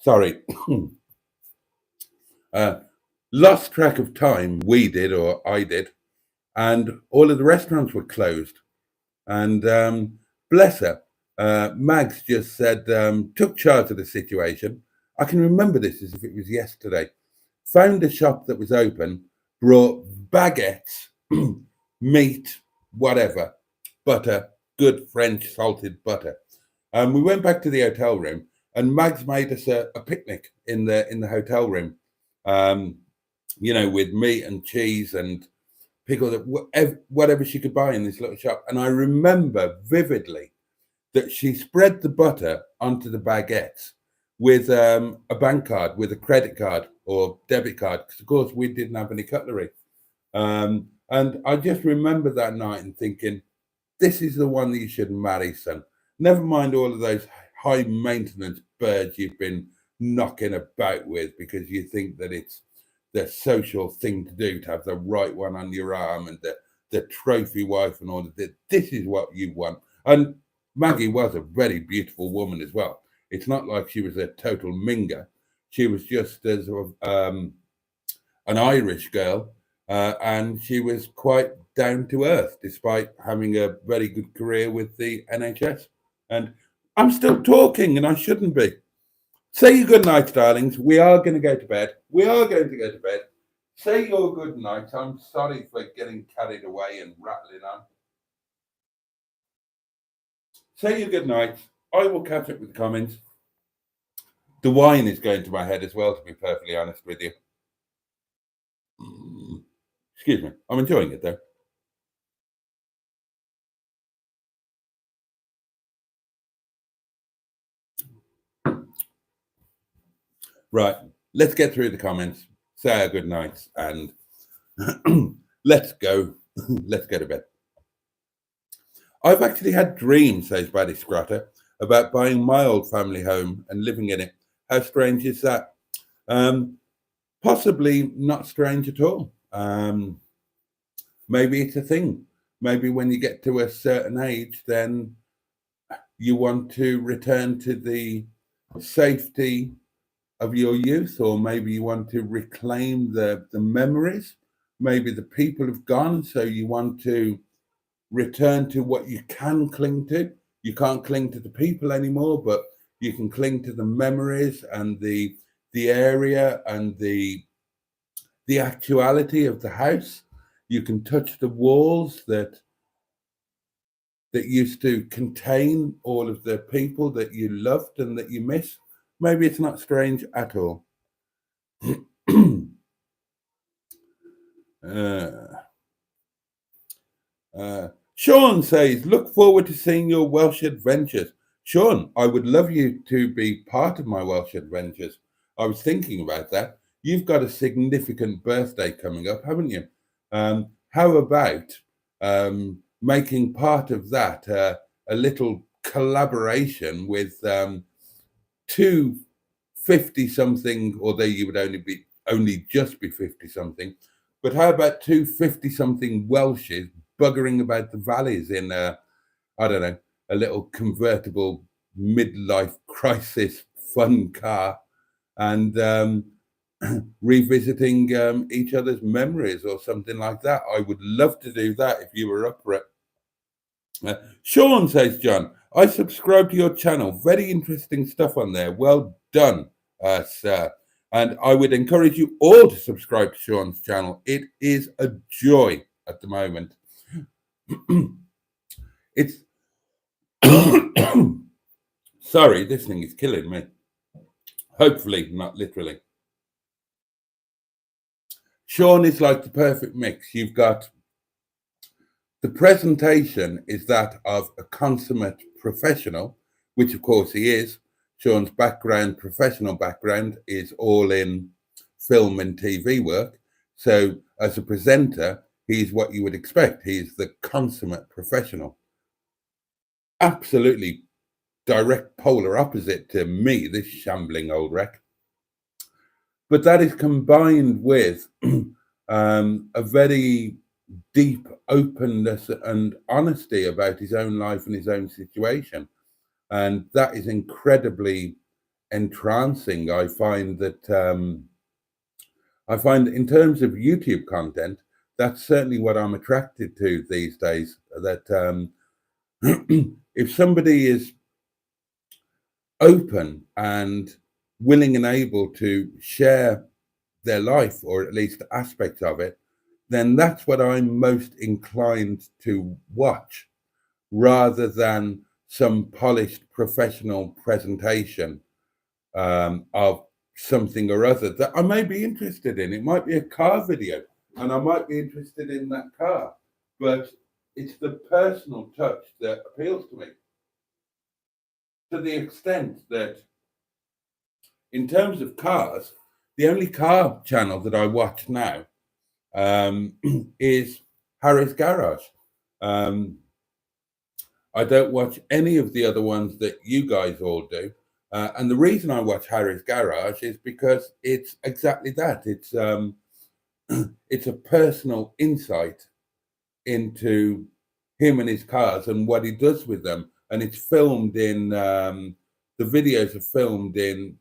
Sorry. Lost track of time, we did, or I did, and all of the restaurants were closed. And bless her, Mags just said, took charge of the situation. I can remember this as if it was yesterday. Found a shop that was open, brought baguettes, meat, whatever, butter, good French salted butter. We went back to the hotel room, and Mags made us a picnic in the hotel room. With meat and cheese and pickles, whatever she could buy in this little shop. And I remember vividly that she spread the butter onto the baguettes with a bank card, with a credit card or debit card, because of course we didn't have any cutlery. And I just remember that night and thinking, this is the one that you should marry, son. Never mind all of those high maintenance birds you've been knocking about with because you think that it's the social thing to do, to have the right one on your arm and the trophy wife and all of that. This is what you want. And Maggie was a very beautiful woman as well. It's not like she was a total minger. She was just as an Irish girl, and she was quite down to earth, despite having a very good career with the NHS. And I'm still talking, and I shouldn't be. Say your good nights, darlings. We are going to go to bed. Say your good night. I'm sorry for getting carried away and rattling on. Say your good night. I will catch up with the comments. The wine is going to my head as well, to be perfectly honest with you. Excuse me. I'm enjoying it though. Right. Let's get through the comments, say our good nights, and let's go. Let's go to bed. I've actually had dreams, says Buddy Scrotter, about buying my old family home and living in it. How strange is that? Possibly not strange at all. Maybe it's a thing. Maybe when you get to a certain age, then you want to return to the safety of your youth, or maybe you want to reclaim the memories. Maybe the people have gone, so you want to return to what you can cling to. You can't cling to the people anymore, but you can cling to the memories and the area and the actuality of the house. You can touch the walls that used to contain all of the people that you loved and that you miss. Maybe it's not strange at all. uh, Sean says, look forward to seeing your Welsh adventures. Sean, I would love you to be part of my Welsh adventures. I was thinking about that. You've got a significant birthday coming up, haven't you? How about making part of that a little collaboration with two 50 something, although you would only just be 50 something, but how about two 50 something Welshes buggering about the valleys in I don't know, a little convertible midlife crisis fun car, and revisiting each other's memories or something like that. I would love to do that if you were up for it. Sean says, John, I subscribe to your channel. Very interesting stuff on there. Well done, sir. And I would encourage you all to subscribe to Sean's channel. It is a joy at the moment. It's sorry, this thing is killing me. Hopefully, not literally. Sean is like the perfect mix. You've got the presentation is that of a consummate professional, which of course he is. Sean's background, professional background, is all in film and TV work. So as a presenter, he's what you would expect. He's the consummate professional. Absolutely direct polar opposite to me, this shambling old wreck. But that is combined with a very deep openness and honesty about his own life and his own situation. And that is incredibly entrancing. I find that in terms of YouTube content, that's certainly what I'm attracted to these days. That if somebody is open and willing and able to share their life, or at least aspects of it, then that's what I'm most inclined to watch, rather than some polished professional presentation of something or other that I may be interested in. It might be a car video, and I might be interested in that car, but it's the personal touch that appeals to me, to the extent that, in terms of cars, the only car channel that I watch now is Harry's Garage. I don't watch any of the other ones that you guys all do. And the reason I watch Harry's Garage is because it's exactly that. It's it's a personal insight into him and his cars and what he does with them. And it's filmed in the videos are filmed in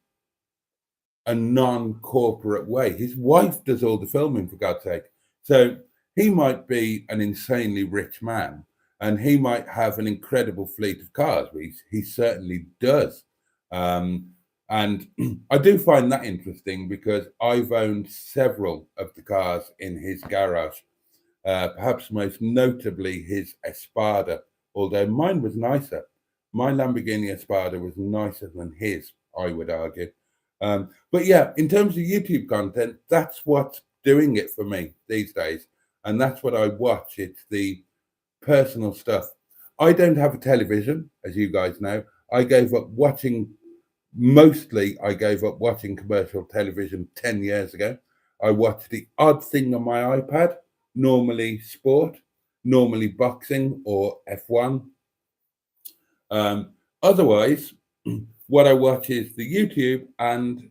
a non-corporate way. His wife does all the filming, for God's sake. So he might be an insanely rich man, and he might have an incredible fleet of cars. He certainly does. And I do find that interesting because I've owned several of the cars in his garage, perhaps most notably his Espada, although mine was nicer. My Lamborghini Espada was nicer than his, I would argue. But yeah, in terms of YouTube content, that's what's doing it for me these days. And that's what I watch. It's the personal stuff. I don't have a television, as you guys know. I gave up watching, mostly I gave up watching commercial television 10 years ago. I watch the odd thing on my iPad, normally sport, normally boxing or F1. Otherwise, what I watch is the YouTube, and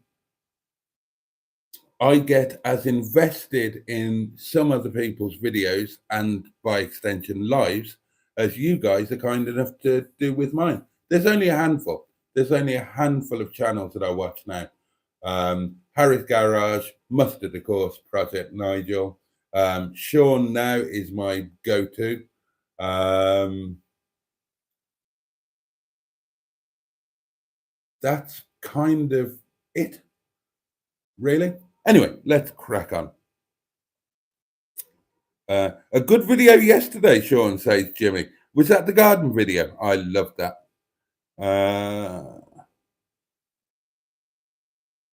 I get as invested in some other people's videos and by extension lives as you guys are kind enough to do with mine. There's only a handful. There's only a handful of channels that I watch now. Harry's Garage, Mustard, of course, Project Nigel. Sean now is my go-to. That's kind of it, really. Anyway, let's crack on. A good video yesterday, Sean, says Jimmy. Was that the garden video? I loved that.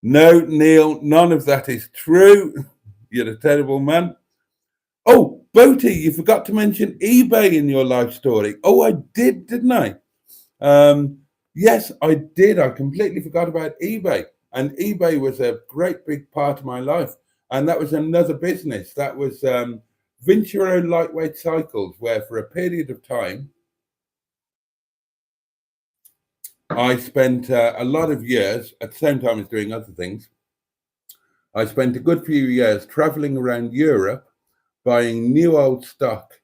No, Neil, none of that is true. You're a terrible man. Oh, Boaty, you forgot to mention eBay in your life story. Oh, I did, didn't I? Yes, I did. I completely forgot about eBay. And eBay was a great big part of my life. And that was another business. That was Vincero Lightweight Cycles, where for a period of time, I spent a lot of years, at the same time as doing other things, I spent a good few years traveling around Europe, buying new old stock,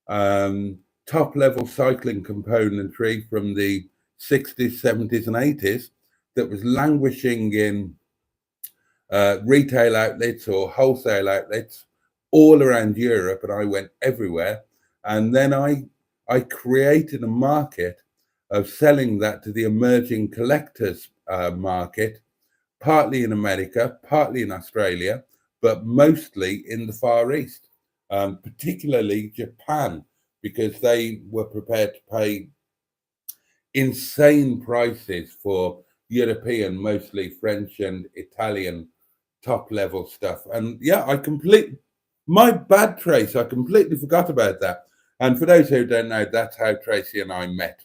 top level cycling componentry from the 60s, 70s, and 80s that was languishing in retail outlets or wholesale outlets all around Europe, and I went everywhere. And then I created a market of selling that to the emerging collectors market, partly in America, partly in Australia, but mostly in the Far East, particularly Japan, because they were prepared to pay insane prices for European, mostly French and Italian top level stuff. And yeah, my bad, Trace, I completely forgot about that. And for those who don't know, that's how Tracy and I met.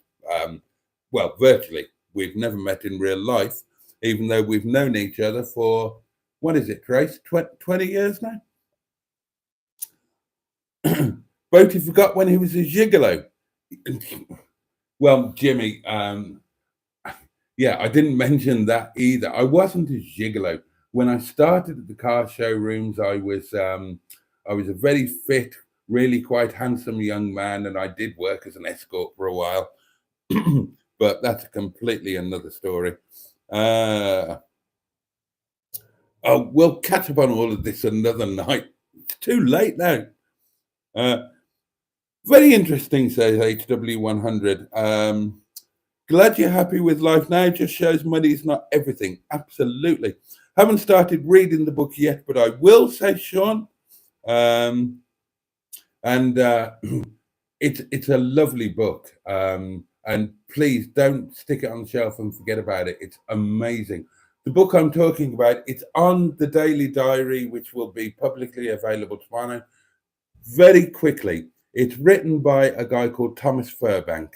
Well, virtually. We've never met in real life, even though we've known each other for, what is it, Trace? 20 years now? Boaty forgot when he was a gigolo. Well, Jimmy, yeah, I didn't mention that either. I wasn't a gigolo. When I started at the car showrooms, I was a very fit, really quite handsome young man, and I did work as an escort for a while. But that's completely another story. Oh, we'll catch up on all of this another night. It's too late now. Very interesting, says HW100. Glad you're happy with life now. Just shows money's not everything. Absolutely. Haven't started reading the book yet, but I will, says Sean. And it's a lovely book. And please don't stick it on the shelf and forget about it. It's amazing. The book I'm talking about, it's on the Daily Diary, which will be publicly available tomorrow. Very quickly, it's written by a guy called Thomas Furbank.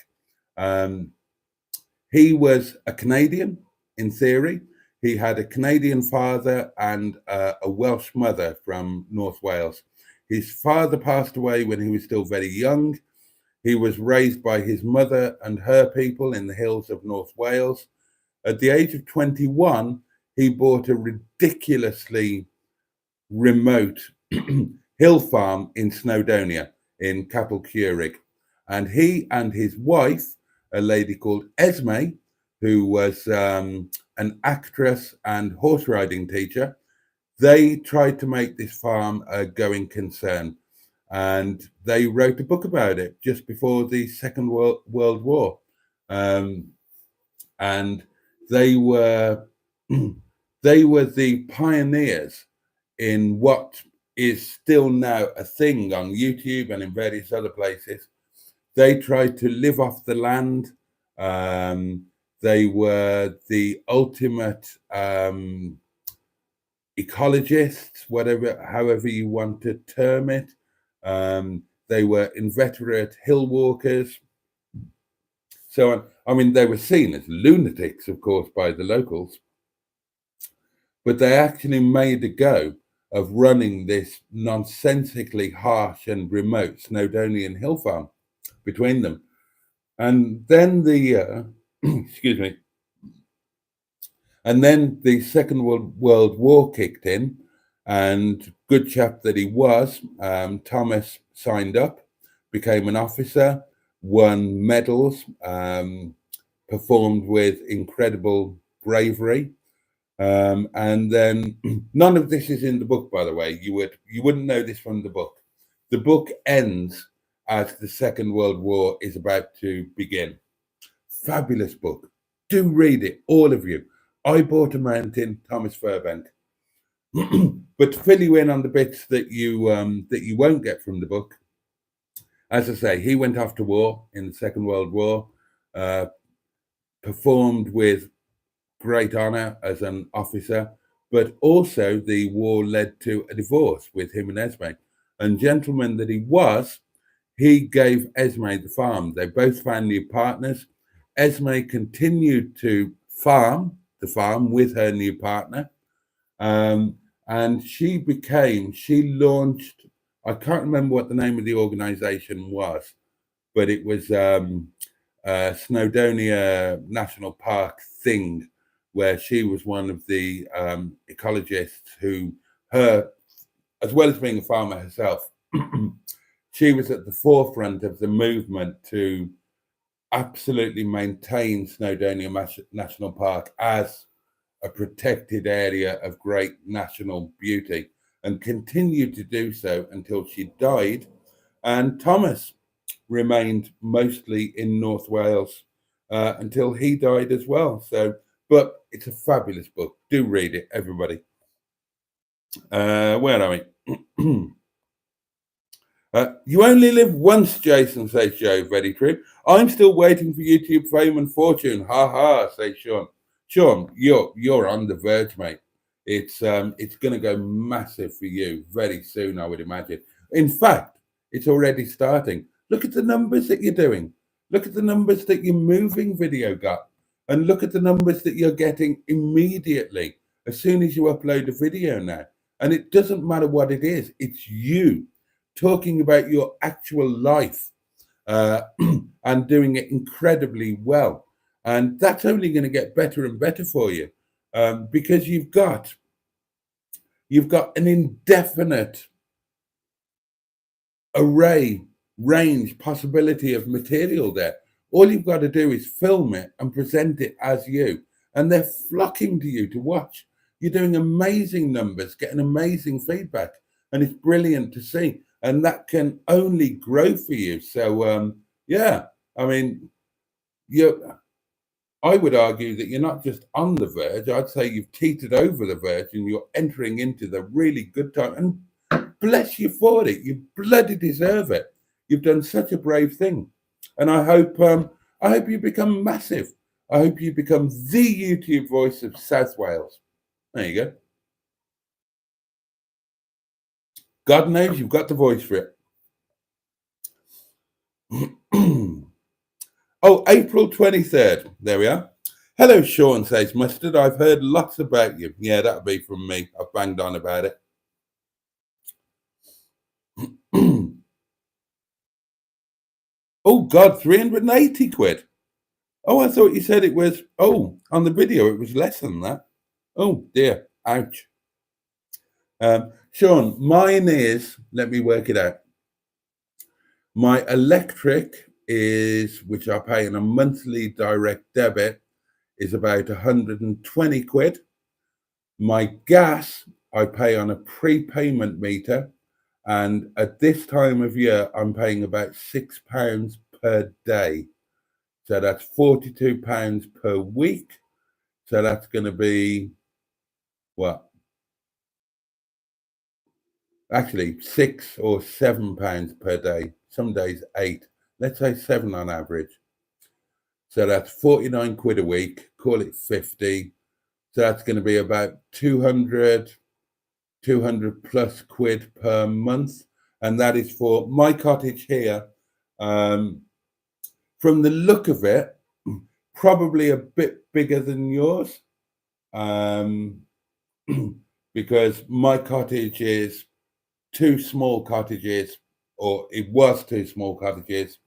He was a Canadian, in theory. He had a Canadian father and a Welsh mother from North Wales. His father passed away when he was still very young. He was raised by his mother and her people in the hills of North Wales. At the age of 21, he bought a ridiculously remote hill farm in Snowdonia in Capel Curig. And he and his wife, a lady called Esme, who was an actress and horse riding teacher, they tried to make this farm a going concern. And they wrote a book about it just before the Second World War. And they were the pioneers in what is still now a thing on YouTube and in various other places. They tried to live off the land. They were the ultimate ecologists, however you want to term it. They were inveterate hill walkers. So, I mean, they were seen as lunatics, of course, by the locals, but they actually made a go of running this nonsensically harsh and remote Snowdonian hill farm between them. And then excuse me, and then the Second World War kicked in, and good chap that he was, Thomas signed up, became an officer, won medals, performed with incredible bravery. And then none of this is in the book, by the way. You wouldn't know this from the book. The book ends as the Second World War is about to begin. Fabulous book. Do read it, all of you. I Bought a Mountain, Thomas Fairbank. But to fill you in on the bits that you won't get from the book, as I say, he went off to war in the Second World War, performed with great honor as an officer, but also the war led to a divorce with him and Esme. And gentleman that he was, he gave Esme the farm. They both found new partners. Esme continued to farm the farm with her new partner. And she launched, I can't remember what the name of the organization was, but it was Snowdonia National Park thing, where she was one of the ecologists who, as well as being a farmer herself, she was at the forefront of the movement to absolutely maintain Snowdonia National Park as a protected area of great national beauty, and continued to do so until she died. And Thomas remained mostly in North Wales until he died as well. So, but it's a fabulous book. Do read it, everybody. Where are we? You only live once, Jason, says Joe. Very true. I'm still waiting for YouTube fame and fortune. Ha ha, says Sean. Sean, you're on the verge, mate. It's going to go massive for you very soon, I would imagine. In fact, it's already starting. Look at the numbers that you're doing. Look at the numbers that your moving video got, and look at the numbers that you're getting immediately as soon as you upload a video now. And it doesn't matter what it is. It's you talking about your actual life and doing it incredibly well. And that's only going to get better and better for you because you've got an indefinite range, possibility of material there. All you've got to do is film it and present it as you, and they're flocking to you to watch. You're doing amazing numbers, getting amazing feedback, and it's brilliant to see. And that can only grow for you. So, yeah, I mean, I would argue that you're not just on the verge. I'd say you've teetered over the verge and you're entering into the really good time. And bless you for it. You bloody deserve it. You've done such a brave thing. And I hope you become massive. I hope you become the YouTube voice of South Wales. There you go. God knows you've got the voice for it. Oh, April 23rd. There we are. Hello, Sean, says Mustard. I've heard lots about you. Yeah, that'll be from me. I've banged on about it. Oh, God, 380 quid. Oh, I thought you said it was, on the video, it was less than that. Oh, dear. Ouch. Sean, mine is, let me work it out. My electric is, which I pay in a monthly direct debit, is about 120 quid. My gas, I pay on a prepayment meter. And at this time of year, I'm paying about £6 per day. So that's £42 per week. So that's going to be, what? Actually, £6 or £7 per day. Some days 8. Let's say 7 on average. So that's 49 quid a week, call it 50. So that's going to be about 200 plus quid per month. And that is for my cottage here. From the look of it, probably a bit bigger than yours. Because my cottage is two small cottages, or it was two small cottages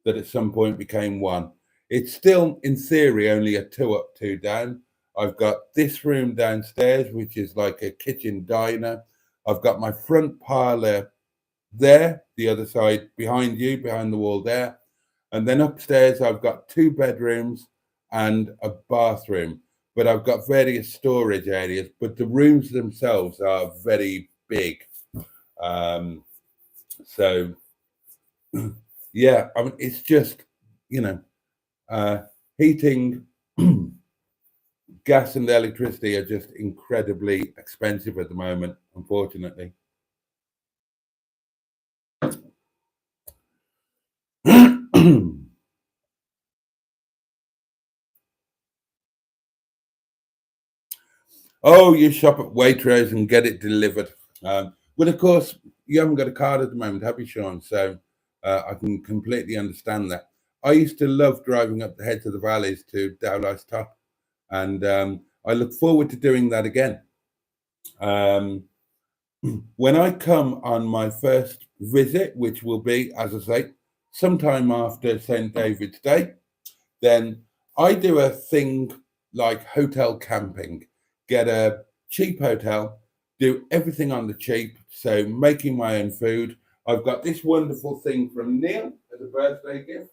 that at some point became one. It's still, in theory, only a 2 up, 2 down. I've got this room downstairs, which is like a kitchen diner. I've got my front parlor there, the other side behind you, behind the wall there. And then upstairs, I've got 2 bedrooms and a bathroom. But I've got various storage areas, but the rooms themselves are very big. So, yeah, I mean, it's just, heating, gas and electricity are just incredibly expensive at the moment, unfortunately. Oh, you shop at Waitrose and get it delivered. Well, of course, you haven't got a card at the moment, have you, Sean? So I can completely understand that. I used to love driving up the heads of the valleys to Dowlais Top, and I look forward to doing that again. When I come on my first visit, which will be, as I say, sometime after St. David's Day, then I do a thing like hotel camping, get a cheap hotel, do everything on the cheap, so making my own food. I've got this wonderful thing from Neil as a birthday gift.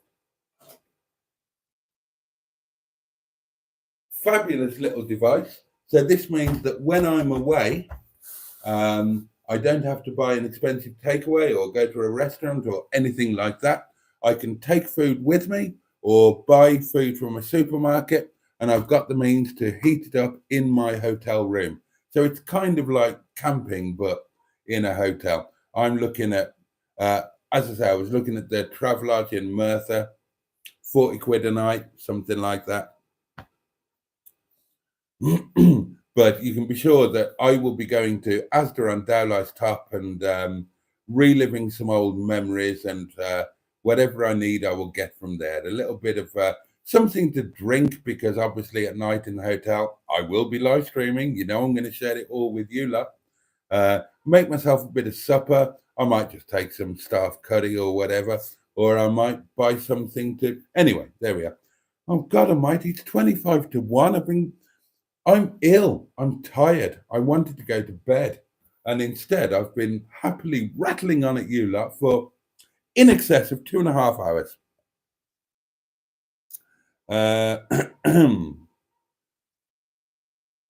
Fabulous little device. So this means that when I'm away, I don't have to buy an expensive takeaway or go to a restaurant or anything like that. I can take food with me or buy food from a supermarket, and I've got the means to heat it up in my hotel room. So it's kind of like camping, but in a hotel. I'm looking at, as I say, I was looking at the Travelodge in Merthyr, 40 quid a night, something like that. But you can be sure that I will be going to Asda on Dowlais Top and reliving some old memories, and whatever I need, I will get from there. A little bit of something to drink, because obviously at night in the hotel, I will be live streaming. You know, I'm going to share it all with you lot. Make myself a bit of supper. I might just take some staff curry or whatever, or I might buy something to. Anyway, there we are. Oh God Almighty! It's 25 to 1. I'm ill. I'm tired. I wanted to go to bed, and instead, I've been happily rattling on at you lot for in excess of 2.5 hours.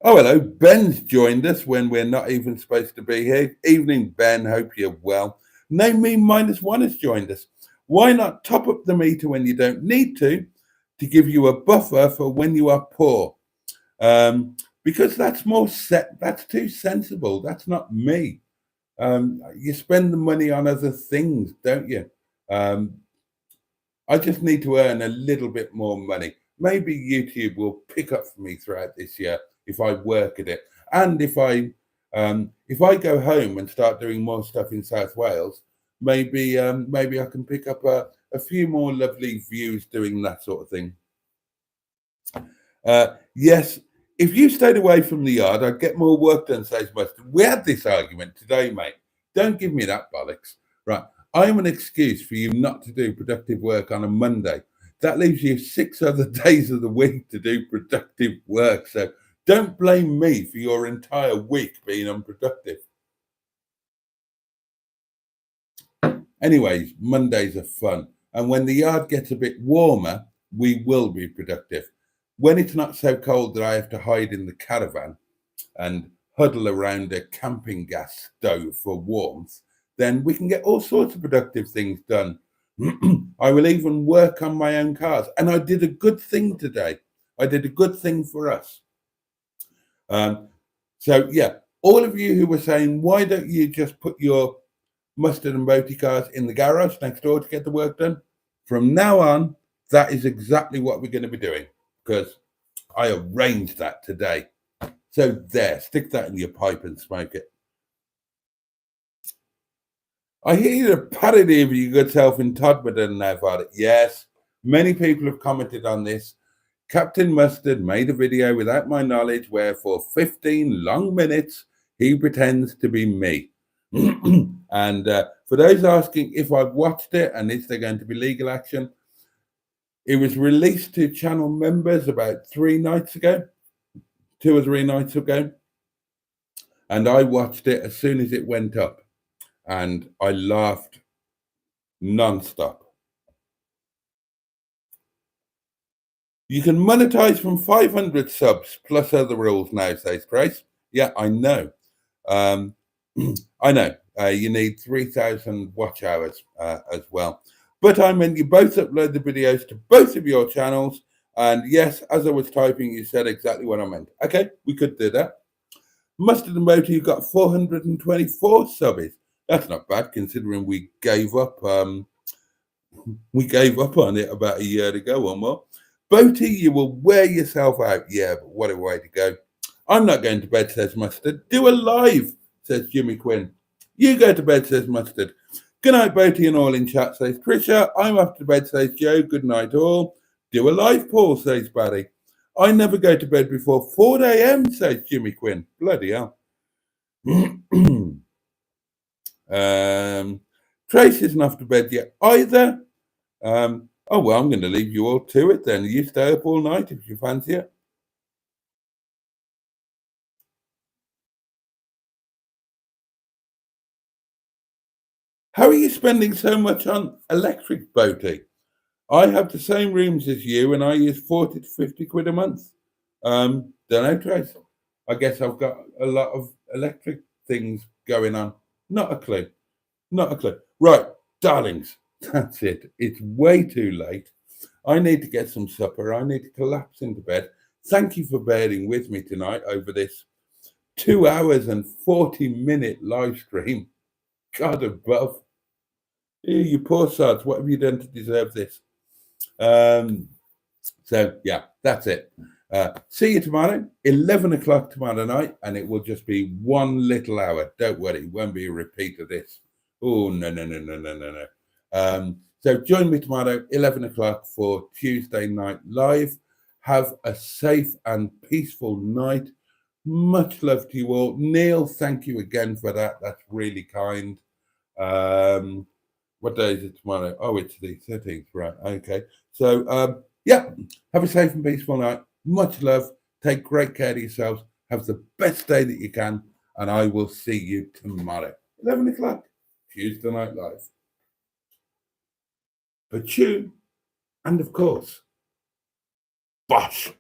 Oh, hello. Ben's joined us when we're not even supposed to be here. Evening, Ben. Hope you're well. Name Me -1 has joined us. Why not top up the meter when you don't need to give you a buffer for when you are poor? Because that's that's too sensible. That's not me. You spend the money on other things, don't you? I just need to earn a little bit more money. Maybe YouTube will pick up for me throughout this year if I work at it, and if I go home and start doing more stuff in South Wales, maybe I can pick up a few more lovely views doing that sort of thing. Yes, if you stayed away from the yard, I'd get more work done, says Mustard. We had this argument today, mate. Don't give me that bollocks. Right. I'm an excuse for you not to do productive work on a Monday. That leaves you 6 other days of the week to do productive work. So don't blame me for your entire week being unproductive. Anyways, Mondays are fun. And when the yard gets a bit warmer, we will be productive. When it's not so cold that I have to hide in the caravan and huddle around a camping gas stove for warmth, then we can get all sorts of productive things done. I will even work on my own cars. And I did a good thing today. I did a good thing for us. So, yeah, all of you who were saying, why don't you just put your Mustard and Boaty cars in the garage next door to get the work done? From now on, that is exactly what we're going to be doing, because I arranged that today. So there, stick that in your pipe and smoke it. I hear you a parody of your good self in Todmorden now, Father. Yes, many people have commented on this. Captain Mustard made a video without my knowledge where for 15 long minutes he pretends to be me. And for those asking if I've watched it and is there going to be legal action, it was released to channel members about 3 nights ago, 2 or 3 nights ago. And I watched it as soon as it went up and I laughed non-stop. You can monetize from 500 subs plus other rules now, says Grace. Yeah, I know. I know. You need 3,000 watch hours as well. But I mean, you both upload the videos to both of your channels. And yes, as I was typing, you said exactly what I meant. Okay, we could do that. Mustard and Boaty, you've got 424 subbies. That's not bad considering we gave up. We gave up on it about a year ago or more. Boaty, you will wear yourself out. Yeah, but what a way to go. I'm not going to bed, says Mustard. Do a live, says Jimmy Quinn. You go to bed, says Mustard. Good night, Boaty and all in chat, says Trisha. I'm off to bed, says Joe. Good night, all. Do a live, Paul, says Barry. I never go to bed before 4 a.m., says Jimmy Quinn. Bloody hell. Trace isn't off to bed yet either. Oh, well, I'm going to leave you all to it then. You stay up all night if you fancy it. How are you spending so much on electric, Boaty? I have the same rooms as you and I use 40 to 50 quid a month. Don't know, Trace. I guess I've got a lot of electric things going on. Not a clue. Not a clue. Right, darlings, that's it. It's way too late. I need to get some supper. I need to collapse into bed. Thank you for bearing with me tonight over this 2 hours and 40-minute live stream. God above. You poor sods, what have you done to deserve this? So, yeah, that's it. See you tomorrow, 11 o'clock tomorrow night, and it will just be one little hour. Don't worry, it won't be a repeat of this. Oh, no. So join me tomorrow, 11 o'clock for Tuesday Night Live. Have a safe and peaceful night. Much love to you all. Neil, thank you again for that. That's really kind. What day is it tomorrow? Oh, it's the 13th, right? Okay. So, yeah, have a safe and peaceful night. Much love. Take great care of yourselves. Have the best day that you can. And I will see you tomorrow, 11 o'clock, Tuesday Night Live. But you, and of course, bosh.